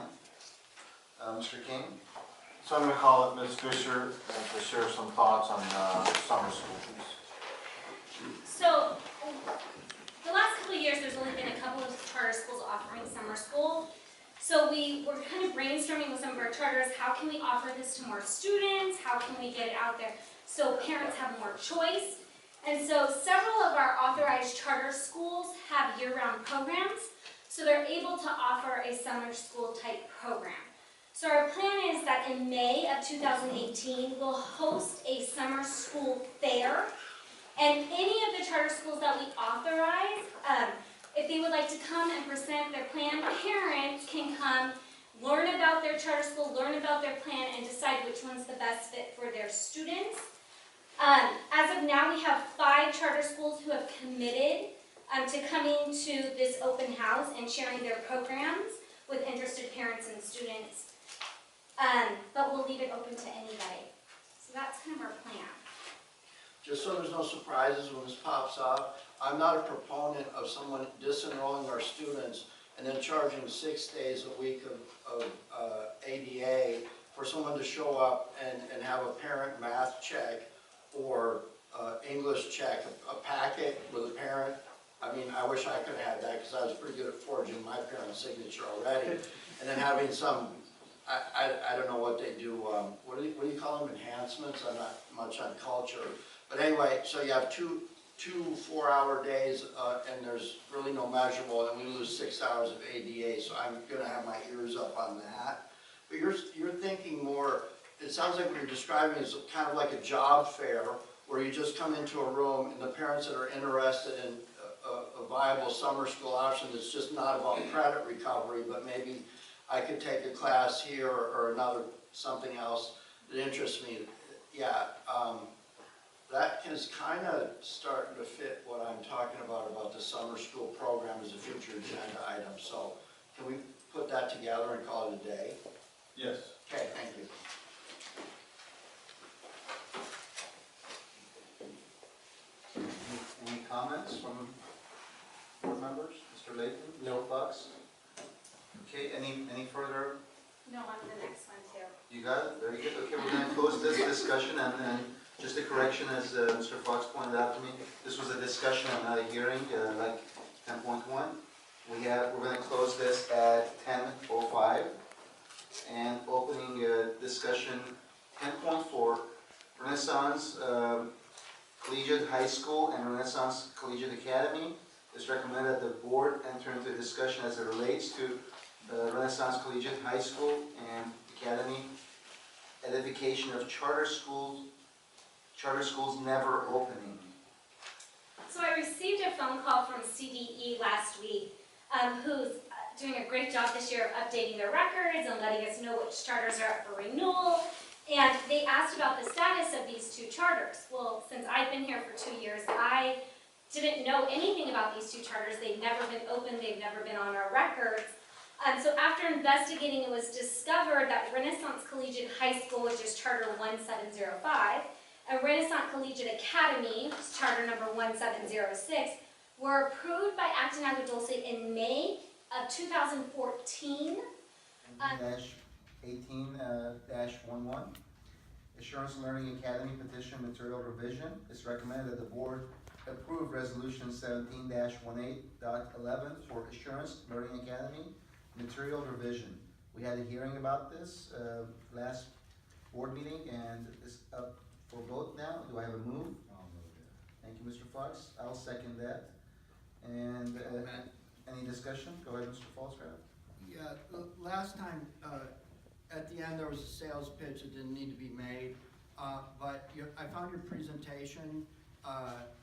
Mr. King? So I'm going to call it Ms. Fisher to share some thoughts on summer school, please. So, the last couple of years, there's only been a couple of charter schools offering summer school. So we were kind of brainstorming with some of our charters, how can we offer this to more students? How can we get it out there so parents have more choice? And so several of our authorized charter schools have year-round programs, so they're able to offer a summer school type program. So our plan is that in May of 2018, we'll host a summer school fair. And any of the charter schools that we authorize, if they would like to come and present their plan, parents can come, learn about their charter school, learn about their plan, and decide which one's the best fit for their students. As of now, we have 5 charter schools who have committed to coming to this open house and sharing their programs with interested parents and students. But we'll leave it open to anybody. So that's kind of our plan. Just so there's no surprises when this pops up, I'm not a proponent of someone disenrolling our students and then charging 6 days a week of ADA for someone to show up and have a parent math check or English check, a packet with a parent. I mean, I wish I could have had that because I was pretty good at forging my parent's signature already. And then having some, I don't know what they do, what do you call them, enhancements? I'm not much on culture. But anyway, so you have two 4-hour days, and there's really no measurable, and we lose 6 hours of ADA, so I'm going to have my ears up on that. But you're thinking more, it sounds like what you're describing is kind of like a job fair, where you just come into a room, and the parents that are interested in a viable summer school option that's just not about credit recovery, but maybe I could take a class here or another, something else that interests me. Yeah, that is kind of starting to fit what I'm talking about the summer school program as a future agenda item. So can we put that together and call it a day? Yes. Okay, thank you. Any comments from board members? Mr. Layton? No. Mr. Fox? Okay, any further? No, on to the next one too. You got it? Very good. Okay, we're going to close this discussion, and just a correction, as Mr. Fox pointed out to me, this was a discussion and not a hearing, like 10.1. We're going to close this at 10:05, and opening discussion 10.4, Renaissance Collegiate High School and Renaissance Collegiate Academy. It's recommended that the board enter into a discussion as it relates to Renaissance Collegiate High School and Academy, edification of charter schools never opening. So I received a phone call from CDE last week, who's doing a great job this year of updating their records and letting us know which charters are up for renewal. And they asked about the status of these two charters. Well, since I've been here for 2 years, I didn't know anything about these two charters. They've never been opened, they've never been on our records. So after investigating, it was discovered that Renaissance Collegiate High School, which is Charter 1705, and Renaissance Collegiate Academy, which is Charter number 1706, were approved by Acton-Agua Dulce in May of 2014. Dash 18-11, Assurance Learning Academy petition material revision. It's recommended that the board approve resolution 17-18.11 for Assurance Learning Academy material revision. We had a hearing about this last board meeting, and it's up for vote now. Do I have a move? I'll move it. Thank you, Mr. Fox. I'll second that. And any discussion? Go ahead, Mr. Falsgraf. Yeah, last time, at the end, there was a sales pitch that didn't need to be made, but I found your presentation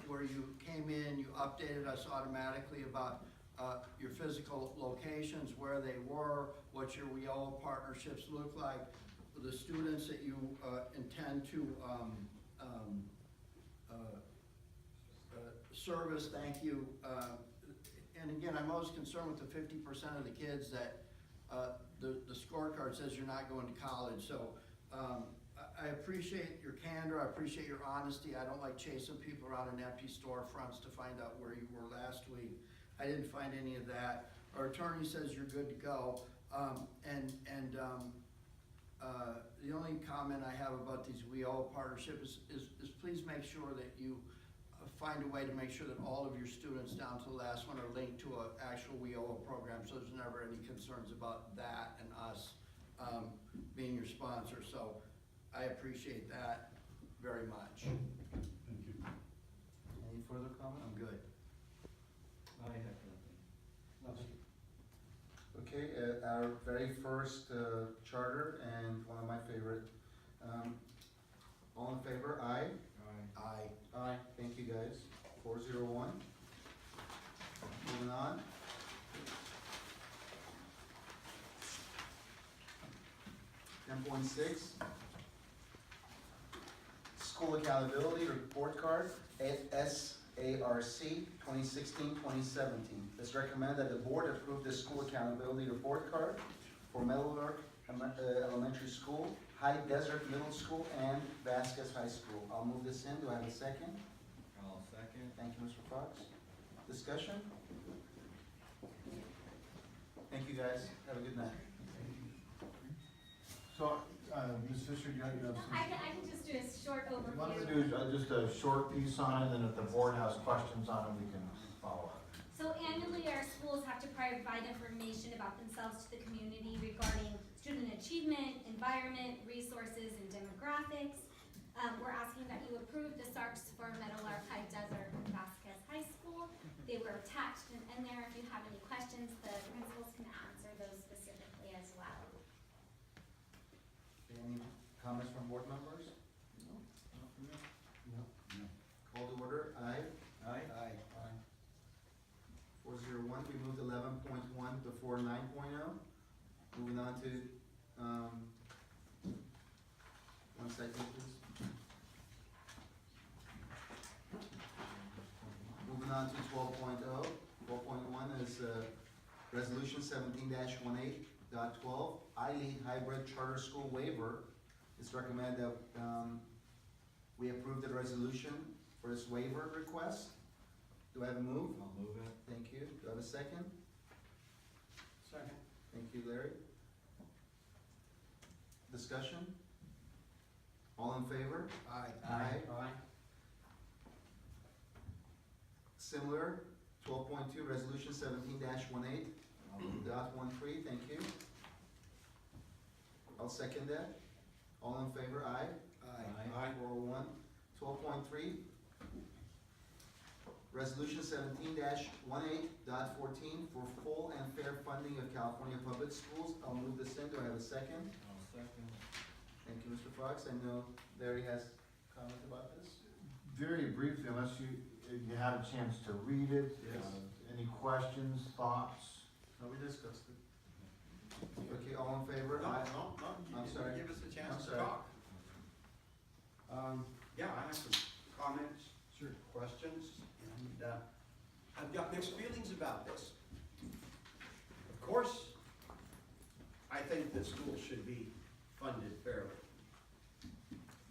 where you came in, you updated us automatically about your physical locations, where they were, what your WIOA partnerships look like, the students that you intend to service, thank you. And again, I'm most concerned with the 50% of the kids that the scorecard says you're not going to college. So I appreciate your candor, I appreciate your honesty. I don't like chasing people around in empty storefronts to find out where you were last week. I didn't find any of that. Our attorney says you're good to go. The only comment I have about these WIOA partnerships is please make sure that you find a way to make sure that all of your students down to the last one are linked to an actual WIOA program, so there's never any concerns about that and us being your sponsor. So I appreciate that very much. Thank you. Any further comment? I'm good. I have nothing. Okay, our very first charter and one of my favorite. All in favor? Aye. Aye. Aye. Thank you, guys. 401. Moving on. .6. School Accountability Report Card, SARC 2016-2017. It's recommended that the board approve the School Accountability Report Card for Meadowlark Elementary School, High Desert Middle School, and Vasquez High School. I'll move this in. Do I have a second? I'll second. Thank you, Mr. Fox. Discussion? Thank you, guys. Have a good night. So, Ms. Fisher, you have some... I can just do a short overview. Why don't we do just a short piece on it, and then if the board has questions on it, we can follow up. So annually, our schools have to provide information about themselves to the community regarding student achievement, environment, resources, and demographics. We're asking that you approve the SARCs for Meadowlark, High Desert, and Vasquez High School. They were attached in there. If you have any questions, the principals can answer those specifically as well. Any comments from board members? No. Call to order. Aye. Aye. Aye. Aye. point, we moved 11.1 before 9.0. Moving on to, one second, please. Moving on to 12.0. 12.1 is Resolution 17-18.12, I-Lead Hybrid Charter School Waiver. It's recommended that we approve the resolution for this waiver request. Do I have a move? I'll move it. Thank you. Do I have a second? Second. Thank you, Larry. Discussion? All in favor? Aye. Aye. Similar, 12.2, Resolution 17-18.13, thank you. I'll second that. All in favor, aye? Aye. 401. 12.3, Resolution 17-18.14 for full and fair funding of California public schools. I'll move this in. Do I have a second? I'll second. Thank you, Mr. Fox. I know Larry has comment about this. Very briefly, unless you had a chance to read it. Yes. Any questions, thoughts? No, we discussed it. Okay, all in favor? No, Aye. no, I'm you sorry. didn't give us a I'm chance to sorry. talk. Yeah, I have some comments, questions, and I've got mixed feelings about this. Of course, I think that schools should be funded fairly.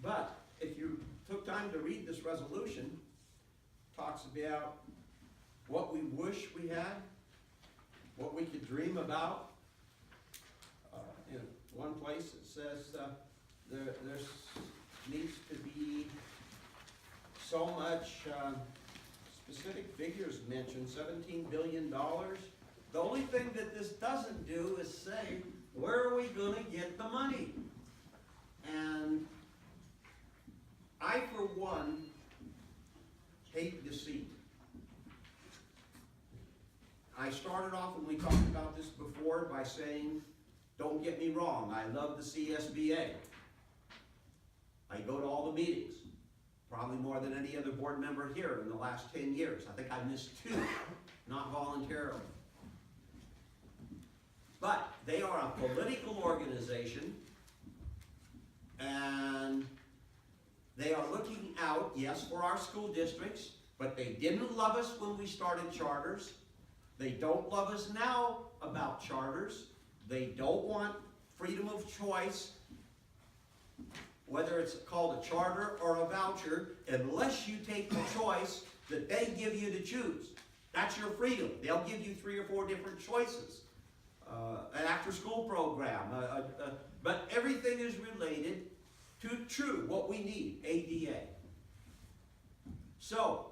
But if you took time to read this resolution, it talks about what we wish we had, what we could dream about. In one place it says there needs to be so much, specific figures mentioned, $17 billion. The only thing that this doesn't do is say, where are we gonna get the money? And I, for one, hate deceit. I started off when we talked about this before by saying, don't get me wrong, I love the CSBA. I go to all the meetings, probably more than any other board member here in the last 10 years. I think I missed 2, not voluntarily. But they are a political organization, and they are looking out, yes, for our school districts, but they didn't love us when we started charters. They don't love us now about charters. They don't want freedom of choice, whether it's called a charter or a voucher, unless you take the choice that they give you to choose. That's your freedom. They'll give you 3 or 4 different choices. An after-school program, but everything is related to true, what we need, ADA. So,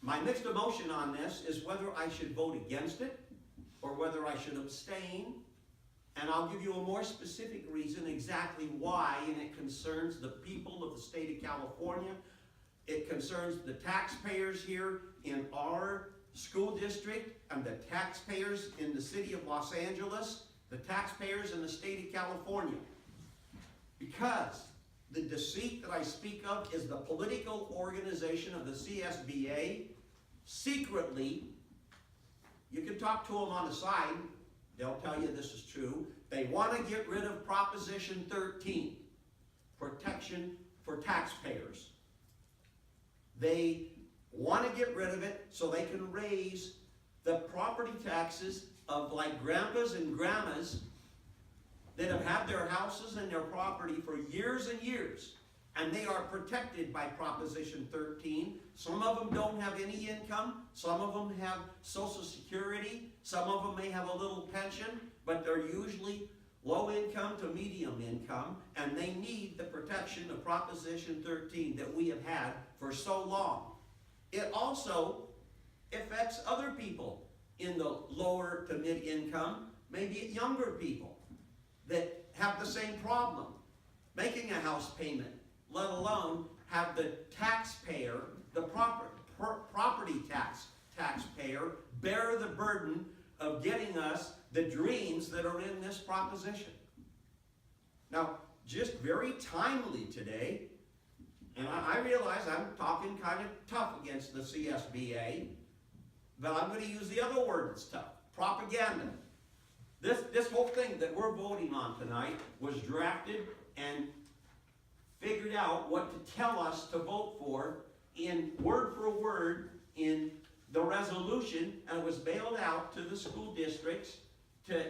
my mixed emotion on this is whether I should vote against it or whether I should abstain. And I'll give you a more specific reason exactly why, and it concerns the people of the state of California. It concerns the taxpayers here in our school district and the taxpayers in the city of Los Angeles, the taxpayers in the state of California. Because the deceit that I speak of is the political organization of the CSBA secretly. You can talk to them on the side. They'll tell you this is true. They want to get rid of Proposition 13, protection for taxpayers. They want to get rid of it so they can raise the property taxes of like grandpas and grandmas that have had their houses and their property for years and years. And they are protected by Proposition 13. Some of them don't have any income. Some of them have Social Security. Some of them may have a little pension, but they're usually low income to medium income, and they need the protection of Proposition 13 that we have had for so long. It also affects other people in the lower to mid income, maybe younger people that have the same problem, making a house payment, let alone have the taxpayer, the property taxpayer, bear the burden of getting us the dreams that are in this proposition. Now, just very timely today, and I realize I'm talking kind of tough against the CSBA, but I'm gonna use the other word that's tough, propaganda. This whole thing that we're voting on tonight was drafted and figured out what to tell us to vote for in word for word in the resolution, and it was mailed out to the school districts to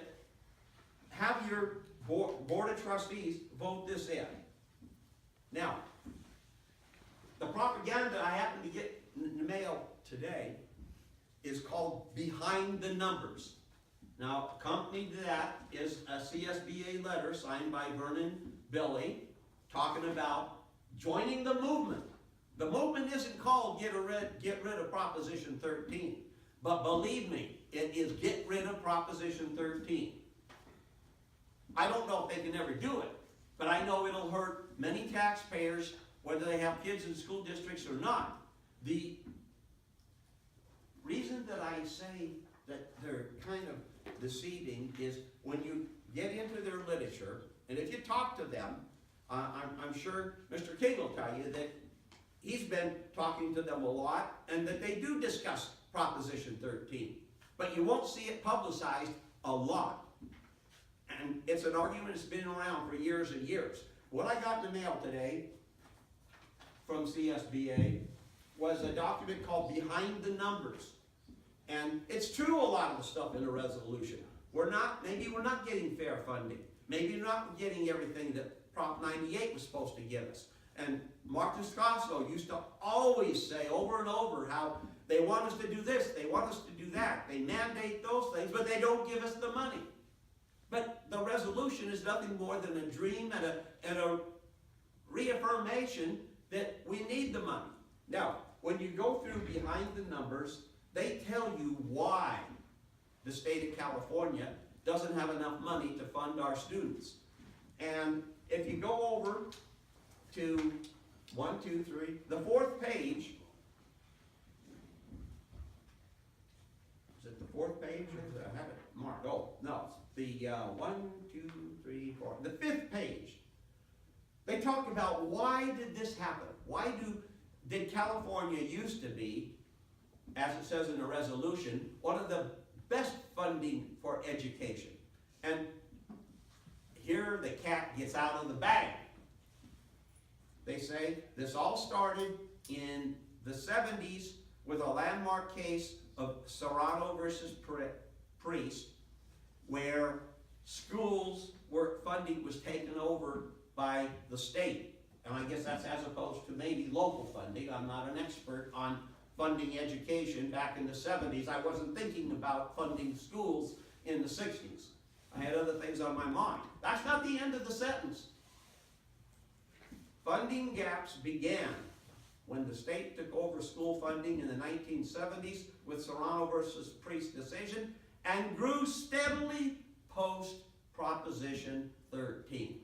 have your board of trustees vote this in. Now, the propaganda I happened to get in the mail today is called Behind the Numbers. Now, accompanied to that is a CSBA letter signed by Vernon Billy talking about joining the movement. The movement isn't called get rid of Proposition 13. But believe me, it is get rid of Proposition 13. I don't know if they can ever do it, but I know it'll hurt many taxpayers, whether they have kids in school districts or not. The reason that I say that they're kind of deceiving is when you get into their literature, and if you talk to them, I'm sure Mr. King will tell you that he's been talking to them a lot, and that they do discuss Proposition 13. But you won't see it publicized a lot. And it's an argument that's been around for years and years. What I got in the mail today from CSBA was a document called Behind the Numbers. And it's true, a lot of the stuff in the resolution. Maybe we're not getting fair funding. Maybe we're not getting everything that Prop 98 was supposed to give us. And Mark Discasso used to always say over and over how they want us to do this, they want us to do that. They mandate those things, but they don't give us the money. But the resolution is nothing more than a dream and a reaffirmation that we need the money. Now, when you go through Behind the Numbers, they tell you why the state of California doesn't have enough money to fund our students. And if you go over to the fourth page, is it the fourth page? I have it marked. Oh, no, the 1, 2, 3, 4, the fifth page. They talk about why did this happen? Did California used to be, as it says in the resolution, one of the best funding for education? And here the cat gets out of the bag. They say this all started in the 70s with a landmark case of Serrano versus Priest, where schools where funding was taken over by the state. And I guess that's as opposed to maybe local funding. I'm not an expert on funding education back in the 70s. I wasn't thinking about funding schools in the 60s. I had other things on my mind. That's not the end of the sentence. Funding gaps began when the state took over school funding in the 1970s with Serrano versus Priest decision and grew steadily post Proposition 13.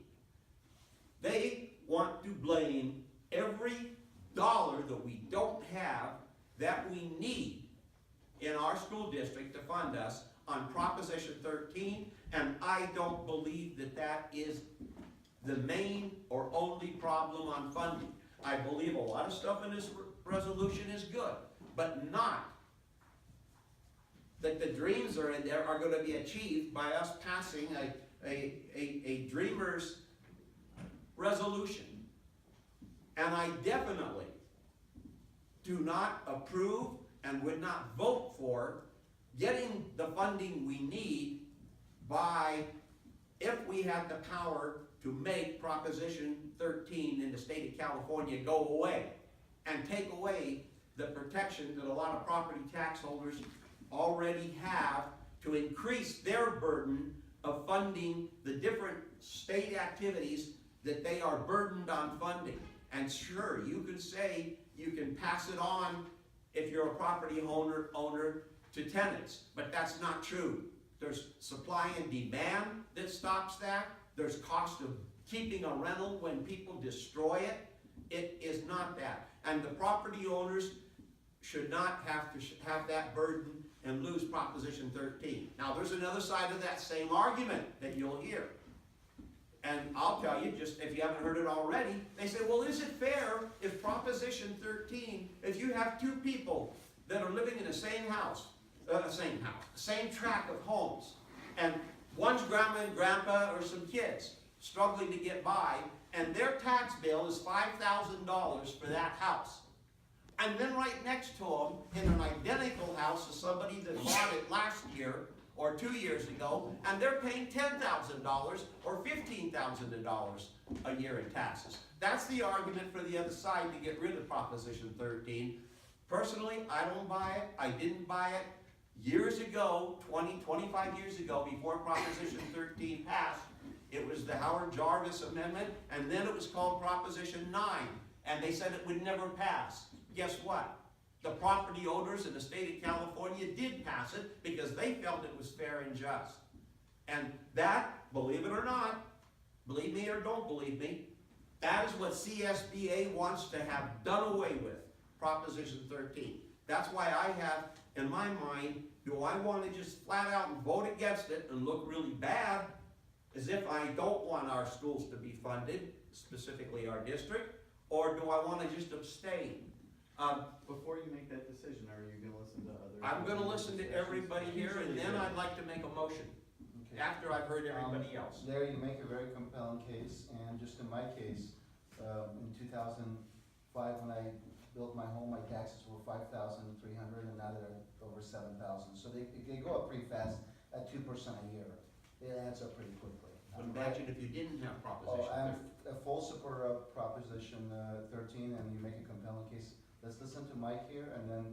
They want to blame every dollar that we don't have that we need in our school district to fund us on Proposition 13, and I don't believe that that is the main or only problem on funding. I believe a lot of stuff in this resolution is good, but not that the dreams are in there are going to be achieved by us passing a dreamer's resolution. And I definitely do not approve and would not vote for getting the funding we need by, if we had the power to make Proposition 13 in the state of California go away and take away the protection that a lot of property tax holders already have to increase their burden of funding the different state activities that they are burdened on funding. And sure, you can say you can pass it on if you're a property owner to tenants, but that's not true. There's supply and demand that stops that. There's cost of keeping a rental when people destroy it. It is not that. And the property owners should not have to have that burden and lose Proposition 13. Now, there's another side of that same argument that you'll hear. And I'll tell you, just if you haven't heard it already, they say, well, is it fair if Proposition 13, if you have two people that are living in the same same tract of homes. And one's grandma and grandpa or some kids struggling to get by, and their tax bill is $5,000 for that house. And then right next to them, in an identical house, is somebody that bought it last year or 2 years ago, and they're paying $10,000 or $15,000 a year in taxes. That's the argument for the other side to get rid of Proposition 13. Personally, I don't buy it. I didn't buy it. Years ago, 25 years ago, before Proposition 13 passed, it was the Howard Jarvis Amendment, and then it was called Proposition 9, and they said it would never pass. Guess what? The property owners in the state of California did pass it because they felt it was fair and just. And that, believe it or not, believe me or don't believe me, that is what CSBA wants to have done away with, Proposition 13. That's why I have, in my mind, do I want to just flat out and vote against it and look really bad, as if I don't want our schools to be funded, specifically our district, or do I want to just abstain? Before you make that decision, are you going to listen to others? I'm going to listen to everybody here, and then I'd like to make a motion, Okay. after I've heard everybody else. Larry, you make a very compelling case, and just in my case, in 2005, when I built my home, my taxes were $5,300, and now they're over $7,000. So they go up pretty fast at 2% a year. It adds up pretty quickly. But imagine if you didn't have Proposition I'm 13. a full supporter of Proposition 13, and you make a compelling case. Let's listen to Mike here, and then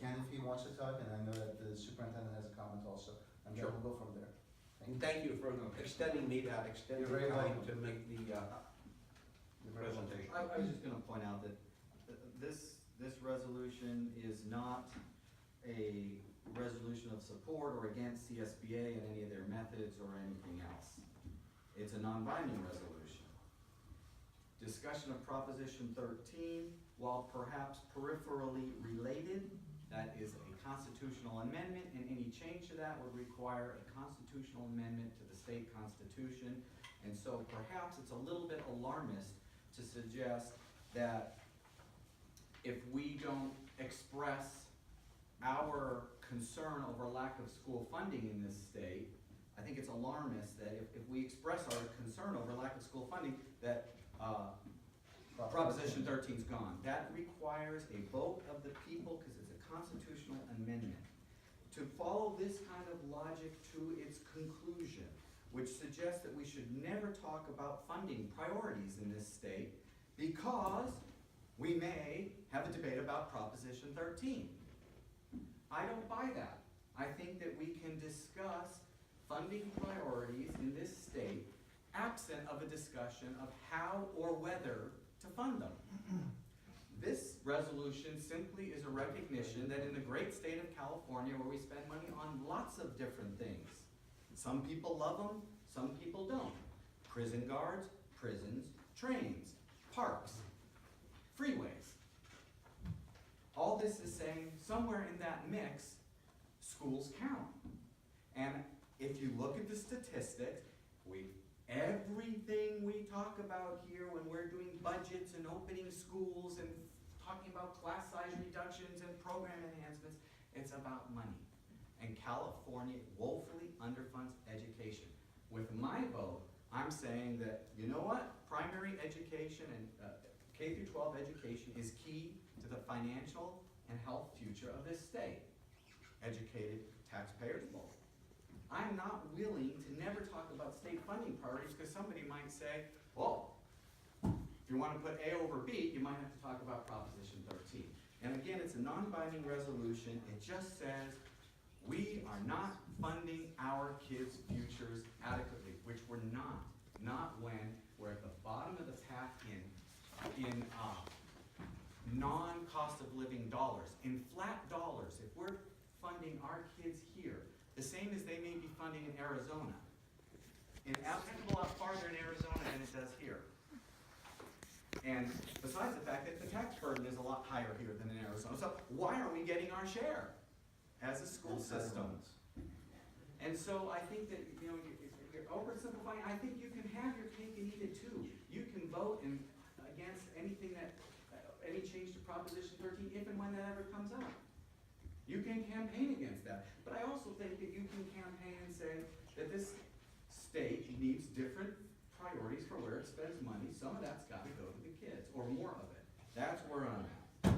Ken, if he wants to talk, and I know that the superintendent has a comment also, and then Sure. we'll go from there. And thank you for extending me that extended You're very time welcome. to make the You're very welcome. presentation. I was just gonna point out that this resolution is not a resolution of support or against CSBA and any of their methods or anything else. It's a non-binding resolution. Discussion of Proposition 13, while perhaps peripherally related, that is a constitutional amendment, and any change to that would require a constitutional amendment to the state constitution. And so perhaps it's a little bit alarmist to suggest that if we don't express our concern over lack of school funding in this state, I think it's alarmist that if we express our concern over lack of school funding, that Proposition 13 is gone. That requires a vote of the people because it's a constitutional amendment. To follow this kind of logic to its conclusion, which suggests that we should never talk about funding priorities in this state because we may have a debate about Proposition 13. I don't buy that. I think that we can discuss funding priorities in this state absent of a discussion of how or whether to fund them. This resolution simply is a recognition that in the great state of California, where we spend money on lots of different things, some people love them, some people don't. Prison guards, prisons, trains, parks, freeways. All this is saying somewhere in that mix, schools count. And if you look at the statistics, everything we talk about here when we're doing budgets and opening schools and talking about class size reductions and program enhancements, it's about money. And California woefully underfunds education. With my vote, I'm saying that, you know what? Primary education and K through 12 education is key to the financial and health future of this state. Educated taxpayers vote. I'm not willing to never talk about state funding priorities because somebody might say, well, if you want to put A over B, you might have to talk about Proposition 13. And again, it's a non-binding resolution. It just says we are not funding our kids' futures adequately, which we're not when we're at the bottom of the path in non-cost of living dollars, in flat dollars. If we're funding our kids here, the same as they may be funding in Arizona. It's applicable out farther in Arizona than it does here. And besides the fact that the tax burden is a lot higher here than in Arizona. So why aren't we getting our share as a school system? And so I think that, you know, if you're oversimplifying, I think you can have your cake and eat it too. You can vote against anything that, any change to Proposition 13 if and when that ever comes up. You can campaign against that, but I also think that you can campaign and say that this state needs different priorities for where it spends money. Some of that's gotta go to the kids, or more of it. That's where I'm at.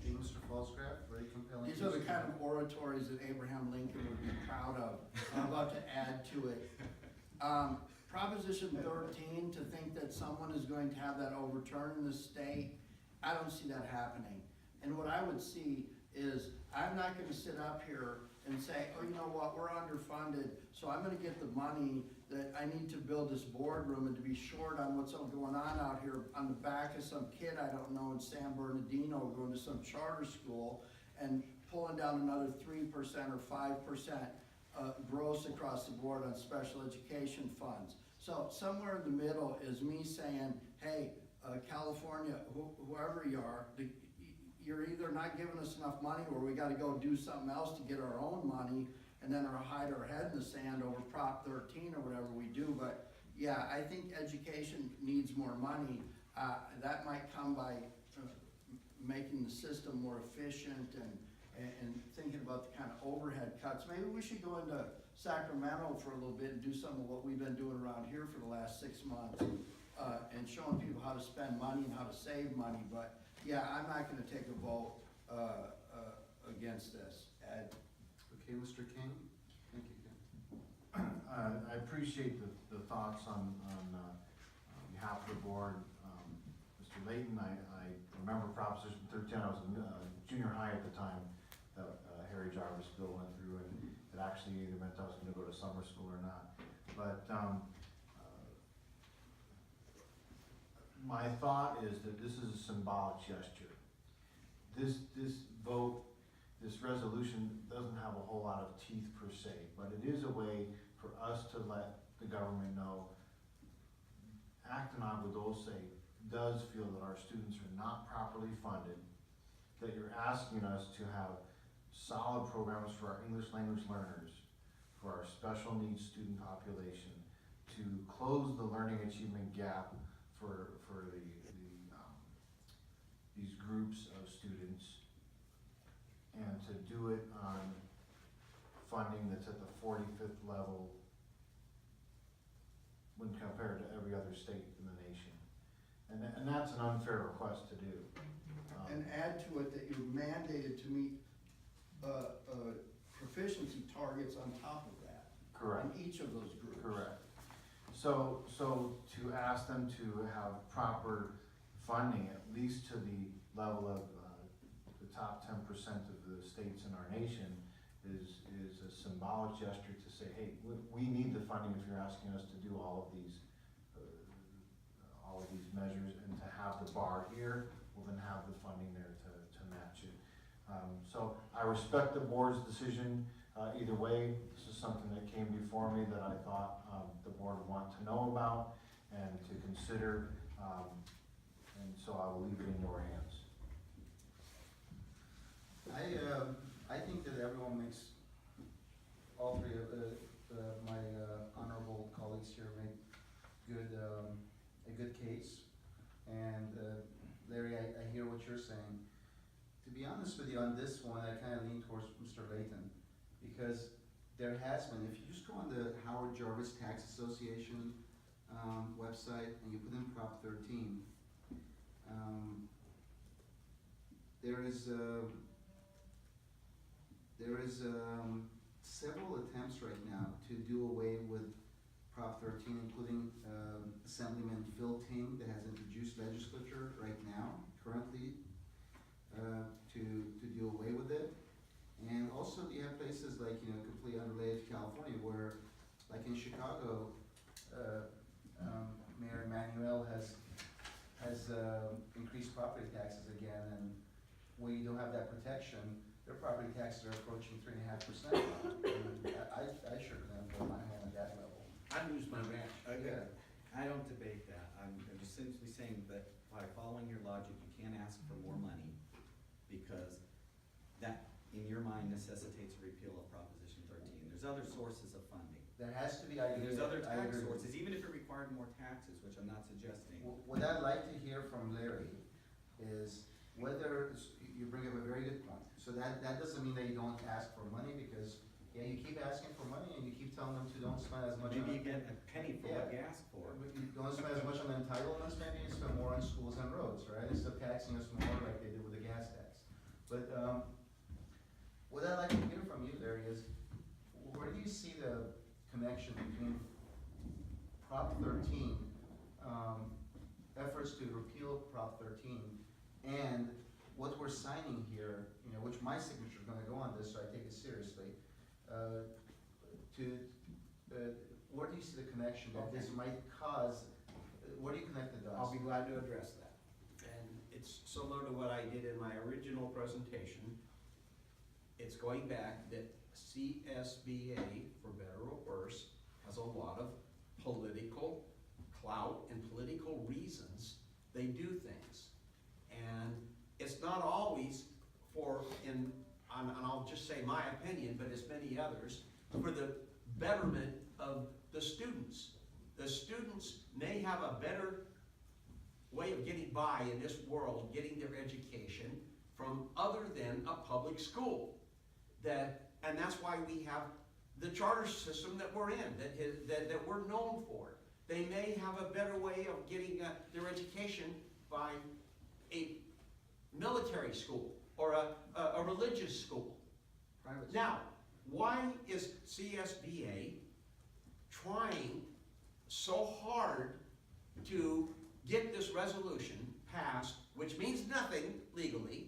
Okay, Mr. Falsgraf, very compelling. These are the kind of oratories that Abraham Lincoln would be proud of. I'm about to add to it. Proposition 13, to think that someone is going to have that overturned in the state, I don't see that happening. And what I would see is, I'm not gonna sit up here and say, oh, you know what, we're underfunded, so I'm gonna get the money that I need to build this boardroom and to be short on what's all going on out here on the back of some kid I don't know in San Bernardino going to some charter school and pulling down another 3% or 5% gross across the board on special education funds. So somewhere in the middle is me saying, hey, California, whoever you are, you're either not giving us enough money or we gotta go do something else to get our own money and then hide our head in the sand over Prop 13 or whatever we do. But yeah, I think education needs more money. That might come by making the system more efficient and thinking about the kind of overhead cuts. Maybe we should go into Sacramento for a little bit and do some of what we've been doing around here for the last 6 months and showing people how to spend money and how to save money. But yeah, I'm not gonna take a vote against this. Ed? Okay, Mr. King? Thank you, Ken. I appreciate the thoughts on behalf of the board. Mr. Layton, I remember Proposition 13, I was in junior high at the time that Harry Jarvis bill went through, and it actually either meant I was gonna go to summer school or not. But my thought is that this is a symbolic gesture. This vote, this resolution doesn't have a whole lot of teeth per se, but it is a way for us to let the government know Acton-Agua Dulce does feel that our students are not properly funded, that you're asking us to have solid programs for our English language learners, for our special needs student population, to close the learning achievement gap for these groups of students, and to do it on funding that's at the 45th level when compared to every other state in the nation. And that's an unfair request to do. And add to it that you're mandated to meet proficiency targets on top of that. Correct. In each of those groups. Correct. So to ask them to have proper funding, at least to the level of the top 10% of the states in our nation, is a symbolic gesture to say, hey, we need the funding if you're asking us to do all of these measures, and to have the bar here, we'll then have the funding there to match it. So I respect the board's decision. Either way, this is something that came before me that I thought the board would want to know about and to consider, and so I will leave it in your hands. I think that everyone makes, all three of my honorable colleagues here make a good case. And Larry, I hear what you're saying. To be honest with you on this one, I kind of lean towards Mr. Layton, because there has been, if you just go on the Howard Jarvis Tax Association website and you put in Prop 13, there is several attempts right now to do away with Prop 13, including Assemblyman Phil Ting that has introduced legislature right now, currently, to do away with it. And also you have places like, completely unrelated to California, where, like in Chicago, Mayor Emanuel has increased property taxes again, and where you don't have that protection, their property taxes are approaching 3.5%. I sure couldn't build my home at that level. I'd lose my ranch. Yeah. I don't debate that. I'm just simply saying that by following your logic, you can't ask for more money because that, in your mind, necessitates a repeal of Proposition 13. There's other sources of funding. There has to be, There's other tax sources, even if it required more taxes, which I'm not suggesting. What I'd like to hear from Larry is whether, you bring up a very good point. So that doesn't mean that you don't ask for money, because, yeah, you keep asking for money and you keep telling them to don't spend as much on. Maybe you get a penny for what you ask for. But you don't spend as much on entitlements, maybe you spend more on schools and roads, right? Instead of taxing us more like they did with the gas tax. But, what I'd like to hear from you, Larry, is where do you see the connection between Prop 13, efforts to repeal Prop 13, and what we're signing here, you know, which my signature is gonna go on this, so I take it seriously, where do you see the connection that this might cause, where do you connect the dots? I'll be glad to address that. And it's similar to what I did in my original presentation. It's going back that CSBA, for better or worse, has a lot of political clout and political reasons they do things. And it's not always and I'll just say my opinion, but as many others, for the betterment of the students. The students may have a better way of getting by in this world, getting their education from other than a public school. And that's why we have the charter system that we're in, that we're known for. They may have a better way of getting their education by a military school or a religious school. Private school. Now, why is CSBA trying so hard to get this resolution passed, which means nothing legally?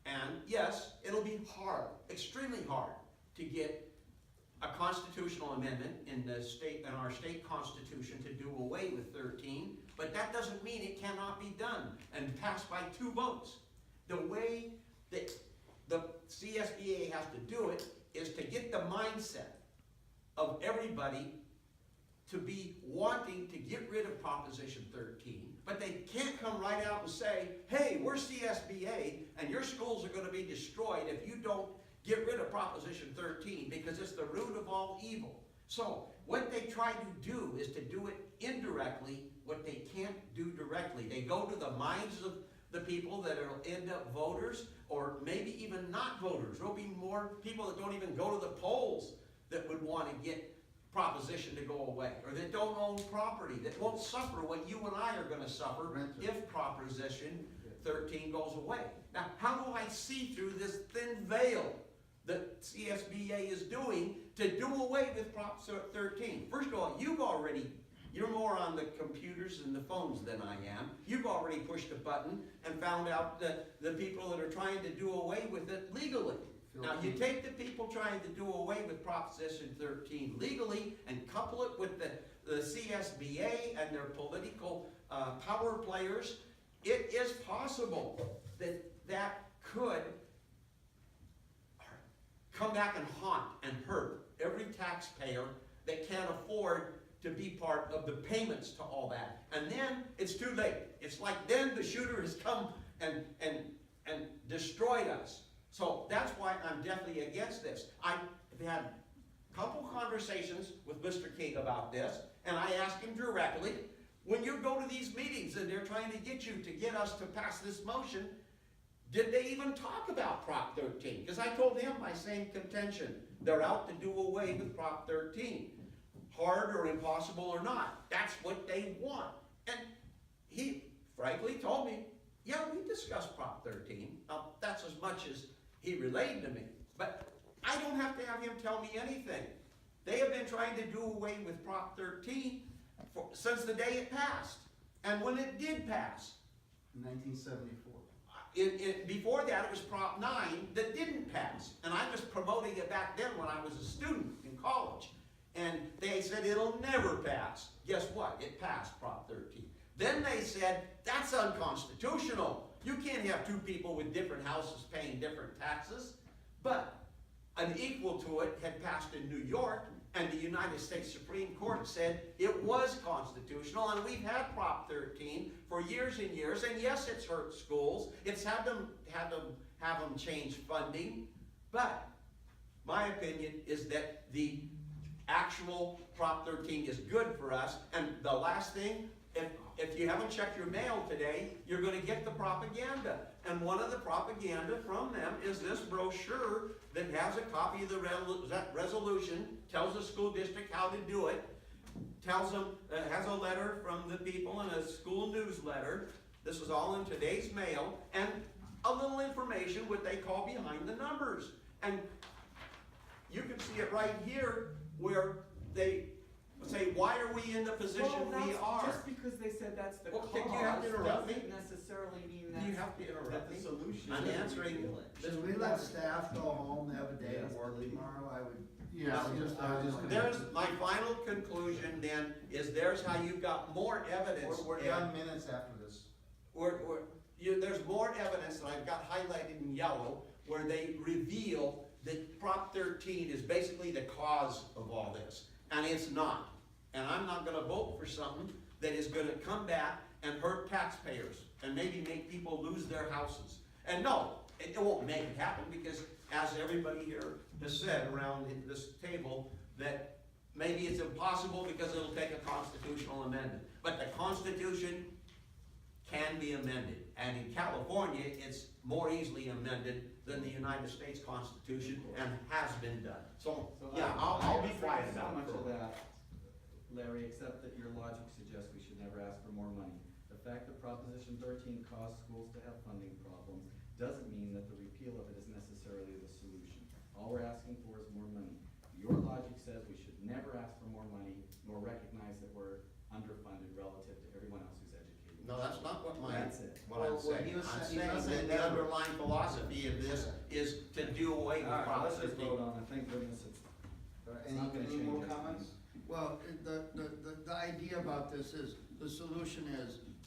And yes, it'll be hard, extremely hard, to get a constitutional amendment in our state constitution to do away with 13, but that doesn't mean it cannot be done and passed by 2 votes. The way that the CSBA has to do it is to get the mindset of everybody to be wanting to get rid of Proposition 13, but they can't come right out and say, hey, we're CSBA and your schools are going to be destroyed if you don't get rid of Proposition 13 because it's the root of all evil. So what they try to do is to do it indirectly, what they can't do directly. They go to the minds of the people that will end up voters, or maybe even not voters. There'll be more people that don't even go to the polls that would want to get Proposition to go away, or that don't own property, that won't suffer what you and I are going to suffer if Proposition 13 goes away. Now, how do I see through this thin veil that CSBA is doing to do away with Prop 13? First of all, you're more on the computers and the phones than I am. You've already pushed a button and found out the people that are trying to do away with it legally. Now, you take the people trying to do away with Proposition 13 legally and couple it with the CSBA and their political power players, it is possible that could come back and haunt and hurt every taxpayer that can't afford to be part of the payments to all that. And then it's too late. It's like then the shooter has come and destroyed us. So that's why I'm definitely against this. I've had a couple conversations with Mr. King about this, and I asked him directly, when you go to these meetings and they're trying to get us to pass this motion, did they even talk about Prop 13? Because I told him my same contention. They're out to do away with Prop 13. Hard or impossible or not, that's what they want. And he frankly told me, yeah, we discussed Prop 13. Now, that's as much as he relayed to me. But I don't have to have him tell me anything. They have been trying to do away with Prop 13 since the day it passed. And when it did pass, in 1974. Before that, it was Prop 9 that didn't pass. And I was promoting it back then when I was a student in college. And they said it'll never pass. Guess what? It passed Prop 13. Then they said, that's unconstitutional. You can't have 2 people with different houses paying different taxes. But an equal to it had passed in New York, and the United States Supreme Court said it was constitutional, and we've had Prop 13 for years and years, and yes, it's hurt schools. It's had them have them change funding, but my opinion is that the actual Prop 13 is good for us. And the last thing, if you haven't checked your mail today, you're gonna get the propaganda. And one of the propaganda from them is this brochure that has a copy of the resolution, tells the school district how to do it, tells them, has a letter from the people in a school newsletter. This is all in today's mail, and a little information, what they call behind the numbers. And you can see it right here, where they say, why are we in the position we are? Just because they said that's the Well, cause, do you have to interrupt me? doesn't necessarily mean Do you that's, have to interrupt that the me? solution. I'm is to answering repeal it. this. Should we let staff go home, have a day of work tomorrow? I would. Yeah, I was just gonna. There's, my final conclusion then, is there's how you've got more evidence. We're done minutes after this. There's more evidence that I've got highlighted in yellow, where they reveal that Prop 13 is basically the cause of all this, and it's not. And I'm not gonna vote for something that is gonna come back and hurt taxpayers, and maybe make people lose their houses. And no, it won't make it happen, because as everybody here has said around this table, that maybe it's impossible because it'll take a constitutional amendment. But the Constitution can be amended, and in California, it's more easily amended than the United States Constitution, and has been done. So, yeah, I'll be quiet So about much of it. that, Larry, except that your logic suggests we should never ask for more money. The fact that Proposition 13 caused schools to have funding problems doesn't mean that the repeal of it is necessarily the solution. All we're asking for is more money. Your logic says we should never ask for more money, nor recognize that we're underfunded relative to everyone else who's educated. No, that's not what That's it. I'm saying. I'm saying that the underlying philosophy of this is to do away with All right, Prop let's just 13. vote on it. Thank goodness it's not gonna Any more change anything. comments? Well, the idea about this is, the solution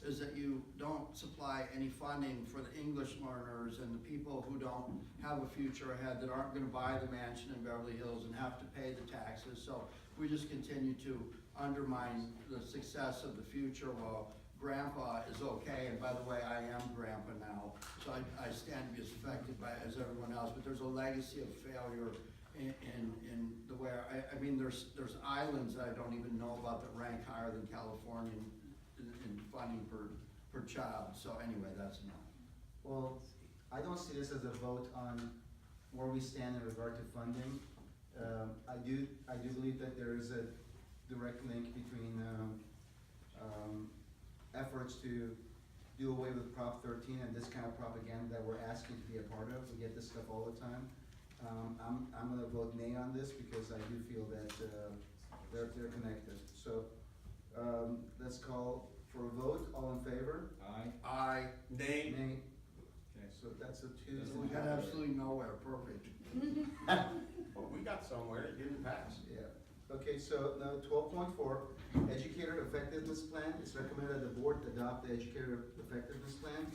is that you don't supply any funding for the English learners and the people who don't have a future ahead, that aren't gonna buy the mansion in Beverly Hills and have to pay the taxes. So we just continue to undermine the success of the future while grandpa is okay. And by the way, I am grandpa now, so I stand to be as affected by it as everyone else. But there's a legacy of failure in the way, I mean, there's islands that I don't even know about that rank higher than California in funding per child. So anyway, that's enough. Well, I don't see this as a vote on where we stand in regard to funding. I do believe that there is a direct link between efforts to do away with Prop 13 and this kind of propaganda that we're asking to be a part of. We get this stuff all the time. I'm gonna vote nay on this because I do feel that they're connected. So let's call for a vote. All in favor? Aye. Nay. Nay. Okay, so that's a two. We got absolutely nowhere, perfect. Well, we got somewhere, it didn't pass. Yeah. Okay, so now 12.4, educator effectiveness plan. It's recommended that the board adopt the educator effectiveness plan.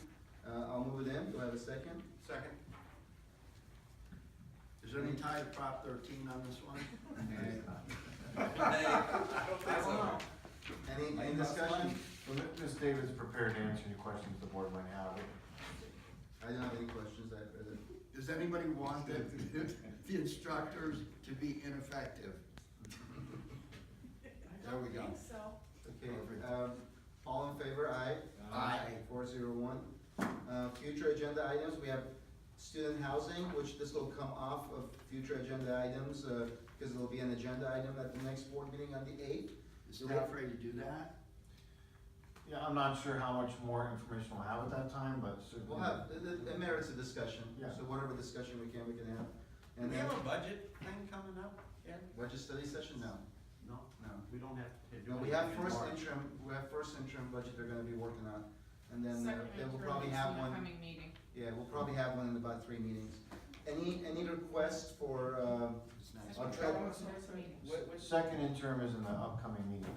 I'll move it in. Do I have a second? Second. Is there any tie to Prop 13 on this one? I don't know. Any discussion? Well, Ms. David's prepared to answer any questions the board might have. I don't have any questions. Does anybody want the instructors to be ineffective? There we go. I think so. Okay, all in favor, aye? Aye. 401. Future agenda items, we have student housing, which this will come off of future agenda items, because it'll be an agenda item at the next board meeting on the 8th. Is there afraid to do that? Yeah, I'm not sure how much more information we'll have at that time, but certainly. We'll have, it merits a discussion, Yeah. so whatever discussion we can have. Do And we then, have a budget thing coming up, Ed? budget study session, no. No, we don't have to do No, we anything have anymore. first interim budget they're gonna be working on, and then Second they will interim probably is have the one. upcoming meeting. Yeah, we'll probably have one in about 3 meetings. Any requests for, It's nice. I'll try. Second interim is in the upcoming meeting.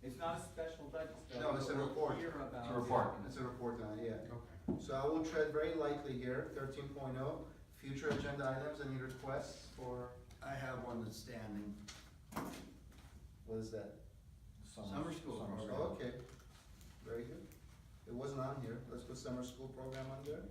It's not a special budget study. No, it's a report. We'll hear about It's a report. It's a report on it, yeah. Okay. So I will tread very lightly here, 13.0, future agenda items, any requests for, I have one that's standing. what is that? Summer school program. Oh, okay, very good. It wasn't on here, let's put summer school program on there.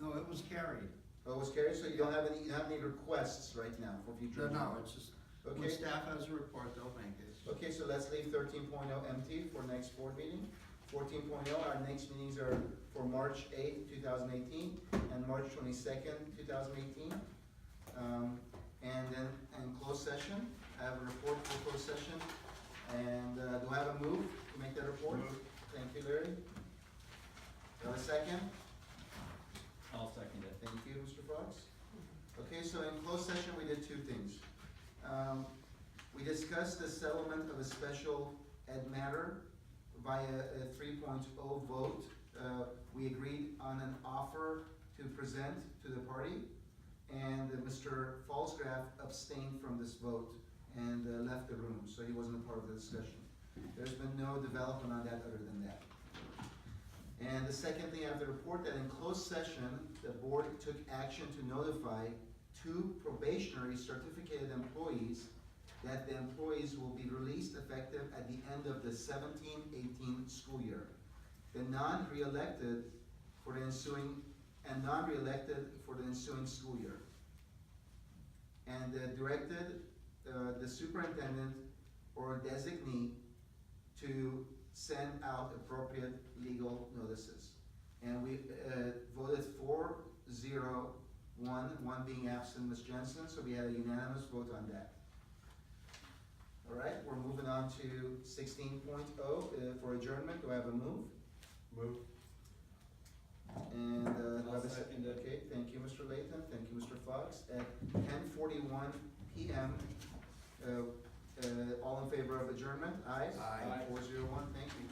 No, it was carried. Oh, it was carried, so you don't have any requests right now for future? No, agenda? it's just, When Okay, staff has a report, they'll make it. okay, so let's leave 13.0 empty for next board meeting. 14.0, our next meetings are for March 8th, 2018, and March 22nd, 2018. And then in closed session, I have a report for closed session. And do I have a move to make that report? Thank you, Larry. Do I have a second? I'll second it. Thank you, Mr. Fox. Okay, so in closed session, we did two things. We discussed the settlement of a special ed matter via a 3.0 vote. We agreed on an offer to present to the party, and Mr. Falsgraf abstained from this vote and left the room, so he wasn't a part of the discussion. There's been no development on that other than that. And the second thing I have to report, that in closed session, the board took action to notify 2 probationary certificated employees that the employees will be released effective at the end of the 17-18 school year. The non-reelected for the ensuing, and non-reelected for the ensuing school year. And directed the superintendent or designee to send out appropriate legal notices. And we voted 4-0, one being absent, Ms. Jensen, so we had a unanimous vote on that. All right, we're moving on to 16.0 for adjournment. Do I have a move? Move. And do I have a second it. Okay, thank you, Mr. Layton. Thank you, Mr. Fox. At 10:41 p.m., all in favor of adjournment? Aye. Aye. 401, thank you.